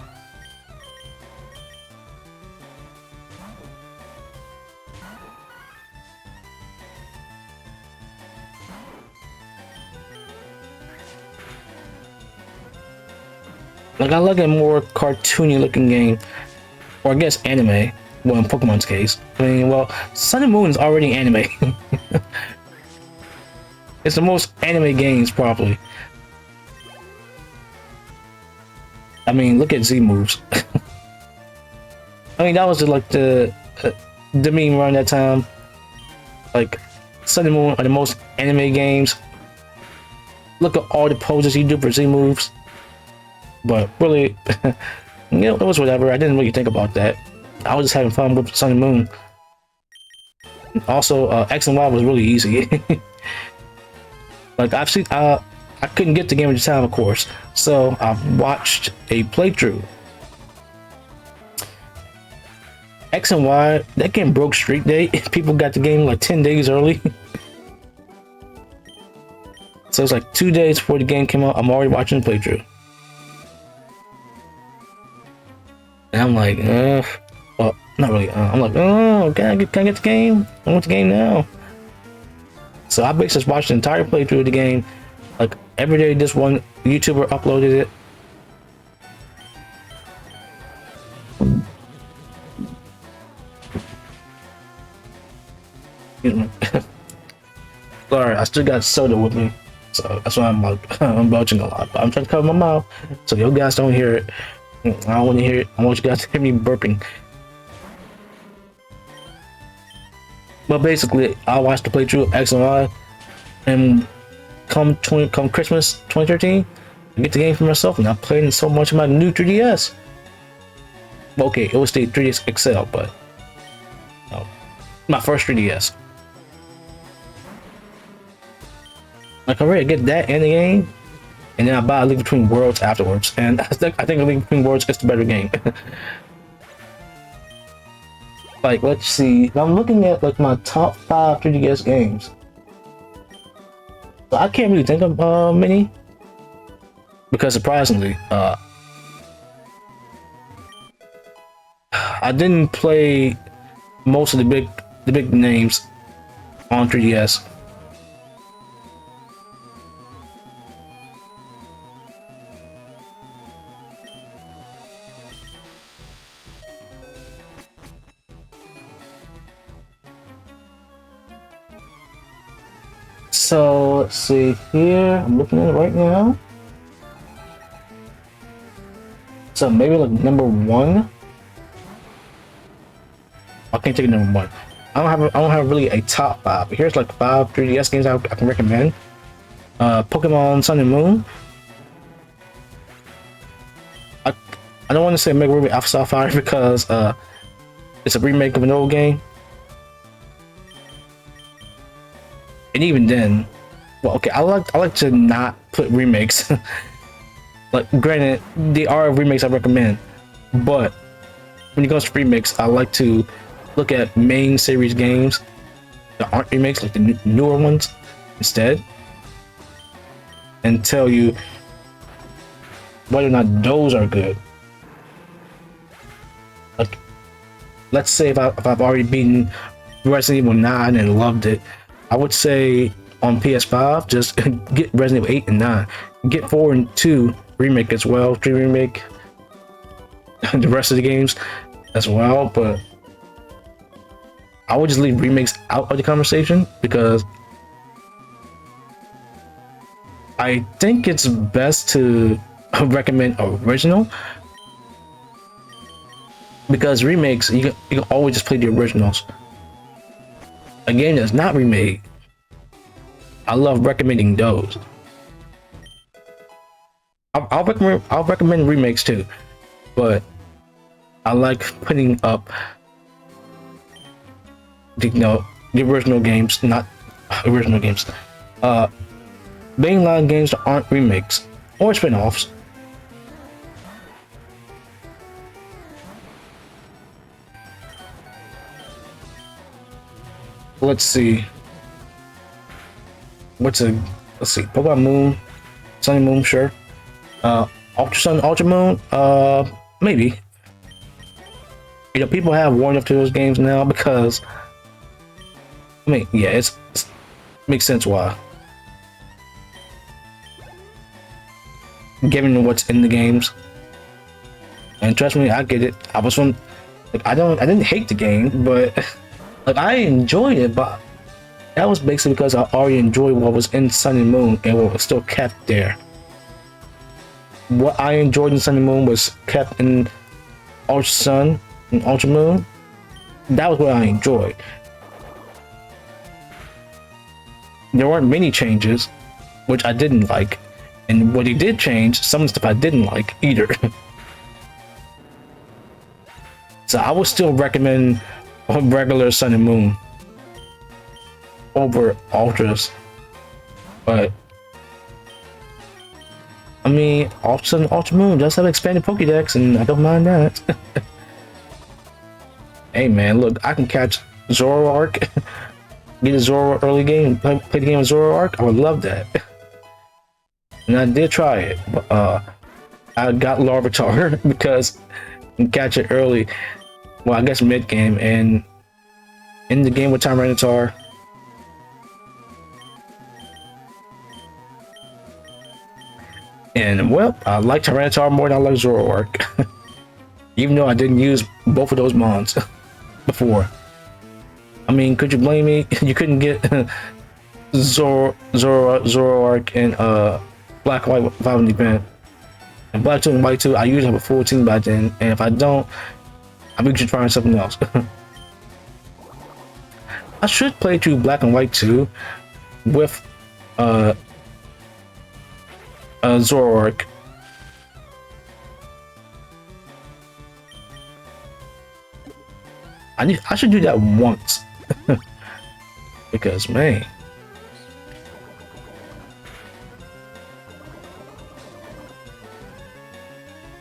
Like, I like a more cartoony looking game, or I guess anime. Well, in Pokemon's case, I mean, well, Sun and Moon is already anime. It's the most anime games, probably. I mean, look at Z moves. I mean, that was like the meme around that time. Like, Sun and Moon are the most anime games. Look at all the poses you do for Z moves. But really, you know, it was whatever. I didn't really think about that. I was just having fun with Sun and Moon. Also, X and Y was really easy. Like I've seen, I couldn't get the game at the time, of course, so I watched a playthrough. X and Y, that game broke Street Day. People got the game like 10 days early. So it's like 2 days before the game came out. I'm already watching the playthrough. And I'm like, well, not really. I'm like, oh, can I get the game? I want the game now. So I basically just watched the entire playthrough of the game. Like every day, this one YouTuber uploaded it. Sorry, I still got soda with me, so that's why I'm like I'm belching a lot. But I'm trying to cover my mouth so you guys don't hear it. I don't want to hear it. I want you guys to hear me burping. But basically, I watched the playthrough of X and Y, and come Christmas 2013, I get the game for myself, and I played it so much of my new 3DS. Okay, it was the 3DS XL, but no, my first 3DS. Like I'm ready to get that in the game, and then I buy a Link Between Worlds afterwards. And I think a Link Between Worlds is the better game. Like let's see, I'm looking at like my top 5 3DS games. So I can't really think of many, because surprisingly, I didn't play most of the big names on 3DS. So let's see here. I'm looking at it right now. So maybe like number 1. I can't take it number 1. I don't have really a top 5. But here's like 5 3DS games I can recommend. Pokemon Sun and Moon. I don't want to say Mega Ruby Alpha Sapphire because it's a remake of an old game. And even then, well, okay, I like to not put remakes. Like, granted, they are remakes I recommend, but when it comes to remakes, I like to look at main series games that aren't remakes, like the newer ones, instead, and tell you whether or not those are good. Like, let's say if I've already beaten Resident Evil 9 and loved it, I would say on PS5, just get Resident Evil 8 and 9. Get 4 and 2 remake as well, 3 remake, the rest of the games as well, but I would just leave remakes out of the conversation because I think it's best to recommend original, because remakes, you can always just play the originals. A game that's not remade, I love recommending those. I'll recommend remakes too, but I like putting up the original games, not original games. Mainline games that aren't remakes or spin-offs. Let's see. Let's see. Pokemon Moon, Sun and Moon, sure. Ultra Sun, Ultra Moon, maybe. People have warmed up to those games now because, I mean, yeah, it makes sense why. Given what's in the games, and trust me, I get it. I was from, like, I didn't hate the game, but like I enjoyed it, but that was basically because I already enjoyed what was in Sun and Moon and what was still kept there. What I enjoyed in Sun and Moon was kept in Ultra Sun and Ultra Moon. That was what I enjoyed. There weren't many changes, which I didn't like, and what they did change, some of the stuff I didn't like either. So I would still recommend regular Sun and Moon over Ultras, but I mean, Ultra Ultra Moon does have expanded Pokédex, and I don't mind that. Hey man, look, I can catch Zoroark, get a Zoro early game, play the game with Zoroark. I would love that. And I did try it, but I got Larvitar because you can catch it early. Well, I guess mid game, and in the game with Tyranitar. And well, I like Tyranitar more than I like Zoroark. Even though I didn't use both of those mons before. I mean, could you blame me? You couldn't get Zoroark and Black and White without an event. And Black 2 and White 2, I usually have a full team by then. And if I don't, I think you should try something else. I should play through Black and White 2 with Zoroark. I should do that once. Because man.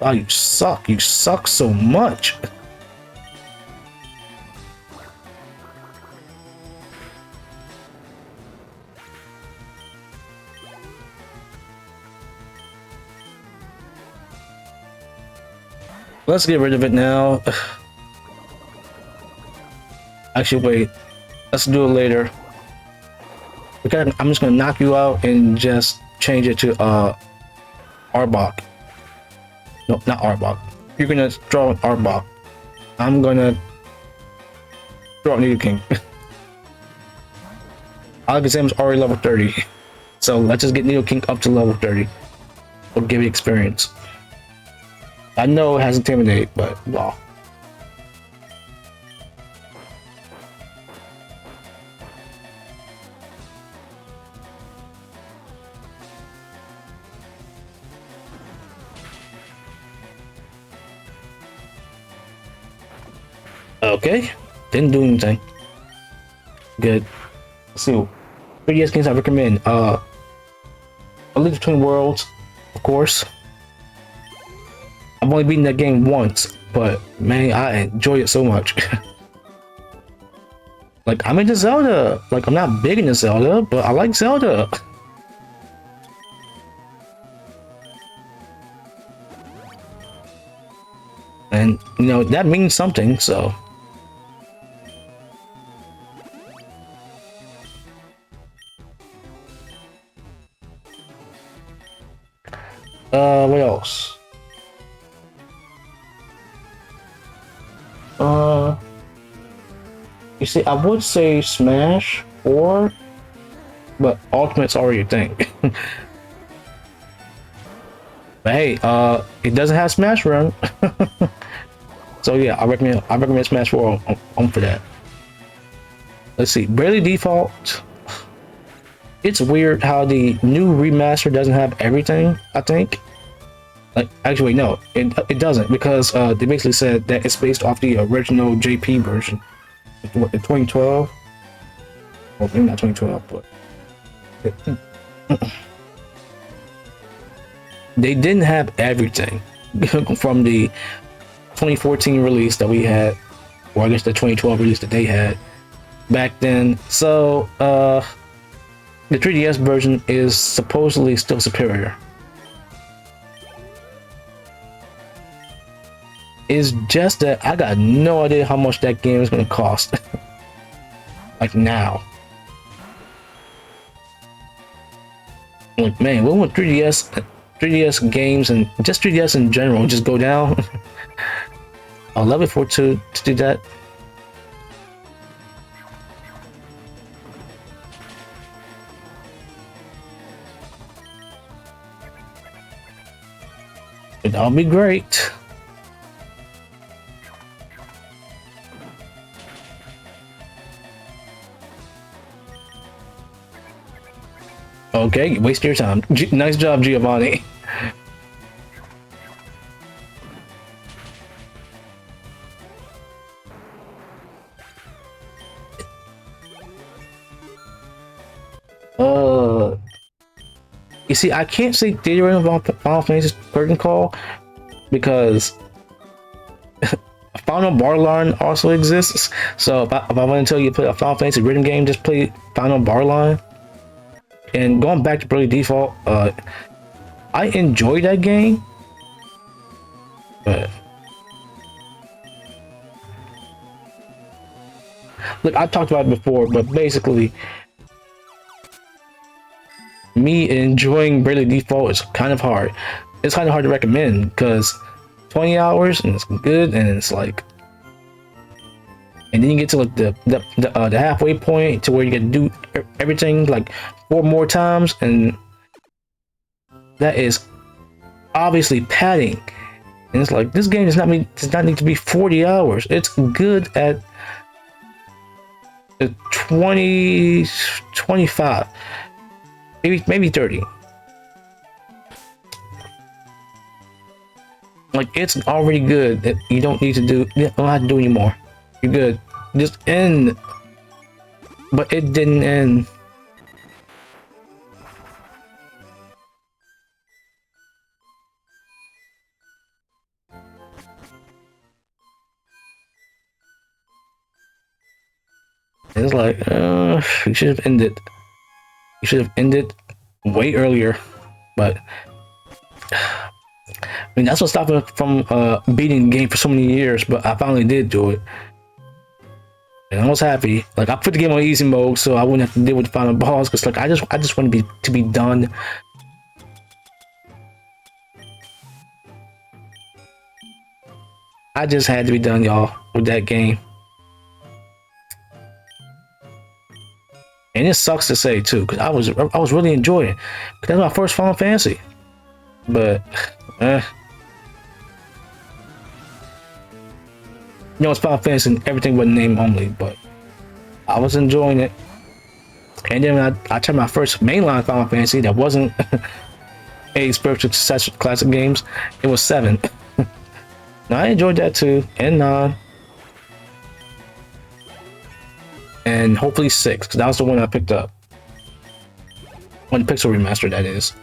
Oh, you suck. You suck so much. Let's get rid of it now. Actually, wait. Let's do it later. Okay, I'm just gonna knock you out and just change it to Arbok. No, not Arbok. You're gonna draw an Arbok. I'm gonna draw an King. Alakazam's already level 30. So let's just get King up to level 30. We'll give it experience. I know it has Intimidate, but well. Okay, didn't do anything. Good. Let's see. 3DS games I recommend. A Link Between Worlds, of course. I've only beaten that game once, but man, I enjoy it so much. Like, I'm into Zelda. Like, I'm not big into Zelda, but I like Zelda. And, you know, that means something, so. What else? You see, I would say Smash or, but Ultimate's already a thing. But hey, it doesn't have Smash Run. So yeah, I recommend Smash 4 on for that. Let's see, Bravely Default. It's weird how the new remaster doesn't have everything, I think. Like, actually, no, it doesn't, because they basically said that it's based off the original JP version. What, the 2012? Well, maybe not 2012, but they didn't have everything from the 2014 release that we had, or I guess the 2012 release that they had back then. So the 3DS version is supposedly still superior. It's just that I got no idea how much that game is going to cost. Like now. Like, man, when would 3DS games and just 3DS in general just go down? I'll love it for to do that. That'll be great. Okay, waste your time. Nice job, Giovanni. You see, I can't say theater in Final Fantasy Curtain Call because Final Barline also exists. So if I want to tell you to play a Final Fantasy rhythm game, just play Final Barline. And going back to Bravely Default, I enjoyed that game, but look, I talked about it before, but basically, me enjoying Bravely Default is kind of hard. It's kind of hard to recommend because 20 hours and it's good, and it's like, and then you get to like the halfway point to where you get to do everything like 4 more times, and that is obviously padding. And it's like, this game does not need to be 40 hours. It's good at the 20, 25, maybe 30. Like, it's already good. You don't need to do, you don't have to do anymore. You're good. Just end. But it didn't end. It's like, you should have ended. You should have ended way earlier. But I mean, that's what stopped me from beating the game for so many years. But I finally did do it, and I was happy. Like, I put the game on easy mode so I wouldn't have to deal with the final boss. Cause like I just want to be done. I just had to be done, y'all, with that game. And it sucks to say too, because I was really enjoying it. That's my first Final Fantasy. But you know, it's Final Fantasy and everything but name only, but I was enjoying it. And then when I tried my first mainline Final Fantasy that wasn't a spiritual successor to classic games, it was 7. Now I enjoyed that too, and 9. And hopefully 6, because that was the one I picked up. When the Pixel Remaster, that is.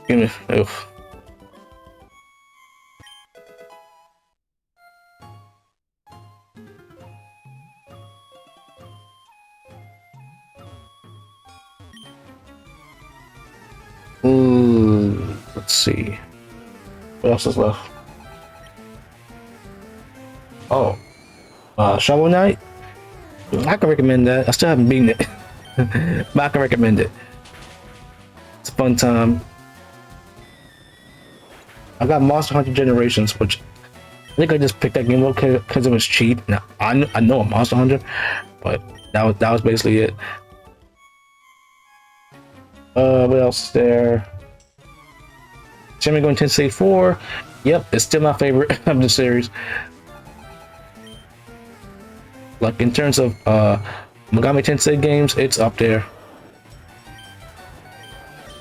Give me, oof. Ooh, let's see. What else is left? Oh, Shovel Knight. I can recommend that. I still haven't beaten it, but I can recommend it. It's a fun time. I got Monster Hunter Generations, which I think I just picked that game up because it was cheap. Now I know a Monster Hunter, but that was basically it. What else is there? Shin Megami Tensei 4. Yep, it's still my favorite of the series. Like, in terms of Megami Tensei games, it's up there.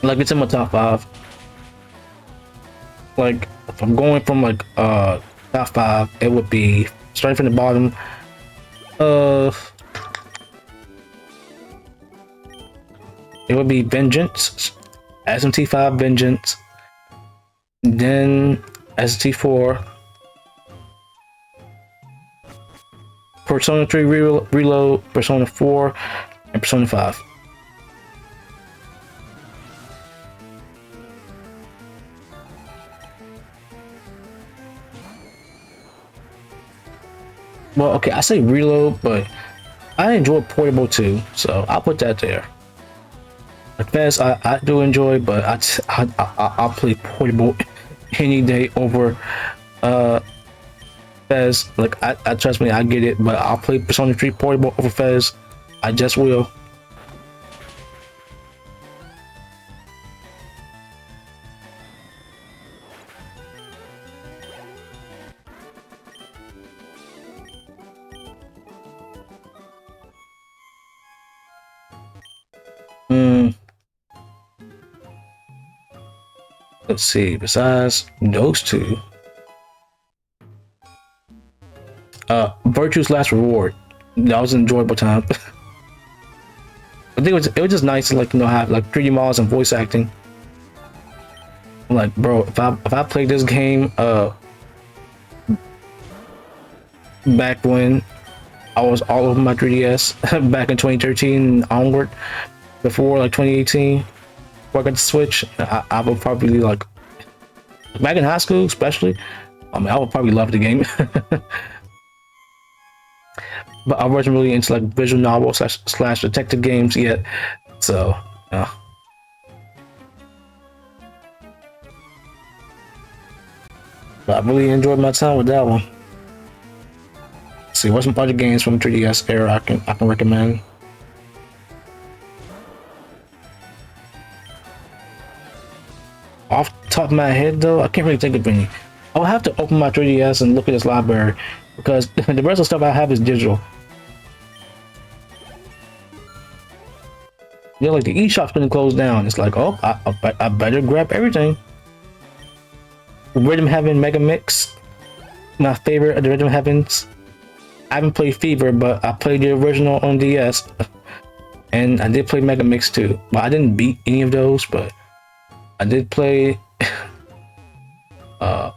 Like, it's in my top 5. Like, if I'm going from like top 5, it would be starting from the bottom. It would be Vengeance, SMT5 Vengeance, then SMT4, Persona 3 Reload, Persona 4, and Persona 5. Well, okay, I say Reload, but I enjoy Portable too, so I'll put that there. Like Fez, I do enjoy, but I'll play Portable any day over Fez. Like, I trust me, I get it, but I'll play Persona 3 Portable over Fez. I just will. Let's see, besides those two, Virtue's Last Reward. That was an enjoyable time. I think it was just nice to like have like 3D models and voice acting. I'm like, bro, if I played this game back when I was all over my 3DS back in 2013 onward, before like 2018, before I got the Switch, I would probably like back in high school, especially. I mean, I would probably love the game, but I wasn't really into like visual novel slash detective games yet. So, yeah. But I really enjoyed my time with that one. Let's see, what's some other games from 3DS era I can recommend? Off the top of my head though, I can't really think of any. I'll have to open my 3DS and look at this library because the rest of the stuff I have is digital. Yeah, like the eShop's been closed down. It's like, oh, I better grab everything. Rhythm Heaven Mega Mix, my favorite of the Rhythm Heavens. I haven't played Fever, but I played the original on DS, and I did play Mega Mix too. But I didn't beat any of those, but I did play. I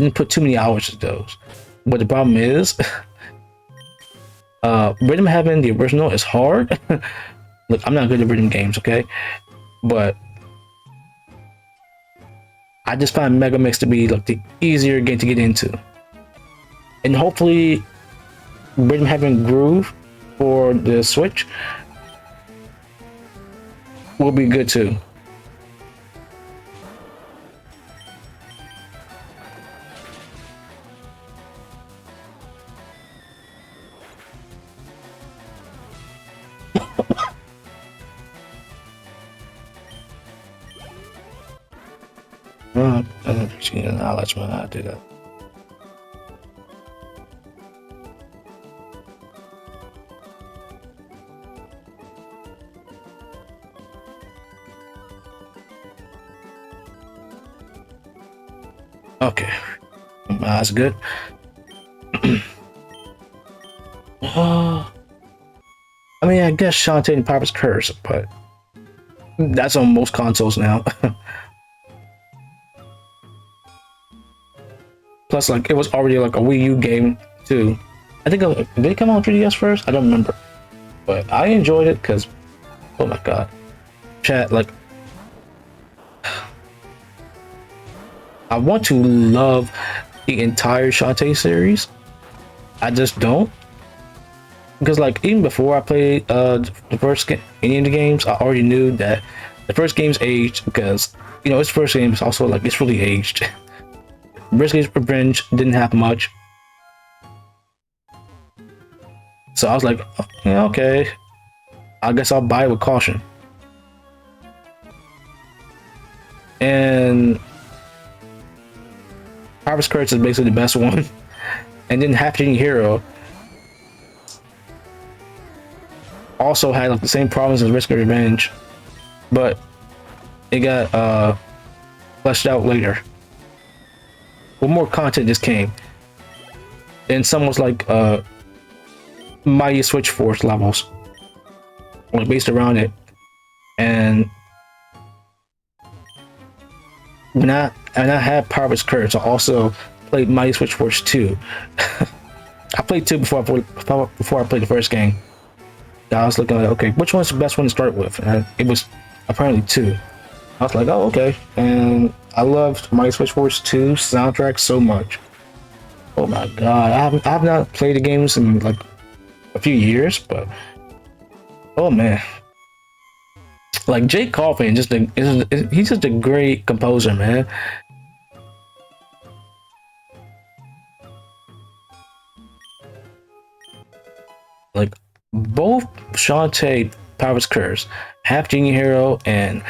didn't put too many hours to those. But the problem is, Rhythm Heaven, the original, is hard. Look, I'm not good at rhythm games, okay? But I just find Mega Mix to be like the easier game to get into. And hopefully Rhythm Heaven Groove for the Switch will be good too. I'll let you do that. Okay, that's good. I mean, I guess Shantae and Papa's Curse, but that's on most consoles now. Plus, like, it was already like a Wii U game too. I think did it come on 3DS first? I don't remember, but I enjoyed it because, oh my god, chat, like, I want to love the entire Shantae series. I just don't, because like even before I played the first any of the games, I already knew that the first game's aged because its first game is also like it's really aged. Risky's Revenge didn't have much, so I was like, yeah, okay, I guess I'll buy it with caution. And Harvest Curse is basically the best one, and then Half Genie Hero also had like the same problems as Risk of Revenge, but it got fleshed out later. Well, more content just came, and some was like Mighty Switch Force levels, like based around it. And when I had Harvest Curse, I also played Mighty Switch Force 2. I played 2 before I played the first game. I was looking like, okay, which one's the best one to start with? And it was apparently 2. I was like, oh, okay. And I loved Mighty Switch Force 2 soundtrack so much. Oh my god, I have not played the games in like a few years, but oh man, like Jake Kaufman, he's just a great composer, man. Like both Shantae, Power's Curse, Half Genie Hero, and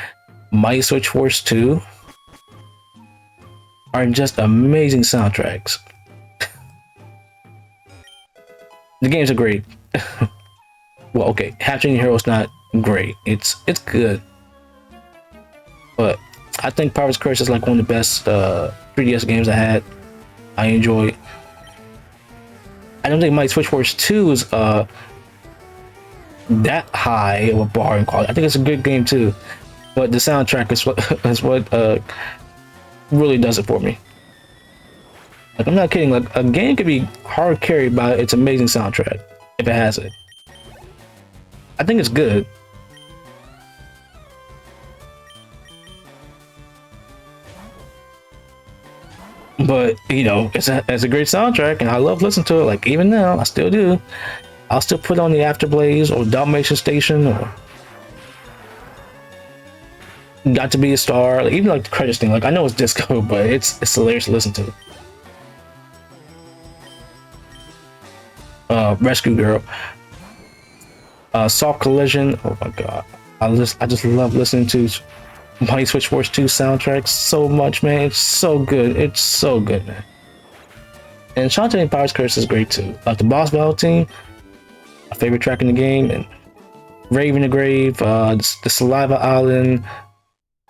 Mighty Switch Force 2 are just amazing soundtracks. The games are great. Well, okay, Half Genie Hero is not great. It's good, but I think Power's Curse is like one of the best 3DS games I had. I enjoyed. I don't think Mighty Switch Force 2 is that high of a bar in quality. I think it's a good game too, but the soundtrack is what is what really does it for me. Like I'm not kidding. Like a game could be hard carried by its amazing soundtrack if it has it. I think it's good. But you know, it's a great soundtrack, and I love listening to it. Like even now, I still do. I'll still put on the Afterblaze or Dalmatian Station or Got to Be a Star. Like, even like the credits thing. Like I know it's disco, but it's hilarious to listen to. Rescue Girl, Soft Collision. Oh my god, I just love listening to Mighty Switch Force 2 soundtracks so much, man. It's so good. It's so good, man. And Shantae Empire's Curse is great too. Like the Boss Battle Team, my favorite track in the game, and Rave in the Grave, the Saliva Island,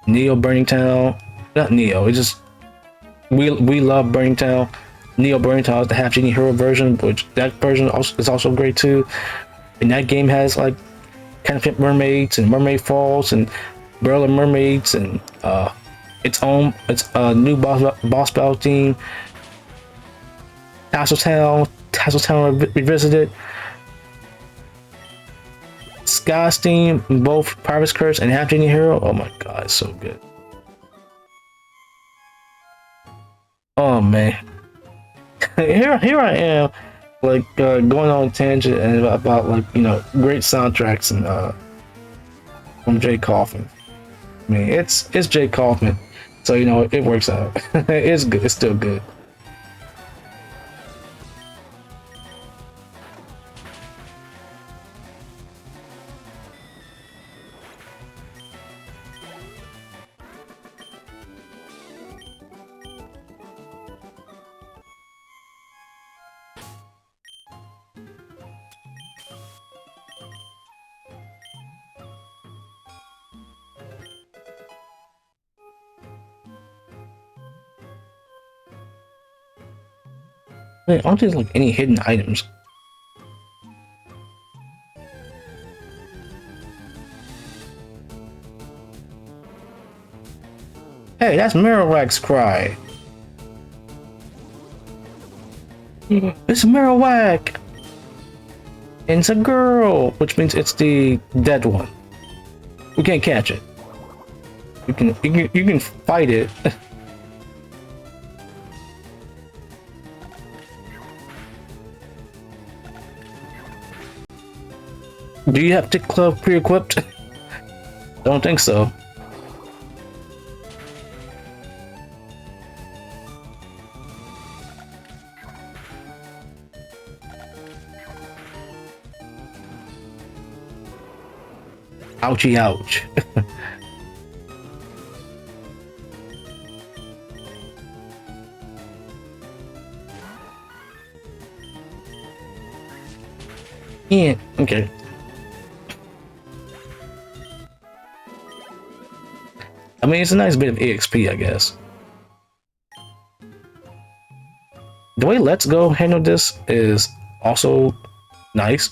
Neo Burning Town. Not Neo, it's just we love Burning Town. Neo Burning Town is the Half Genie Hero version, which that version is also great too. And that game has like Counterfeit Mermaids and Mermaid Falls and Barrel of Mermaids and its new boss battle team. Tasseltown Revisited, Sky's theme, both Pirate's Curse and Half Genie Hero. Oh my god, it's so good. Oh man, here I am, like going on a tangent and about like great soundtracks and from Jay Kaufman. I mean, it's Jay Kaufman, so it works out. It's good. It's still good. Wait, aren't there like any hidden items? Hey, that's Marowak's cry. It's Marowak! And it's a girl, which means it's the dead one. We can't catch it. You can fight it. Do you have Tick Club pre-equipped? Don't think so. Ouchie ouch. Yeah, okay. I mean, it's a nice bit of EXP, I guess. The way Let's Go handle this is also nice.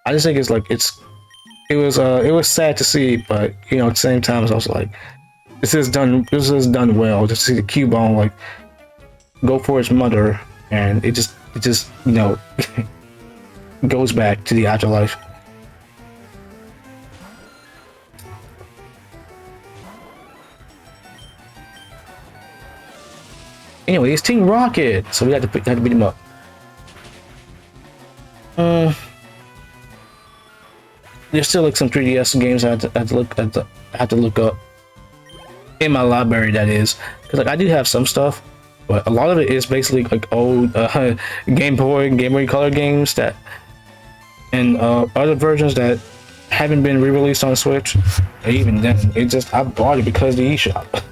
I just think it's like it was sad to see, but at the same time it's also like this is done well. Just to see the Cubone like go for his mother, and it just goes back to the afterlife. Anyway, it's Team Rocket, so we had to beat him up. There's still like some 3DS games I have to look up in my library. That is, because like I do have some stuff, but a lot of it is basically like old Game Boy, Game Boy Color games that, and other versions that haven't been re-released on Switch. Even then, I bought it because the eShop.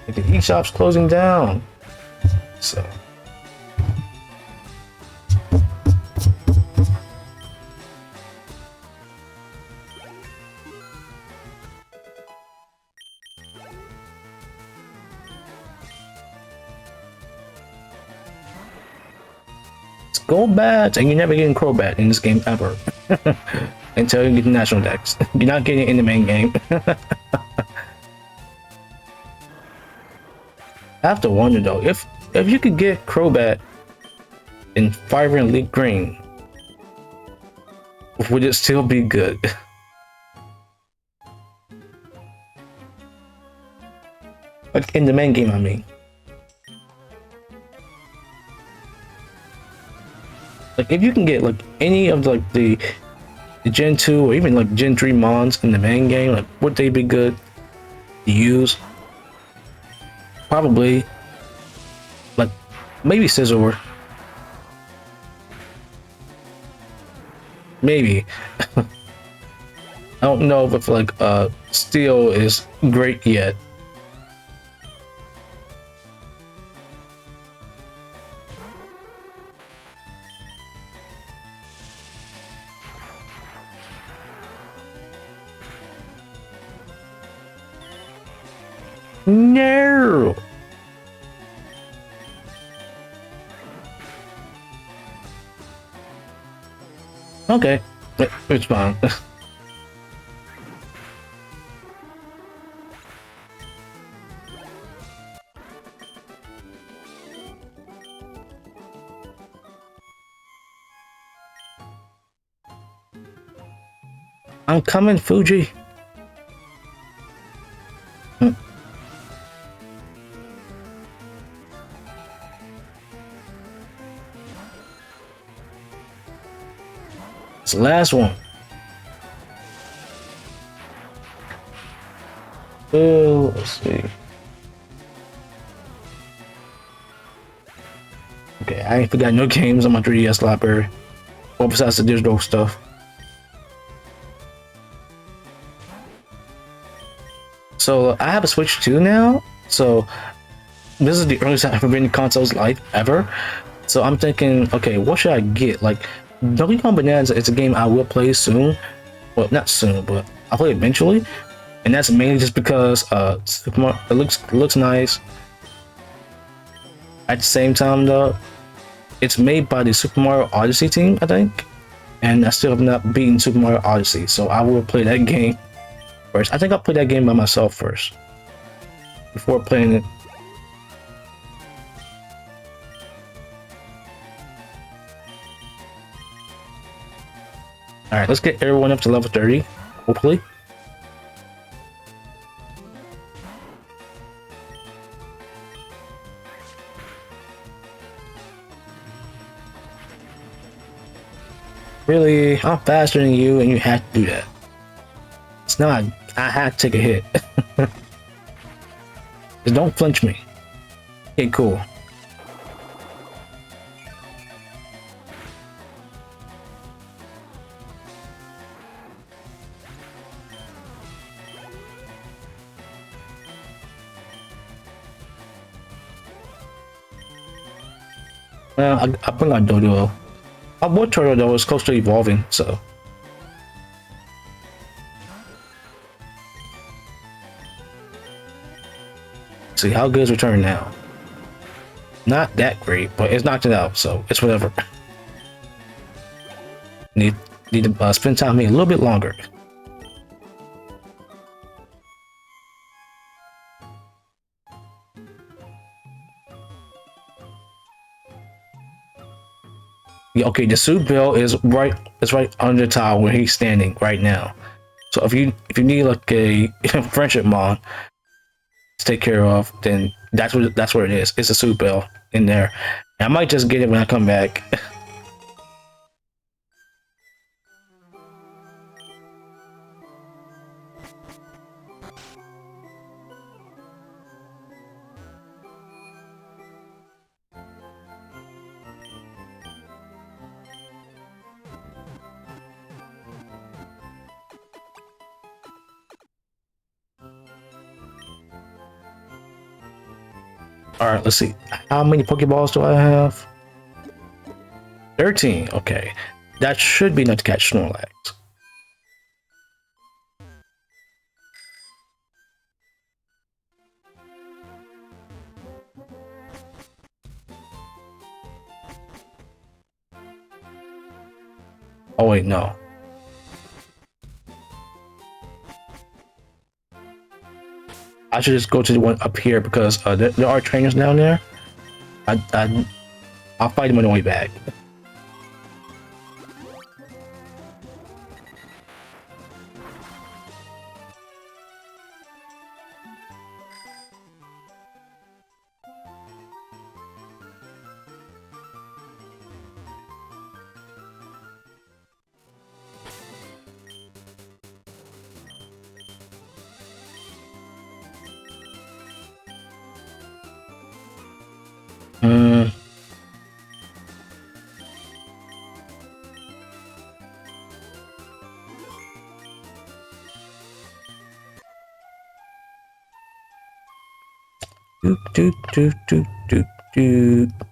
The eShop's closing down, so. Golbats, and you're never getting Crobat in this game ever. Until you get the national decks. You're not getting it in the main game. I have to wonder though, if you could get Crobat in Fire and Leaf Green, would it still be good? Like in the main game, I mean. Like if you can get like any of like the Gen 2 or even like Gen 3 mons in the main game, like would they be good to use? Probably. Like maybe Scizor. Maybe. I don't know if like Steel is great yet. No. Okay, it's fine. I'm coming, Fuji. It's the last one. Oh, let's see. Okay, I ain't forgot no games on my 3DS library. Well, besides the digital stuff. So I have a Switch 2 now. So this is the earliest I've ever been in console's life ever. So I'm thinking, okay, what should I get? Like Donkey Kong Bonanza is a game I will play soon. Well, not soon, but I'll play eventually. And that's mainly just because it looks nice. At the same time though, it's made by the Super Mario Odyssey team, I think. And I still have not beaten Super Mario Odyssey, so I will play that game first. I think I'll play that game by myself first before playing it. Alright, let's get everyone up to level 30, hopefully. Really? I'm faster than you and you had to do that. It's not, I had to take a hit. Just don't flinch me. Okay, cool. I put on Dodo. Our boy Turtle though is close to evolving, so. See how good is return now. Not that great, but it's knocked it out, so it's whatever. Need to spend time with me a little bit longer. Yeah, okay, the suit bill is right. It's right under the tile where he's standing right now. So if you need like a friendship mon to take care of, then that's what it is. It's a suit bill in there. And I might just get it when I come back. All right, let's see. How many Pokeballs do I have? 13. Okay, that should be enough to catch Snorlax. Oh wait, no. I should just go to the one up here because there are trainers down there. I'll fight them on the way back. Hmm. Doop doop doop doop doop doop.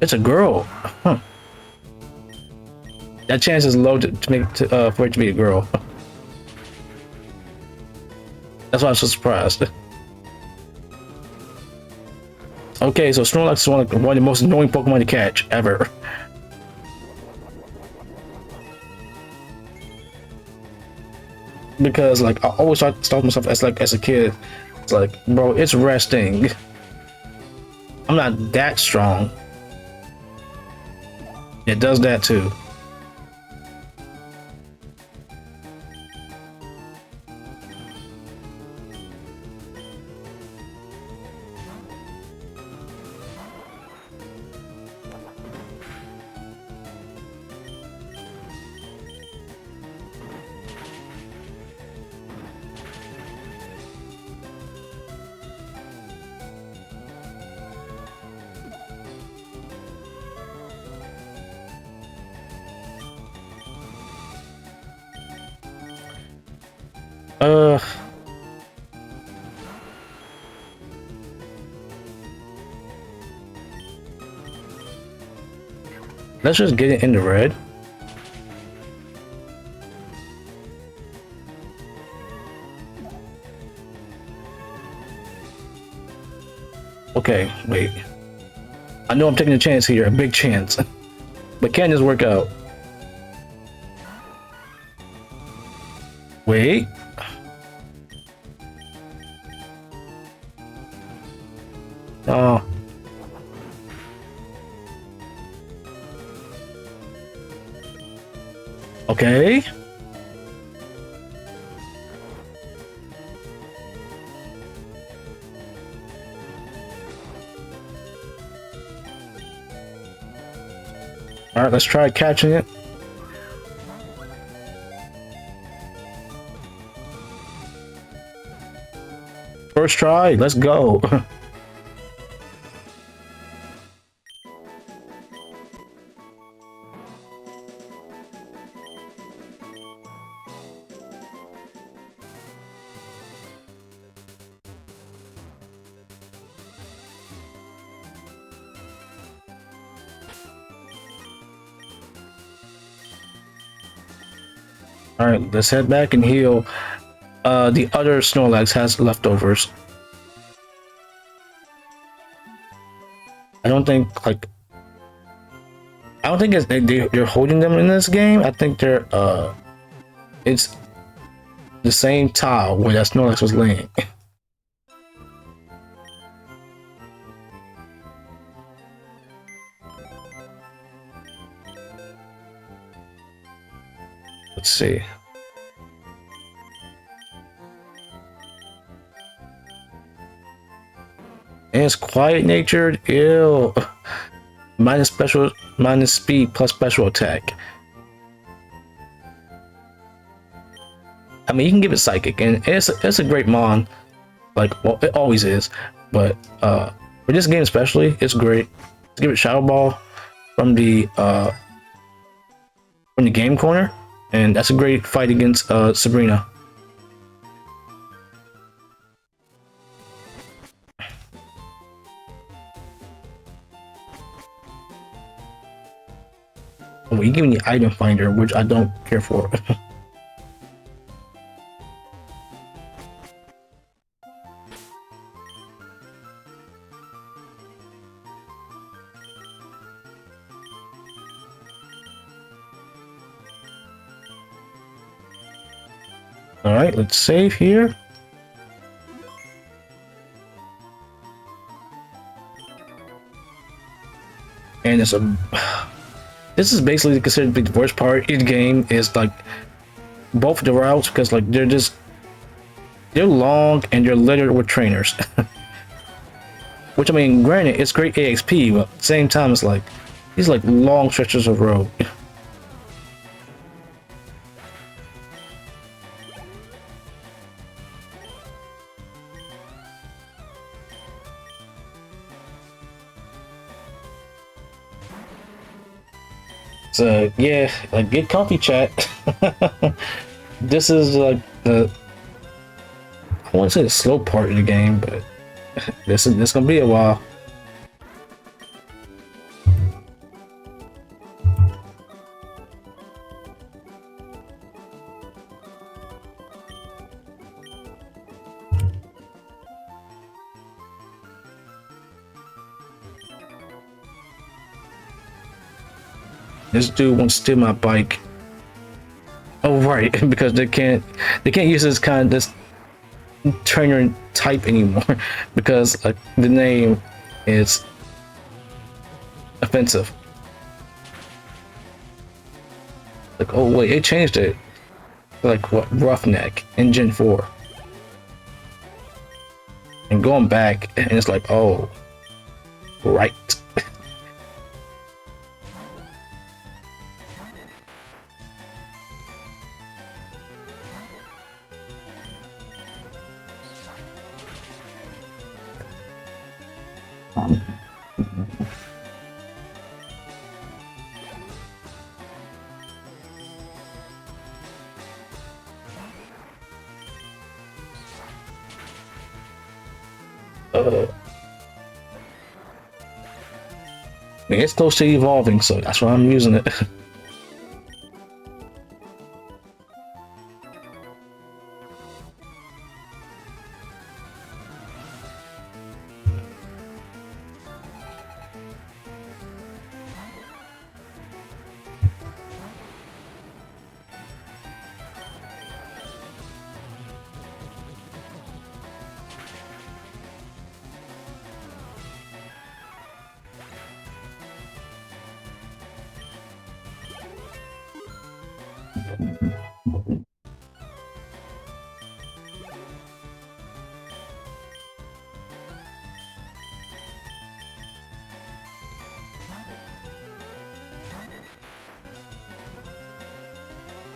It's a girl. Huh. That chance is low for it to be a girl. That's why I'm so surprised. Okay, so Snorlax is one of the most annoying Pokemon to catch ever. Because like I always start myself as a kid. It's like, bro, it's resting. I'm not that strong. It does that too. Uh, let's just get it in the red. Okay, wait. I know I'm taking a chance here, a big chance. But can this work out? Wait. Oh. Okay. All right, let's try catching it. First try, let's go. All right, let's head back and heal. The other Snorlax has leftovers. I don't think like I don't think they're holding them in this game. I think they're it's the same tile where that Snorlax was laying. Let's see. And it's quiet natured. Ew. Minus special, minus speed plus special attack. I mean, you can give it psychic, and it's a great mon. Like, well, it always is. But for this game especially, it's great. Let's give it Shadow Ball from the game corner, and that's a great fight against Sabrina. Oh, you give me the item finder, which I don't care for. All right, let's save here. And it's a. This is basically considered the worst part in the game. Is like both the routes because like they're long and they're littered with trainers. Which I mean, granted, it's great AXP, but at the same time, it's like these like long stretches of road. So yeah, like get comfy, chat. This is like the I want to say the slow part of the game, but this gonna be a while. This dude wants to steal my bike. Oh right, because they can't use this trainer type anymore because the name is offensive. Like, oh wait, it changed it. Like what, Roughneck in Gen 4. And going back, and it's like, oh, right. It's close to evolving, so that's why I'm using it.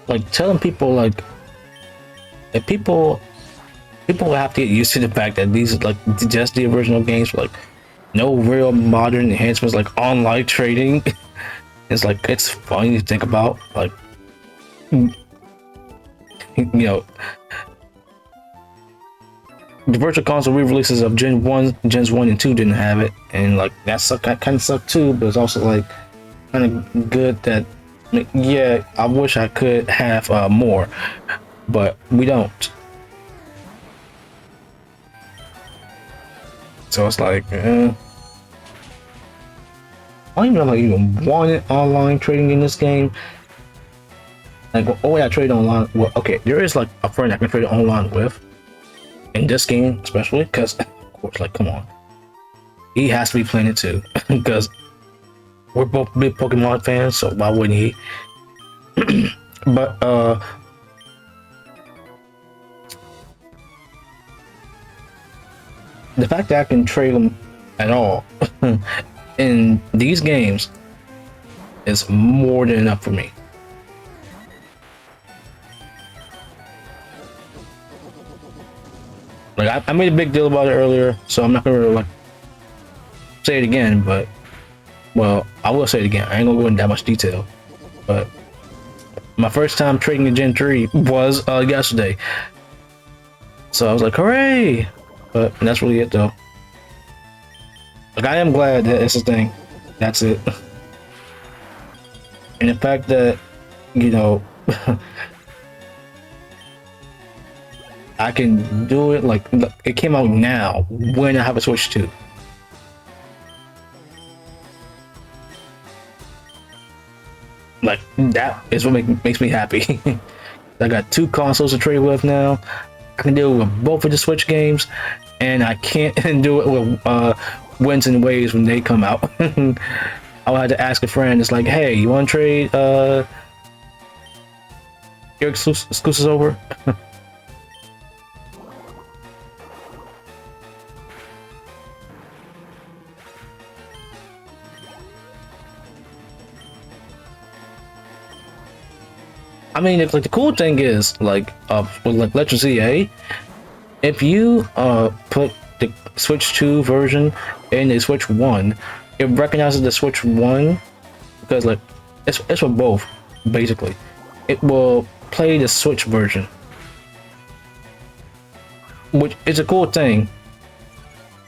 Like telling people like if people have to get used to the fact that these are like just the original games, like no real modern enhancements like online trading. It's like it's funny to think about. Like you know, the virtual console re-releases of Gens 1 and 2 didn't have it, and like that kind of sucked too. But it's also like kind of good that yeah, I wish I could have more, but we don't. So it's like, I don't even know if I even wanted online trading in this game. Like, oh yeah, I trade online. Well, okay, there is like a friend I can trade online with in this game, especially because, of course, like, come on, he has to be playing it too because we're both big Pokemon fans, so why wouldn't he? But the fact that I can trade them at all in these games is more than enough for me. Like I made a big deal about it earlier, so I'm not gonna like say it again, but well, I will say it again. I ain't gonna go into that much detail, but my first time trading in Gen 3 was yesterday. So I was like, hooray! But that's really it though. Like I am glad that it's a thing. That's it. And the fact that, you know, I can do it like it came out now when I have a Switch 2. Like that is what makes me happy. I got two consoles to trade with now. I can do it with both of the Switch games, and I can't do it with Winds and Waves when they come out. I'll have to ask a friend. It's like, hey, you want to trade your exclusives over? I mean, if like the cool thing is like with like Legends EA, if you put the Switch 2 version in the Switch 1, it recognizes the Switch 1 because like it's for both basically. It will play the Switch version, which is a cool thing,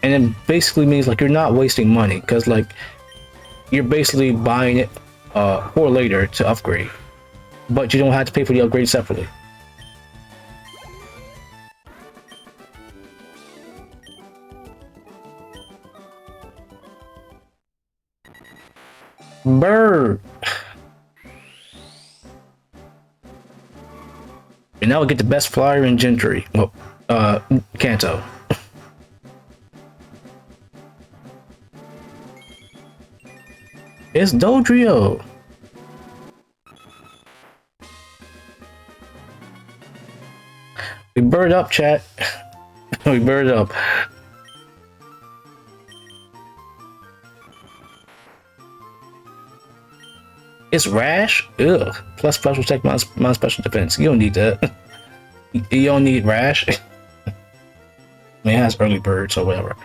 and it basically means like you're not wasting money because like you're basically buying it for later to upgrade, but you don't have to pay for the upgrade separately. Bird. And now we get the best flyer in Gentry. Well, Kanto. It's Dodrio. We bird up, chat. We bird up. It's Rash? Ugh. Plus special attack, my special defense. You don't need that. You don't need Rash. I mean, it has early bird, so whatever.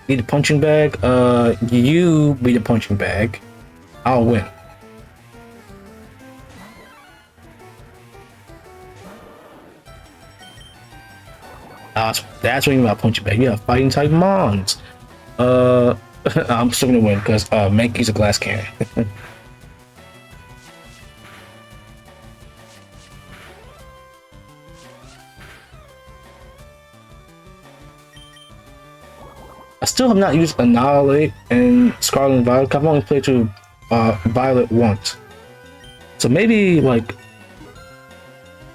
Need a punching bag? You be the punching bag. I'll win. That's what you mean by punching bag. You have fighting type mons. I'm still gonna win because Mankey's a glass cannon. I still have not used Annihilate and Scarlet and Violet. I've only played through Violet once. So maybe like,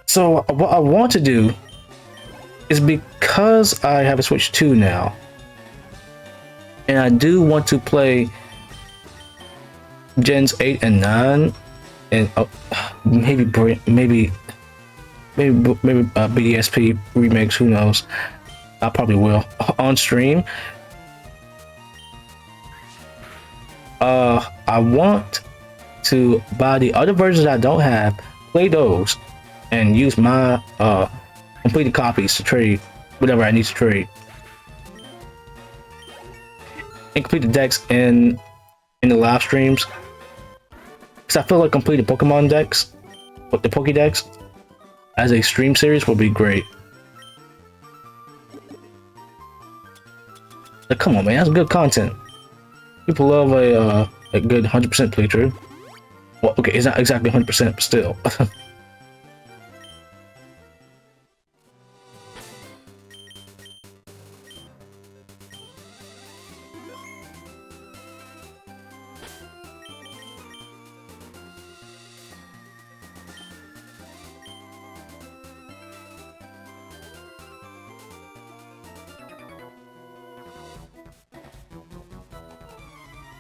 so what I want to do is because I have a Switch 2 now, and I do want to play Gens 8 and 9, and maybe BDSP remakes. Who knows? I probably will on stream. I want to buy the other versions I don't have, play those, and use my completed copies to trade whatever I need to trade, and complete the decks in the live streams. Because I feel like completing Pokemon decks, but the Pokédex as a stream series would be great. Like, come on, man, that's good content. People love a good 100% playthrough. Well, okay, it's not exactly 100%, but still.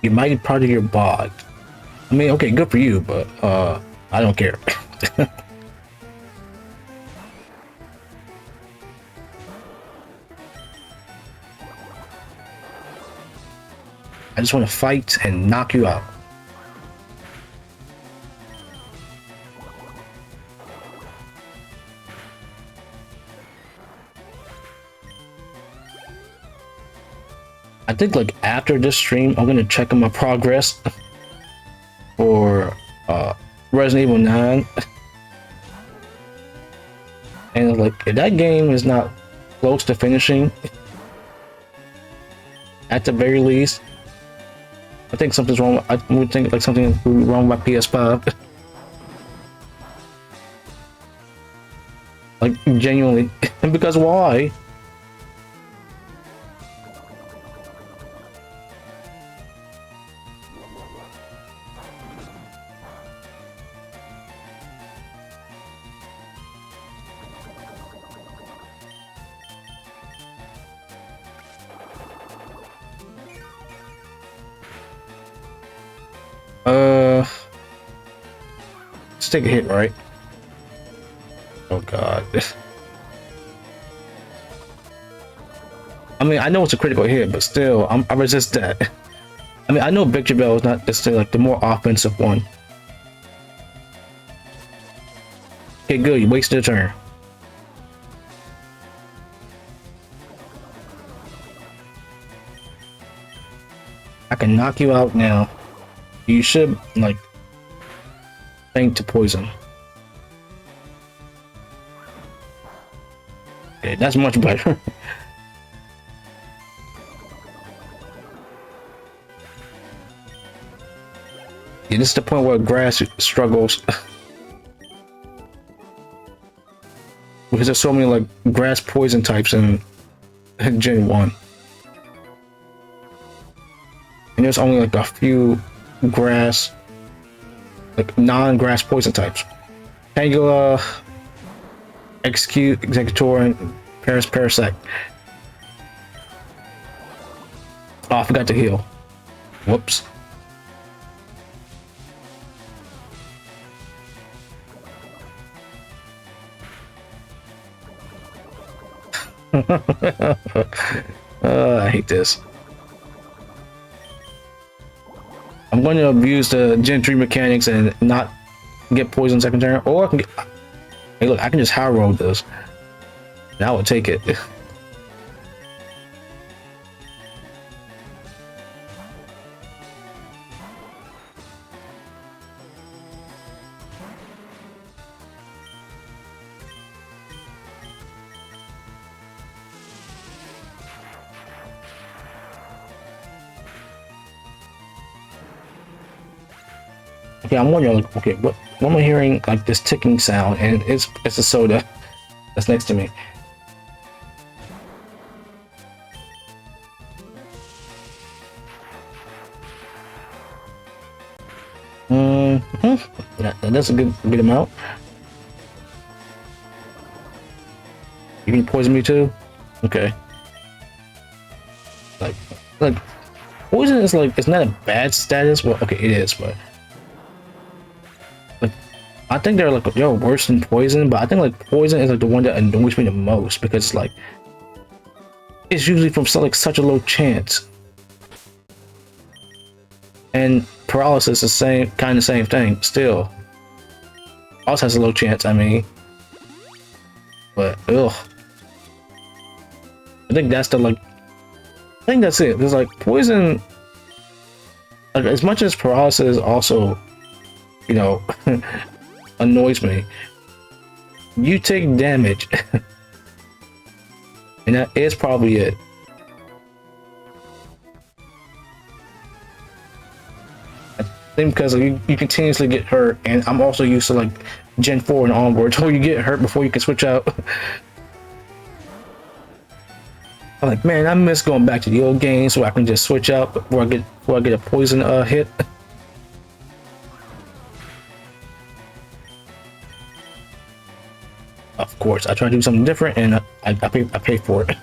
You might be part of your bot. I mean, okay, good for you, but I don't care. I just want to fight and knock you out. I think like after this stream, I'm gonna check on my progress for Resident Evil 9. And like if that game is not close to finishing, at the very least, I think something's wrong. I would think like something wrong with my PS5. Like genuinely, and because why? Just take a hit, right? Oh god. I mean, I know it's a critical hit, but still, I resist that. I mean, I know Victory Bell is not necessarily like the more offensive one. Okay, good. You wasted a turn. I can knock you out now. You should like faint to poison. Okay, that's much better. Yeah, this is the point where grass struggles. Because there's so many like grass poison types in Gen 1. And there's only like a few grass, like non-grass poison types. Tangela, Execute, Executor, and Parasect. Oh, I forgot to heal. Whoops. I hate this. I'm going to abuse the Gen 3 mechanics and not get poison second turn, or I can get... Hey, look, I can just high roll this. And I would take it. Okay, I'm wondering, like, okay, what am I hearing? Like this ticking sound, and it's a soda that's next to me. That's a good amount. You can poison me too. Okay. Like poison is like, it's not a bad status. Well, okay, it is, but. I think they're like, yo, worse than poison, but I think like poison is like the one that annoys me the most because like it's usually from like such a low chance, and paralysis is the same thing. Still, also has a low chance. I mean, but ugh, I think that's the like. I think that's it. There's like poison, like as much as paralysis also, you know. Annoys me. You take damage, and that is probably it. I think because you continuously get hurt, and I'm also used to like Gen 4 and onwards, where you get hurt before you can switch out. I'm like, man, I miss going back to the old games where I can just switch out before I get a poison hit. Of course, I try to do something different, and I pay for it.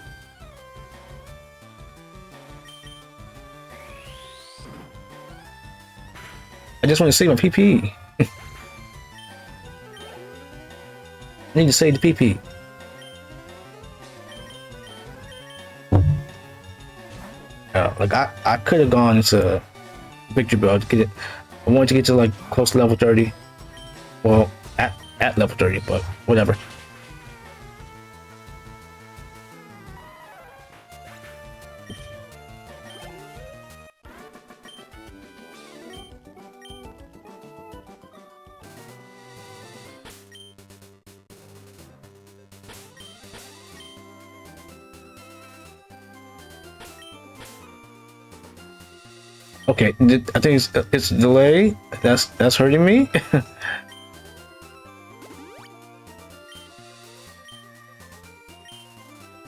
I just want to save my PP. I need to save the PP. Like I could have gone into Victory Bell to get it. I wanted to get to like close to level 30. Well, at level 30, but whatever. Okay, I think it's delay. That's hurting me.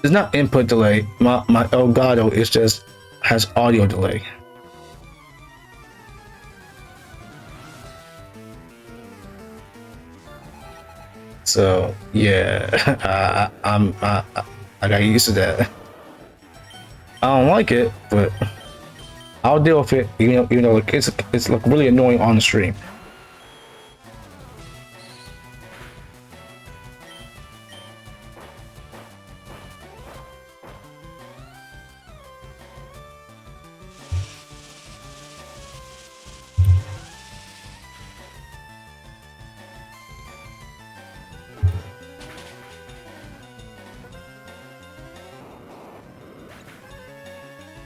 It's not input delay. My Elgato is just has audio delay. So yeah, I got used to that. I don't like it, but I'll deal with it. You know, like it's like really annoying on the stream.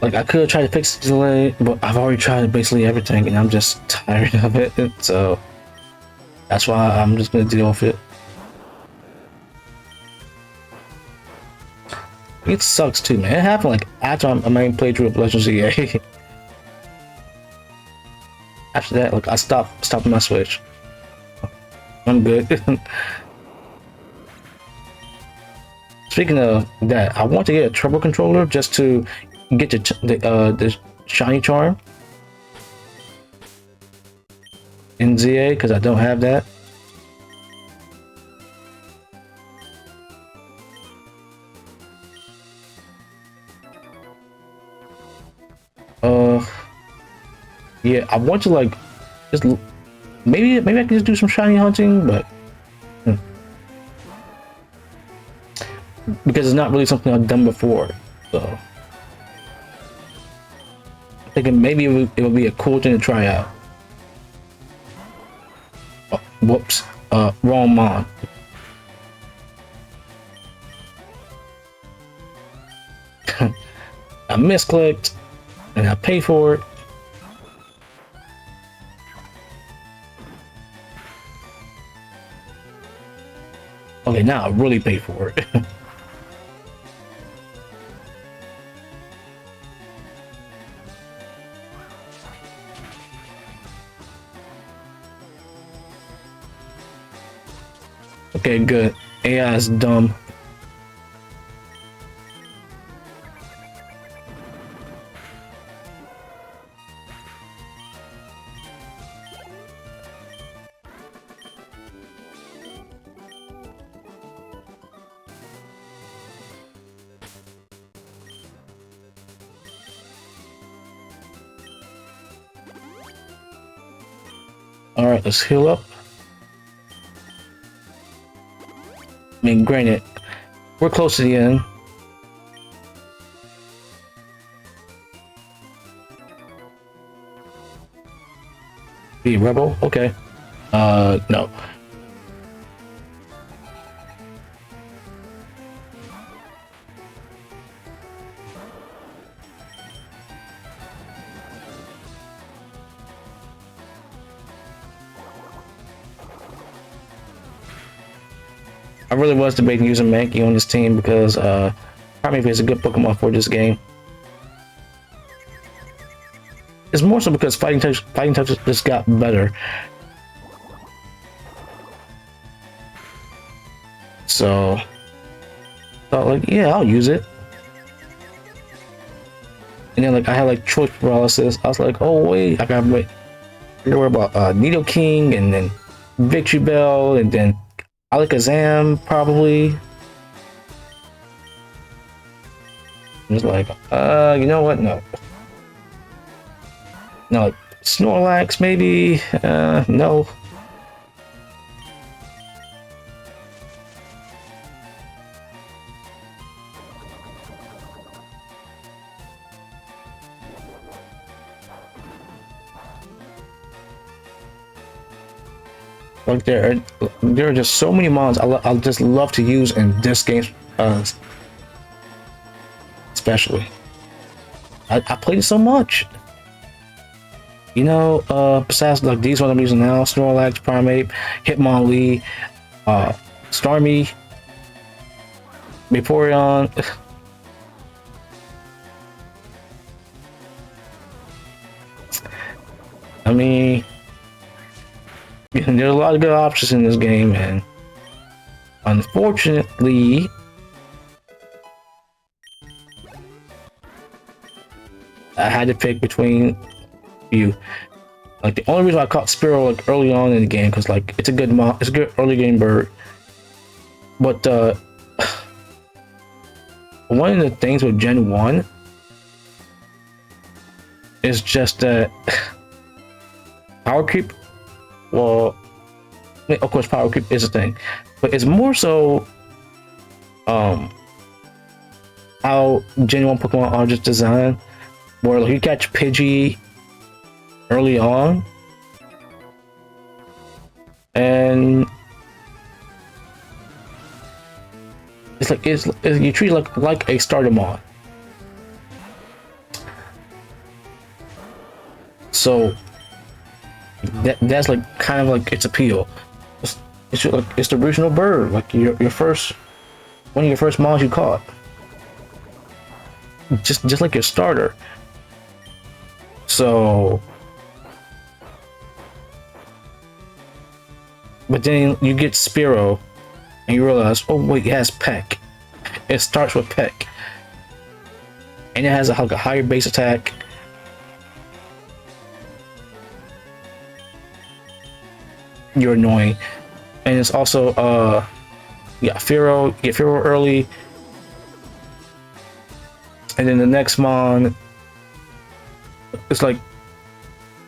Like I could try to fix the delay, but I've already tried basically everything, and I'm just tired of it. So that's why I'm just gonna deal with it. It sucks too, man. It happened like after I main playthrough of Legends of EA. After that, like I stopped my Switch. I'm good. Speaking of that, I want to get a turbo controller just to get the shiny charm in ZA because I don't have that. Yeah, I want to like just maybe I can just do some shiny hunting, but because it's not really something I've done before, so I'm thinking maybe it would be a cool thing to try out. Oh, whoops, wrong mon. I misclicked and I pay for it. Okay, now I really pay for it. Okay, good. AI is dumb. All right, let's heal up. I mean, granted, we're close to the end. Be a rebel? Okay. No. I really was debating using Mankey on this team because Primeape is a good Pokemon for this game. It's more so because fighting touch just got better. So, thought like, yeah, I'll use it. And then like I had like choice paralysis. I was like, oh wait, I gotta worry about Nidoking and then Victory Bell and then Alakazam probably. I was like, you know what? No. No, like, Snorlax maybe. No. Like there are just so many mons I'll just love to use in this game, especially. I played it so much. You know, besides like these ones I'm using now, Snorlax, Primeape, Hitmonlee, Starmie, Vaporeon. I mean, there's a lot of good options in this game, and unfortunately, I had to pick between you. Like the only reason I caught Spearow like early on in the game, because like it's a good early game bird. But one of the things with Gen 1 is just that power creep. Well, of course, power creep is a thing, but it's more so how Gen 1 Pokemon are just designed, where like you catch Pidgey early on, and it's like you treat it like a starter mod. So that's like kind of like its appeal. It's the original bird, like your first one of your first mons you caught. Just like your starter. So, but then you get Spearow, and you realize, oh wait, it has Peck. It starts with Peck, and it has like a higher base attack. You're annoying, and it's also yeah, Fearow. You get Fearow early, and then the next mon, it's like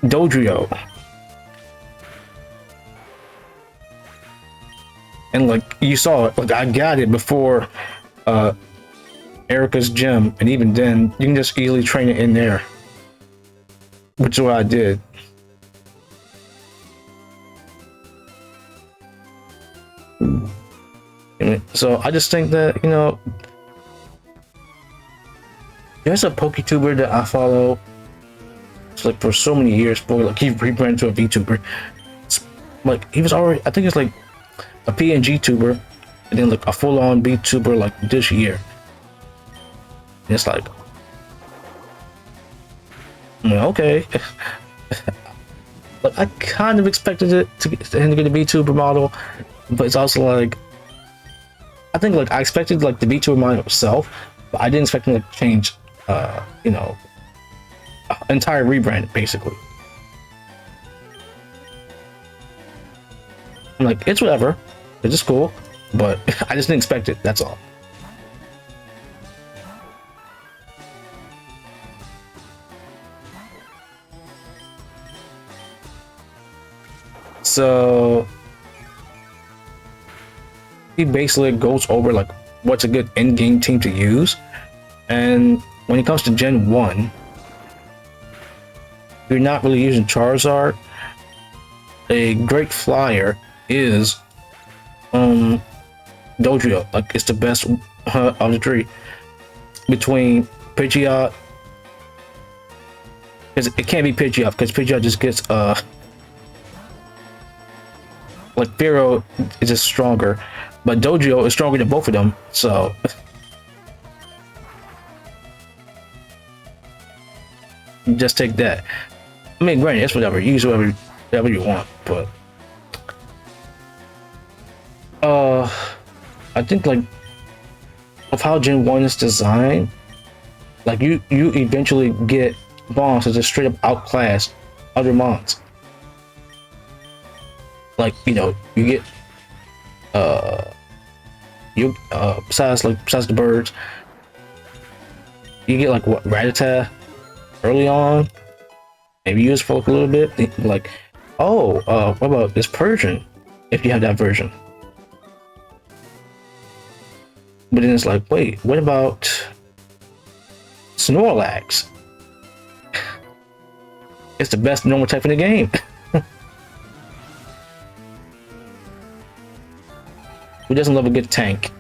Dodrio. And like you saw it, like I got it before Erica's gym, and even then you can just easily train it in there, which is what I did. So I just think that, you know, there's a PokeTuber that I follow. It's like for so many years, but like he rebranded to a VTuber. It's like he was already, I think it's like a PNG tuber, and then like a full-on VTuber like this year. And it's like, okay. But I kind of expected it to him to get a VTuber model, but it's also like, I think like I expected like the VTuber model itself, but I didn't expect him to change, you know, entire rebrand basically. I'm like, it's whatever, it's just cool, but I just didn't expect it. That's all. So he basically goes over like what's a good in-game team to use, and when it comes to Gen 1, you're not really using Charizard. A great flyer is Dodrio. Like it's the best of the three between Pidgeot, because it can't be Pidgeot because Pidgeot just gets like Fearow is just stronger, but Dodrio is stronger than both of them, so just take that. I mean, granted, it's whatever. Use whatever you want, but I think like of how Gen 1 is designed, like you eventually get mons to just straight up outclass other mons. Like, you know, you get besides the birds, you get like what, Rattata early on. Maybe use for like a little bit, like, oh, what about this Persian, if you have that version. But then it's like, wait, what about Snorlax? It's the best normal type in the game. Who doesn't love a good tank?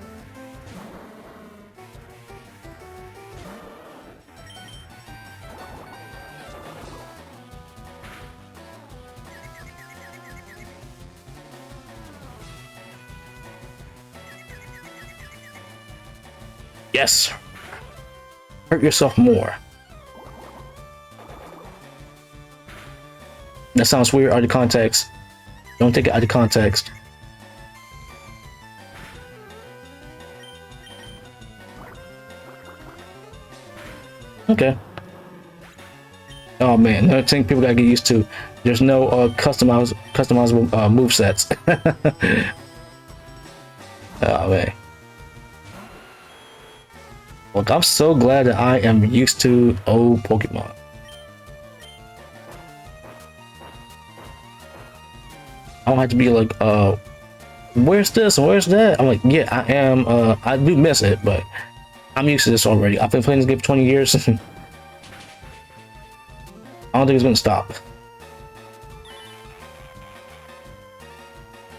Yes. Hurt yourself more. That sounds weird out of context. Don't take it out of context. Okay. Oh man, another thing people gotta get used to. There's no customizable movesets. Oh man. Look, I'm so glad that I am used to old Pokemon. I don't have to be like, where's this and where's that? I'm like, yeah, I am. I do miss it, but I'm used to this already. I've been playing this game for 20 years. I don't think it's gonna stop.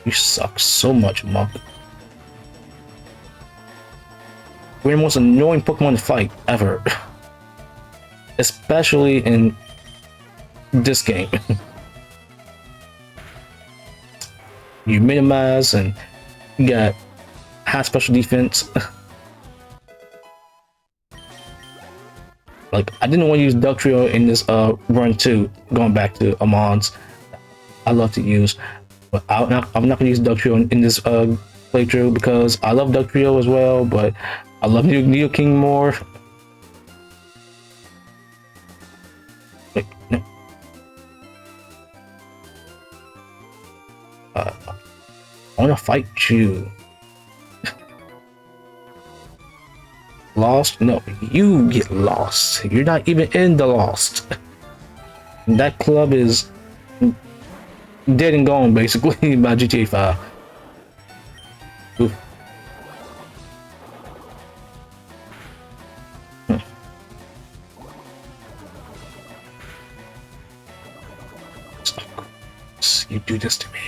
You suck so much, Monk. We're the most annoying Pokemon to fight ever. Especially in this game. You minimize and you got high special defense. Like I didn't want to use Duck Trio in this run too. Going back to mons, I love to use, but I'm not gonna use Duck Trio in this playthrough because I love Duck Trio as well, but I love Neo King more. Wait, no. I want to fight you. Lost? No, you get lost. You're not even in the lost. That club is dead and gone basically by GTA 5. Oof. You do this to me.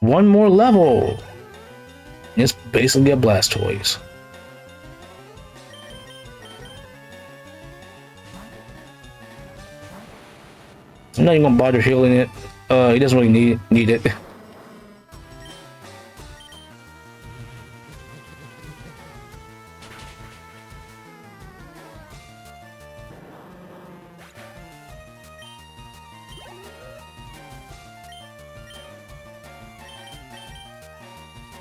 One more level. It's basically a Blastoise. I'm not even gonna bother healing it. He doesn't really need it.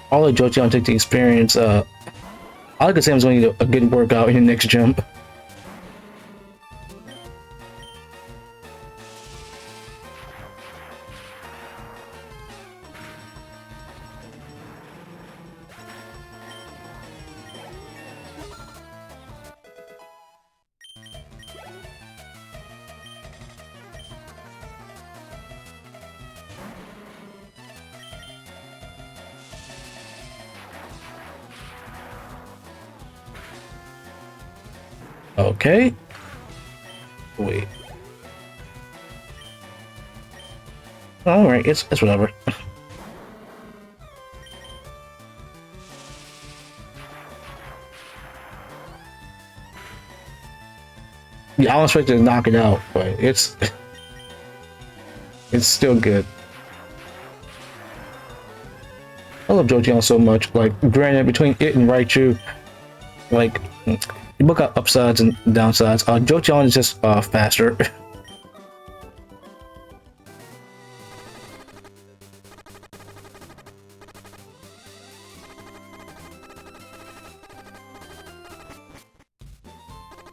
I'll let Jolteon take the experience. I like to say I'm going to need a good workout in the next gym. Okay. Wait. Alright, it's whatever. Yeah, I was expecting to knock it out, but it's still good. I love Jolteon so much. Like, granted, between it and Raichu, like, you look at upsides and downsides. Jolteon is just faster. I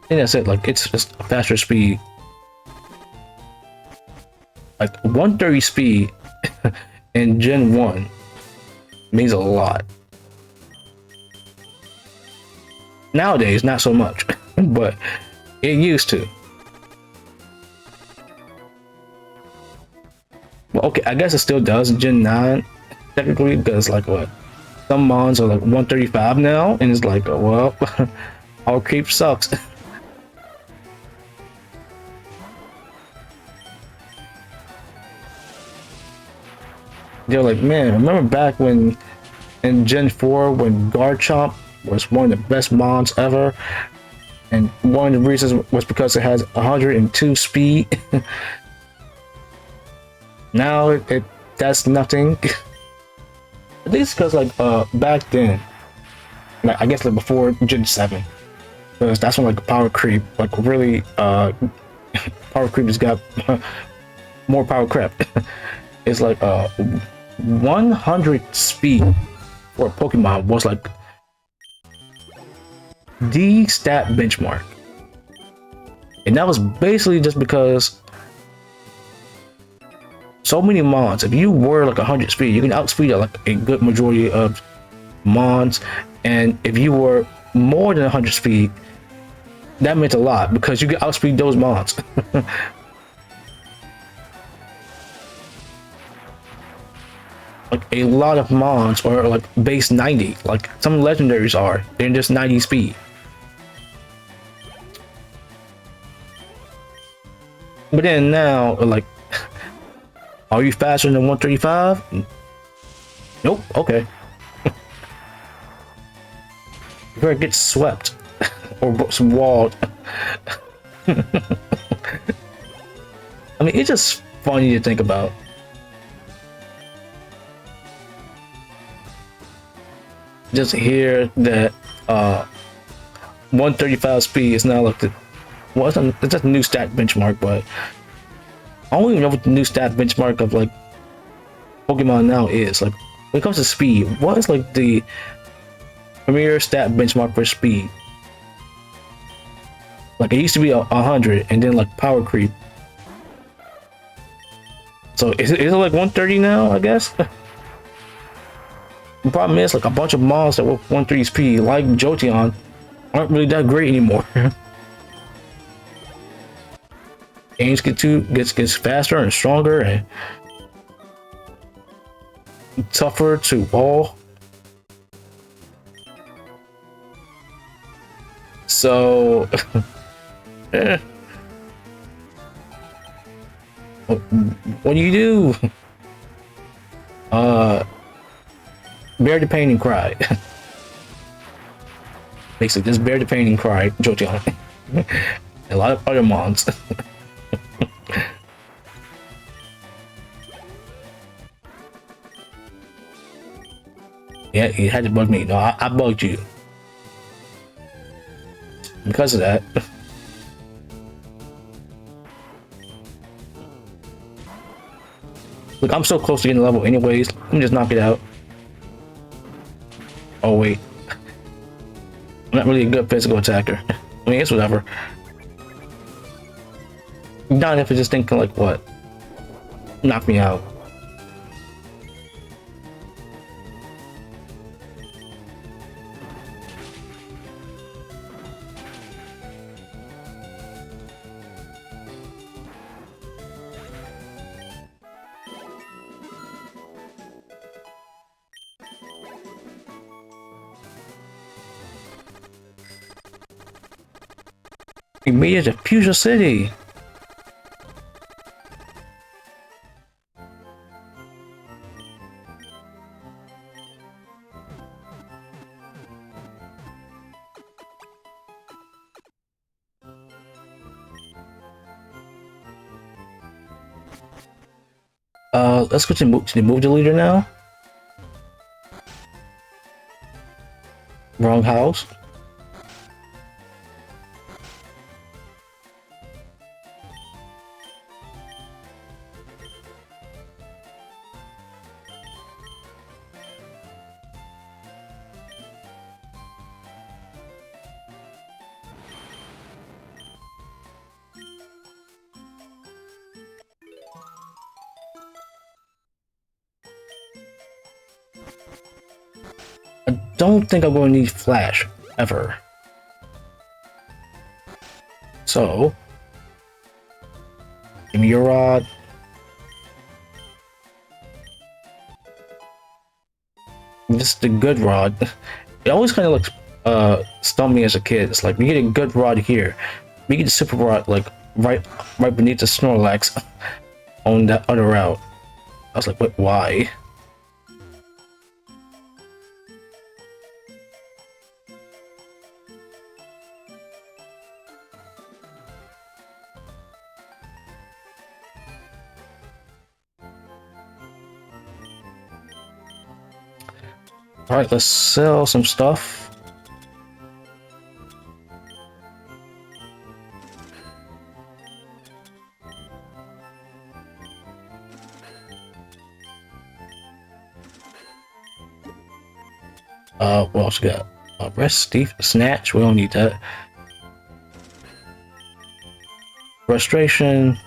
think that's it. Like, it's just a faster speed. Like 130 speed in Gen 1 means a lot. Nowadays, not so much, but it used to. Well, okay, I guess it still does in Gen 9, technically, because like what? Some mons are like 135 now, and it's like, well, our creep sucks. They're like, man, remember back when in Gen 4 when Garchomp was one of the best mons ever, and one of the reasons was because it has 102 speed. Now that's nothing. I think it's because like back then, like I guess like before Gen 7, because that's when like power creep like really power creep just got more power creep. It's like 100 speed for a Pokemon was like the stat benchmark, and that was basically just because so many mons, if you were like 100 speed, you can outspeed like a good majority of mons, and if you were more than 100 speed, that meant a lot because you could outspeed those mons. Like a lot of mons are like base 90, like some legendaries are, they're just 90 speed. But then now, like, are you faster than 135? Nope. Okay. You're gonna get swept or some walled. I mean, it's just funny to think about. Just hear that 135 speed is now like the well, it's just a new stat benchmark, but I don't even know what the new stat benchmark of like Pokemon now is. Like when it comes to speed, what is like the premier stat benchmark for speed? Like it used to be 100, and then like power creep. So is it like 130 now? I guess. The problem is like a bunch of mons that were 130 speed, like Jolteon, aren't really that great anymore. Games gets faster and stronger and tougher to wall. So, eh, what do you do? Uh, bear the pain and cry. Basically, just bear the pain and cry, Jolteon. A lot of other mons. Yeah, you had to bug me. No, I bugged you. Because of that. Look, I'm so close to getting level anyways. Let me just knock it out. Oh, wait. I'm not really a good physical attacker. I mean, it's whatever. Not if it's just thinking like, what? Knock me out. We made it to Fuchsia City. Let's go to the move deleter now. Wrong house. I don't think I'm going to need Flash ever. So, give me your rod. This is the good rod. It always kind of looks stunned me as a kid. It's like we get a good rod here, we get the super rod like right beneath the Snorlax on that other route. I was like, wait, why? All right, let's sell some stuff. What else we got? Rest, Steve, Snatch. We don't need that. Frustration.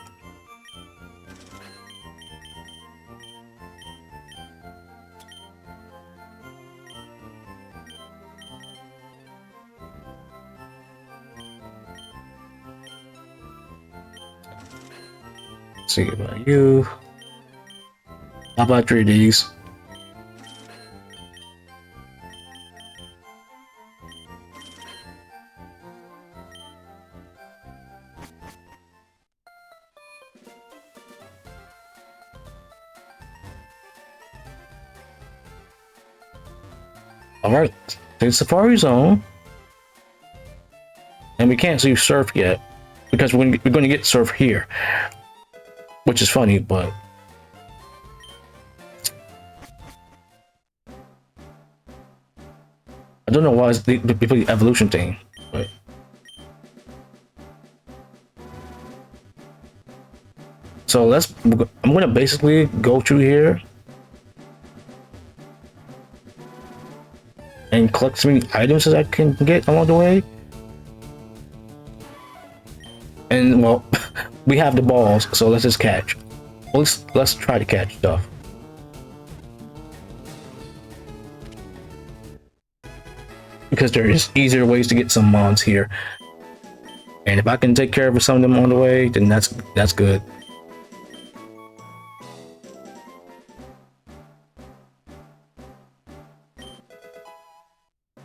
Let's see about you. How about 3Ds? All right, to Safari Zone, and we can't see Surf yet because we're going to get Surf here, which is funny, but I don't know why it's the evolution thing. But so I'm going to basically go through here and collect as many items as I can get along the way. And well, we have the balls, so let's just catch. Let's try to catch stuff. Because there is easier ways to get some mons here. And if I can take care of some of them on the way, then that's good.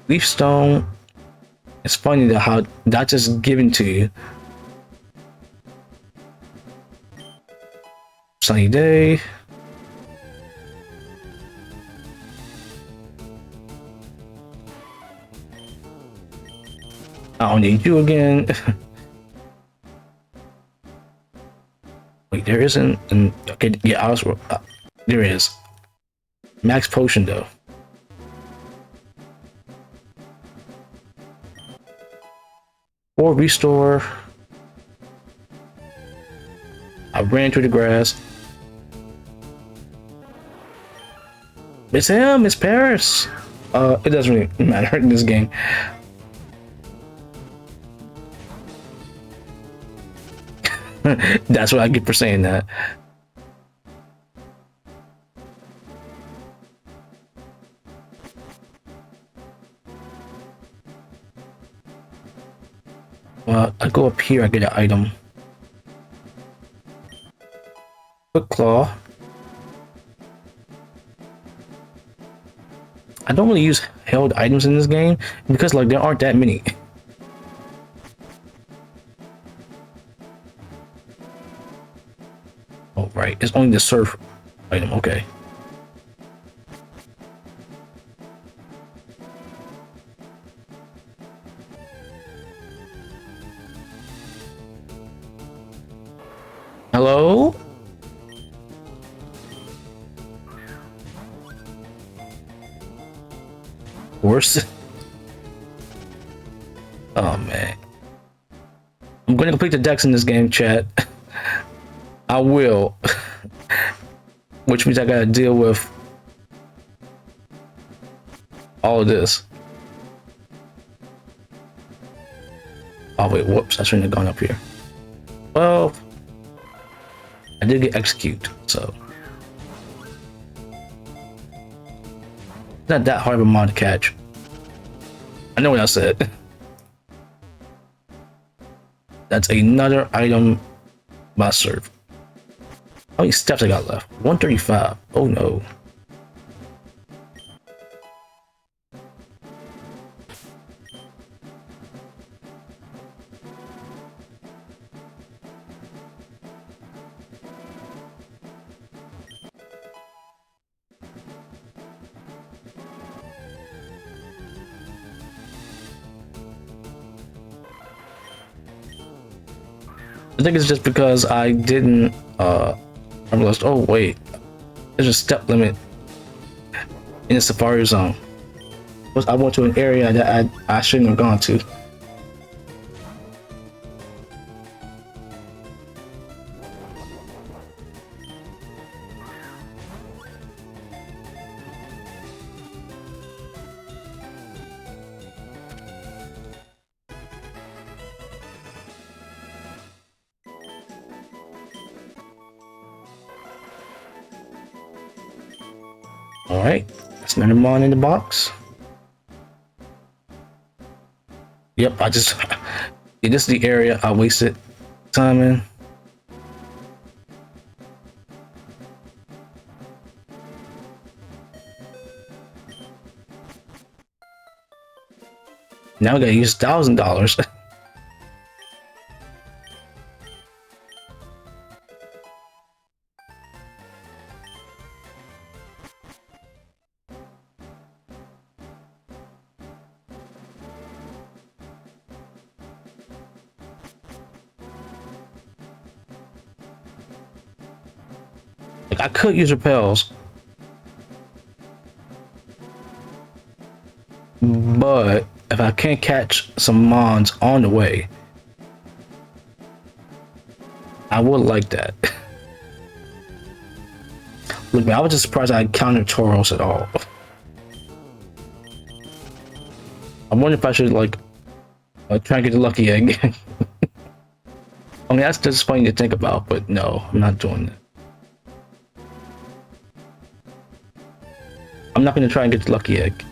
Leaf stone. It's funny that how that's just given to you. Sunny day. I don't need you again. Wait, there isn't. Okay, yeah, I was. There is. Max potion though. Or restore. I ran through the grass. It's him. It's Paris. It doesn't really matter in this game. That's what I get for saying that. Well, I go up here, I get an item. Quick claw. I don't really use held items in this game because like there aren't that many. Oh right, it's only the surf item, okay. Hello? Horse? Oh man. I'm going to complete the decks in this game, chat. I will. Which means I gotta deal with all of this. Oh wait, whoops, I shouldn't have gone up here. Well, I did get execute, so it's not that hard of a mod to catch. I know what I said. That's another item by serve. How many steps I got left? 135. Oh no. I think it's just because I didn't I realized, oh wait, there's a step limit in the Safari Zone. I went to an area that I shouldn't have gone to. Alright, that's another mon in the box. Yep, I just yeah, this is the area I wasted time in. Now I gotta use $1,000. Like, I could use repels, but if I can't catch some mons on the way, I would like that. Look, man, I was just surprised I encountered Tauros at all. I wonder if I should, like, try and get the lucky egg. I mean, that's just funny to think about, but no, I'm not doing that. I'm not going to try and get the lucky egg.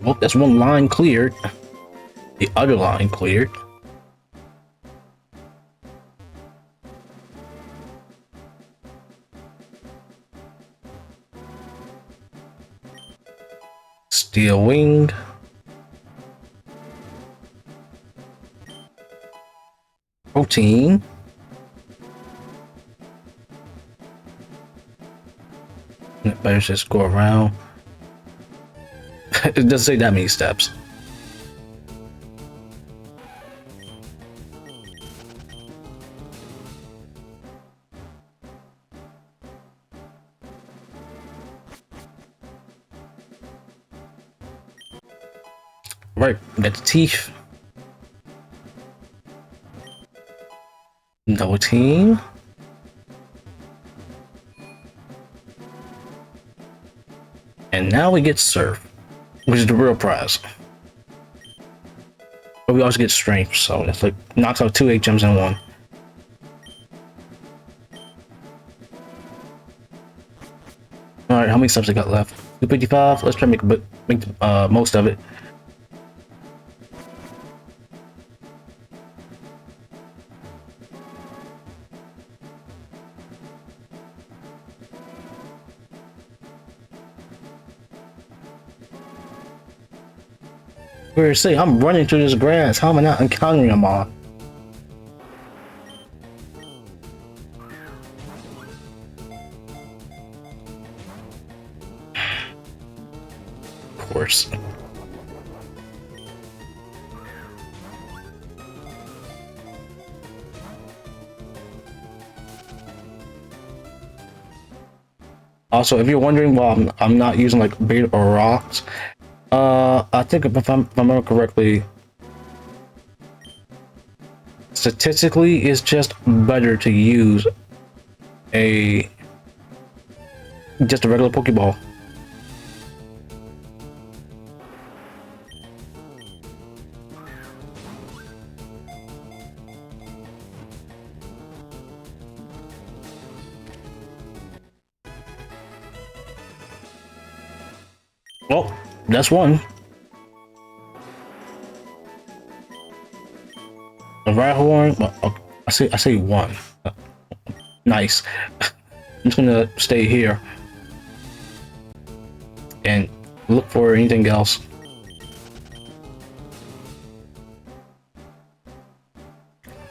Well, that's one line cleared. The other line cleared. Steel wing. Protein. Better just go around. It doesn't say that many steps. Right, we got the teeth. Double team. And now we get surf, which is the real prize. But we also get strength, so that's like knocks out 2 HMs in one. Alright, how many steps I got left? 255. Let's try to make the most of it. Say I'm running through this grass. How am I not encountering them all? Of course. Also, if you're wondering why I'm not using like bait or rocks, I think if I remember correctly, statistically, it's just better to use just a regular Pokeball. Well, that's one. The Rhyhorn. Well, I say one. Nice. I'm just gonna stay here and look for anything else.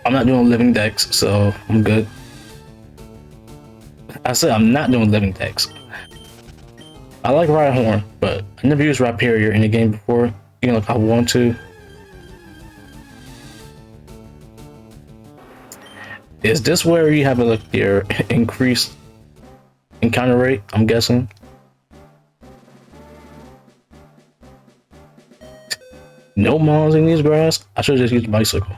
I'm not doing living decks, so I'm good. I said I'm not doing living decks. I like Rhyhorn, but I never used Rhyperior in the game before. You know, if I want to. Is this where you have like your increased encounter rate? I'm guessing. No mons in these grass? I should just use a bicycle.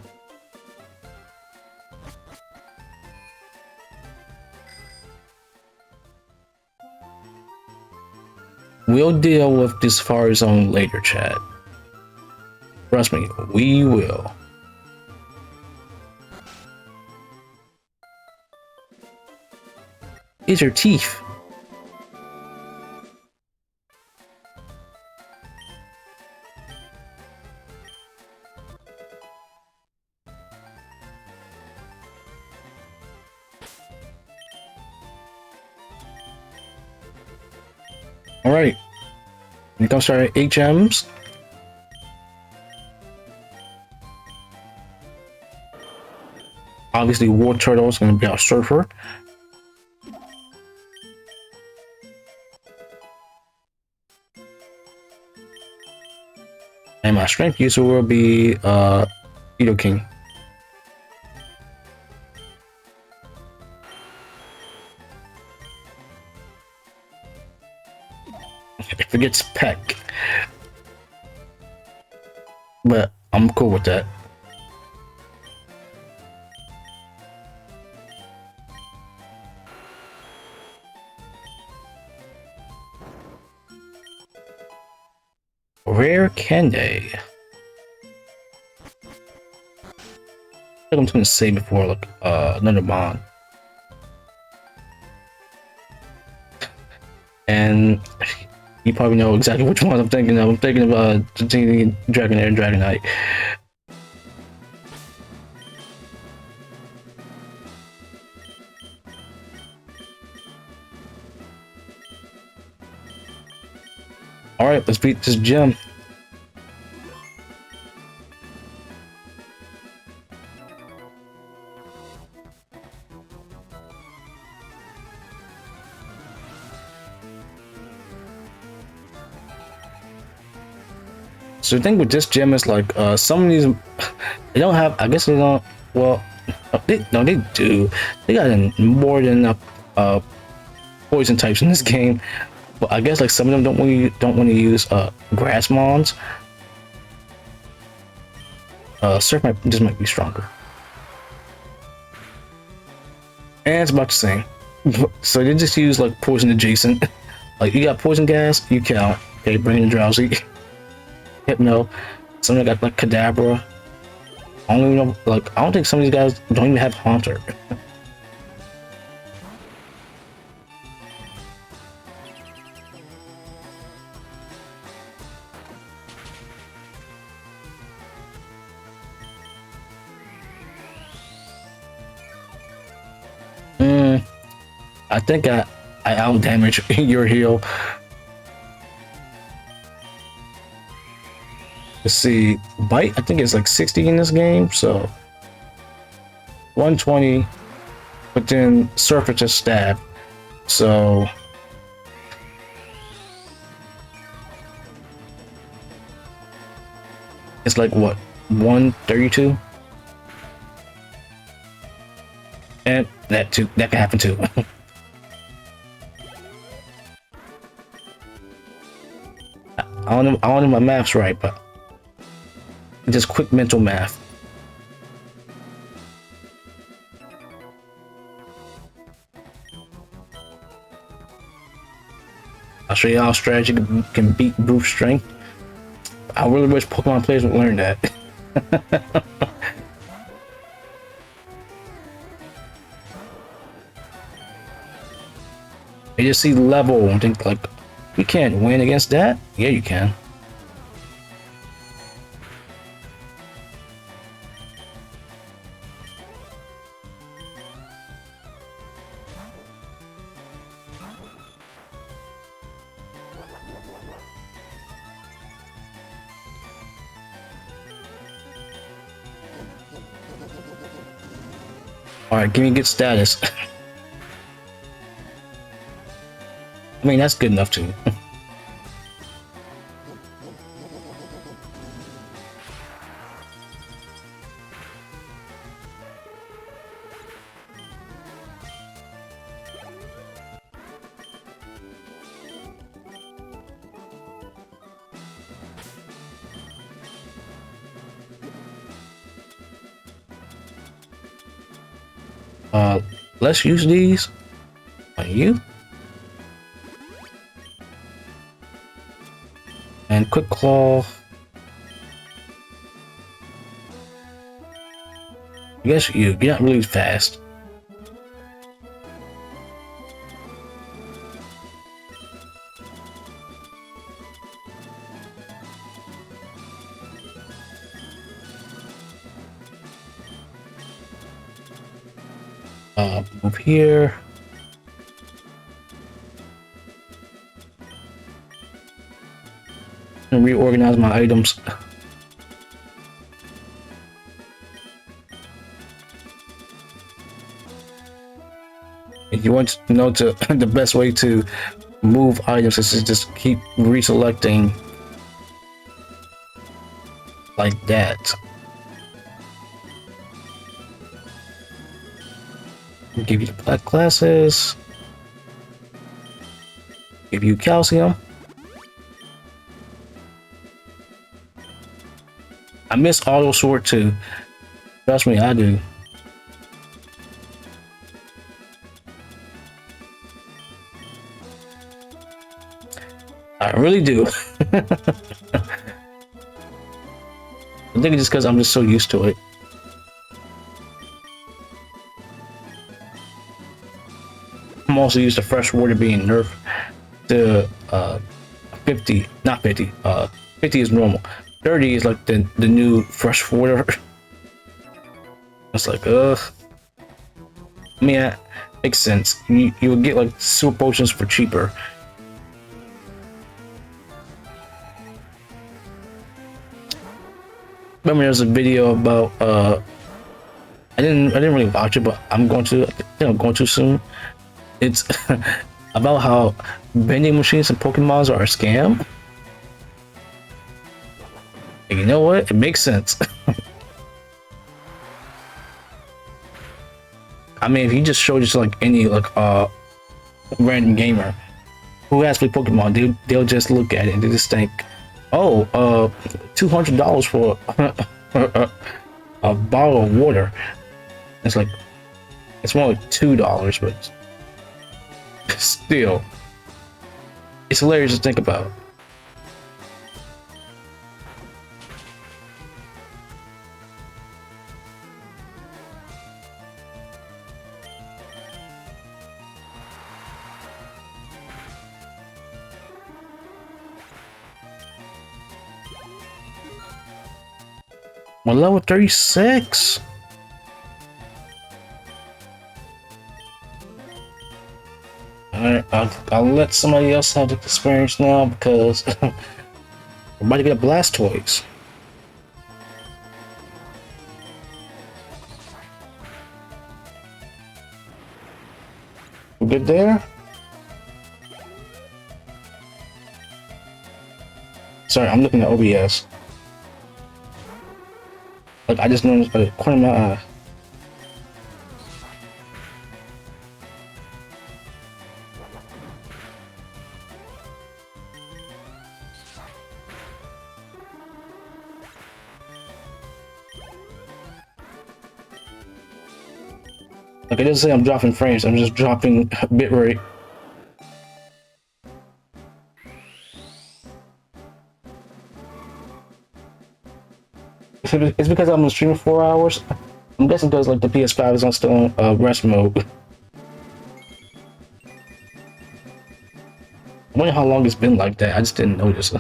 We'll deal with this Fire Zone later, chat. Trust me, we will. These are teeth. All right, here comes our HMs. Obviously, War Turtle is going to be our surfer. And my strength user will be Edo King. It forgets Peck. But I'm cool with that. Rare Kende. I think I'm just gonna save it for like another mon. And you probably know exactly which one I'm thinking of. I'm thinking of Dragonair and Dragonite. Alright, let's beat this gym. So the thing with this gym is like some of these they don't have, I guess they don't, well they do. They got more than enough poison types in this game. But I guess like some of them don't want to use grass mons. Surf might be stronger. And it's about the same. So they just use like poison adjacent. Like you got poison gas, you count. Okay, bring in drowsy. Hypno. Some of them got like Kadabra. I don't even know, like I don't think some of these guys don't even have Haunter. I think I out damage your heal. Let's see, bite. I think it's like 60 in this game, so 120. But then surfer just stab, so it's like what 132. And that can happen too. I don't know if my math's right, but just quick mental math. I'll show you how strategy can beat brute strength. I really wish Pokemon players would learn that. You just see level and think like, you can't win against that? Yeah, you can. Alright, give me good status. I mean, that's good enough too. Let's use these on you. And quick claw. I guess you're not really fast. Move here. And reorganize my items. You want to know to the best way to move items is to just keep reselecting like that. Give you the black glasses. Give you calcium. I miss auto sort too. Trust me, I do. I really do. I think it's just because I'm just so used to it. I'm also used to fresh water being nerfed to 50, not 50. 50 is normal. 30 is like the new fresh water. It's like I mean, that makes sense. You would get like super potions for cheaper. Remember, there's a video about I didn't really watch it, but I'm going to. I think I'm going to soon. It's about how vending machines and Pokemons are a scam. And you know what? It makes sense. I mean, if you just show just like any like random gamer who has played Pokemon, they'll just look at it and they just think, oh, $200 for a bottle of water. It's like it's more like $2, but still, it's hilarious to think about. We're level 36. Alright, I'll let somebody else have the experience now because we're about to get Blastoise. We good there? Sorry, I'm looking at OBS. Like, I just noticed a corner of my eye. Like, it doesn't say I'm dropping frames, I'm just dropping bitrate. It's because I'm streaming 4 hours. I'm guessing because like the PS5 is on still on rest mode. I wonder how long it's been like that. I just didn't notice.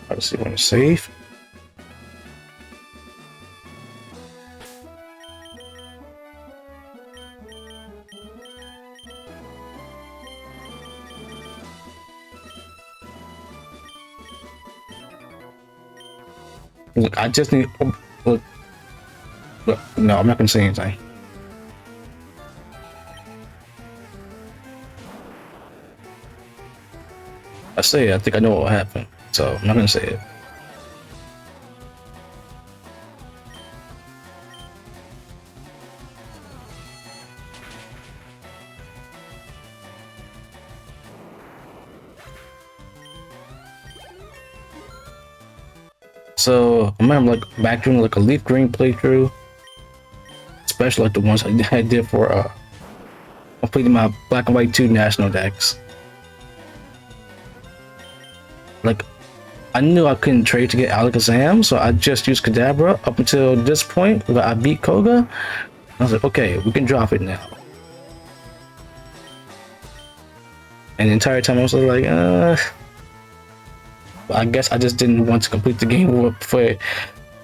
Let's see when it's safe. Look, I just need. Look, no, I'm not gonna say anything. I say it, I think I know what will happen, so I'm not gonna say it. So I remember like back during like a Leaf Green playthrough, especially like the ones I did for completing my Black and White 2 national decks. Like, I knew I couldn't trade to get Alakazam, so I just used Kadabra up until this point where I beat Koga. I was like, okay, we can drop it now. And the entire time I was like, I guess I just didn't want to complete the game for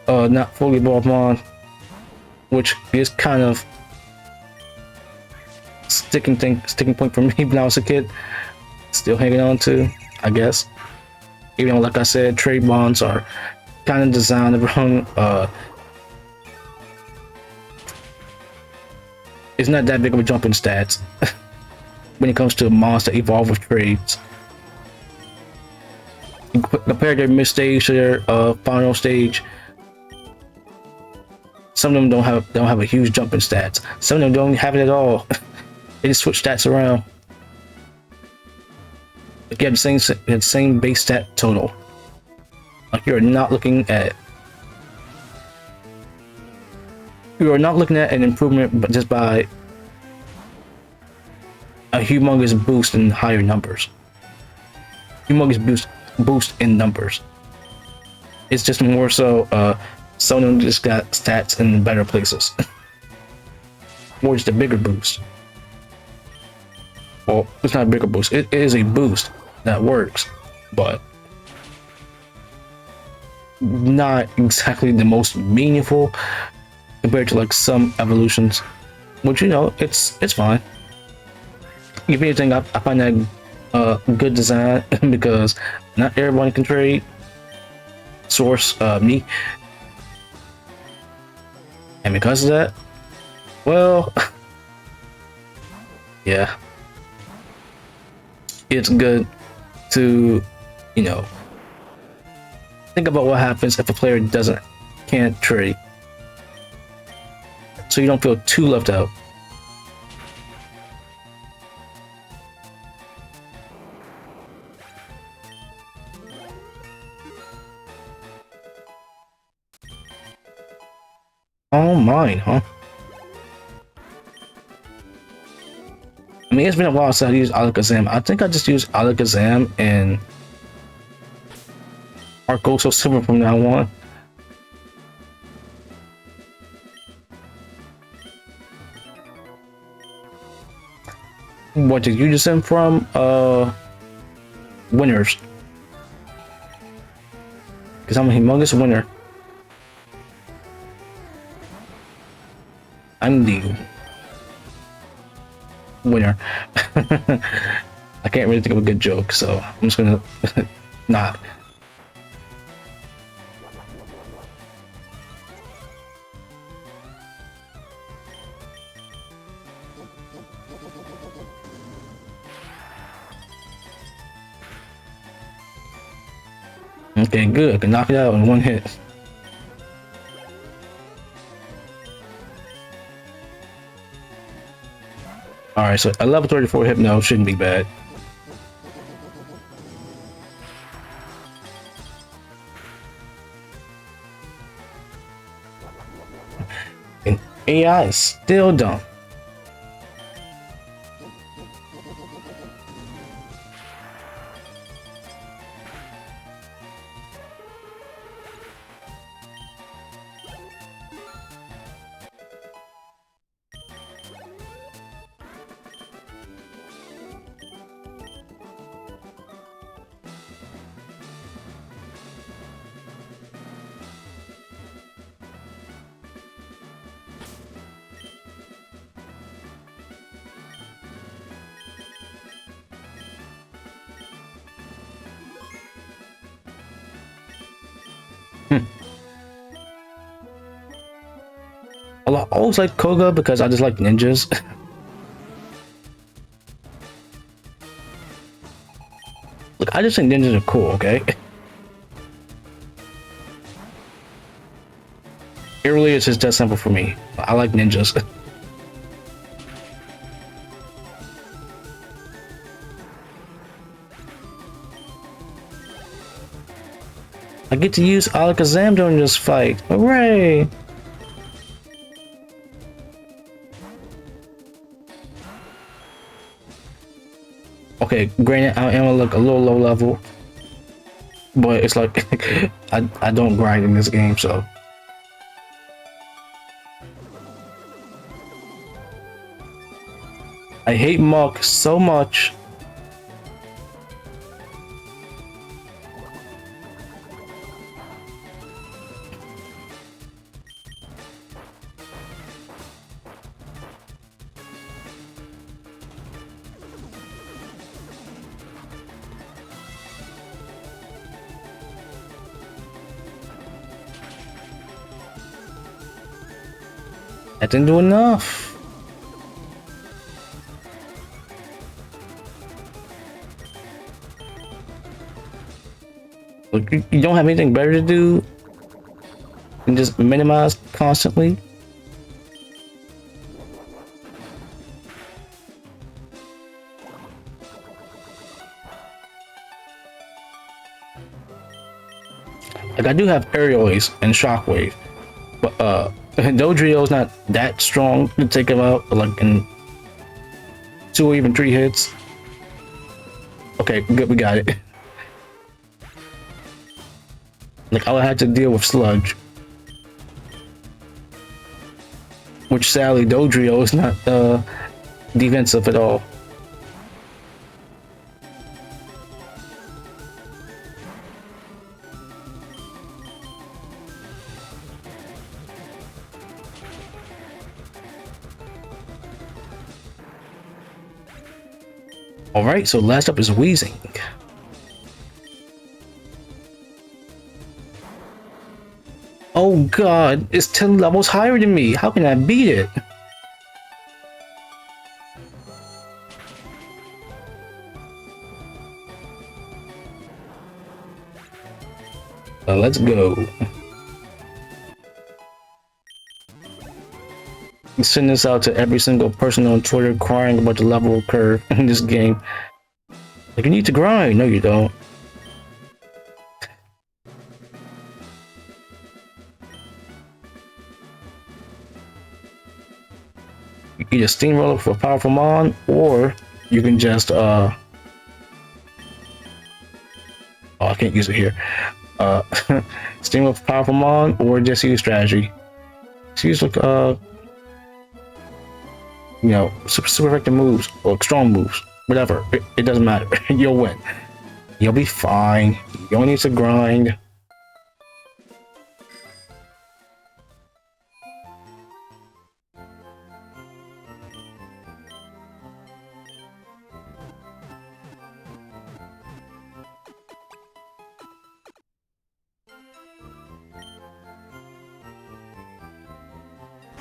not fully evolved Mon. which is kind of sticking point for me when I was a kid. Still hanging on to, I guess. Even though, like I said, trade bonds are kind of designed around. It's not that big of a jump in stats when it comes to mons that evolve with trades. Compared to their mid stage to their final stage, some of them don't have a huge jump in stats. Some of them don't have it at all. They just switch stats around. Like you have the same base stat total. Like you are not looking at an improvement, but just by a humongous boost in higher numbers. Humongous boost in numbers. It's just more so some of them just got stats in better places. More just a bigger boost. Well, it's not a bigger boost. It is a boost that works, but not exactly the most meaningful compared to like some evolutions. Which, you know, it's fine. If anything, I find that good design because not everyone can trade. Source me, and because of that, well, yeah, it's good to, you know, think about what happens if a player can't trade, so you don't feel too left out. Oh, mine, huh? I mean, it's been a while since I used Alakazam. I think I just used Alakazam and Arcoso Silver from now on. What did you just send from? Winners. Because I'm a humongous winner. I'm the winner. I can't really think of a good joke, so I'm just gonna not. Okay, good. I can knock it out in one hit. Alright, so a level 34 Hypno shouldn't be bad. And AI is still dumb. I always like Koga because I just like ninjas. Look, I just think ninjas are cool, okay? It really is just that simple for me. I like ninjas. I get to use Alakazam during this fight. Hooray! Okay, granted, I am like a little low level, but it's like I don't grind in this game, so. I hate Muk so much. That didn't do enough. Look, you don't have anything better to do than just minimize constantly. Like I do have aerial ace and shockwave, but Dodrio's not that strong to take him out like in 2 or even 3 hits. Okay, good, we got it. Like I had to deal with sludge, which sadly Dodrio is not defensive at all. All right, so last up is Wheezing. Oh god, it's 10 levels higher than me. How can I beat it? Let's go. Send this out to every single person on Twitter crying about the level curve in this game. Like, you need to grind. No, you don't. You can either steamroller for a powerful mon, or you can just oh, I can't use it here. Steamroller for powerful mon, or just use strategy. Just use like you know, super effective moves or strong moves, whatever. It doesn't matter. You'll win. You'll be fine. You only need to grind.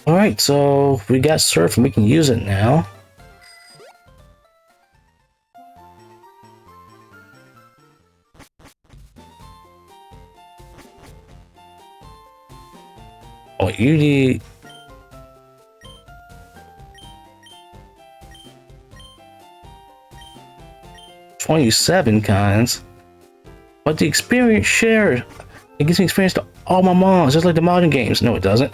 Alright, so we got surf and we can use it now. Oh, you need 27 kinds. But the experience shared, it gives me experience to all my mons, just like the modern games. No, it doesn't.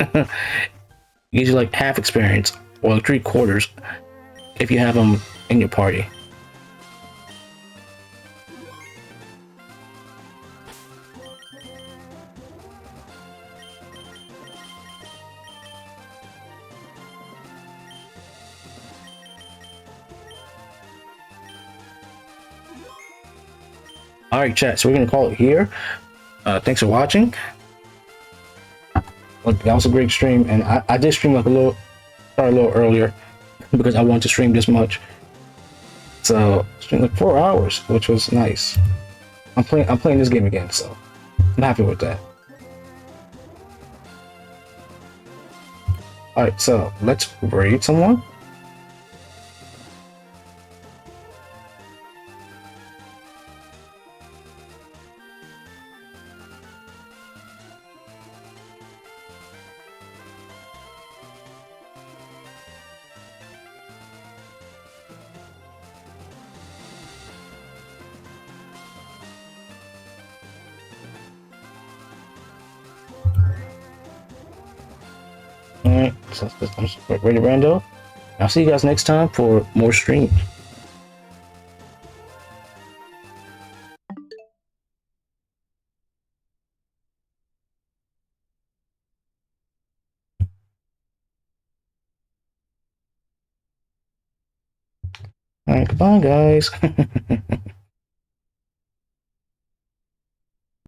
It gives you like half experience, or like 3/4, if you have them in your party. All right, chat. So we're gonna call it here. Thanks for watching. Look, that was a great stream, and I did stream like a little earlier because I wanted to stream this much. So streamed like 4 hours, which was nice. I'm playing this game again, so I'm happy with that. All right, so let's raid someone. Alright, so I'm ready, Rando. I'll see you guys next time for more streams. Alright, goodbye, guys.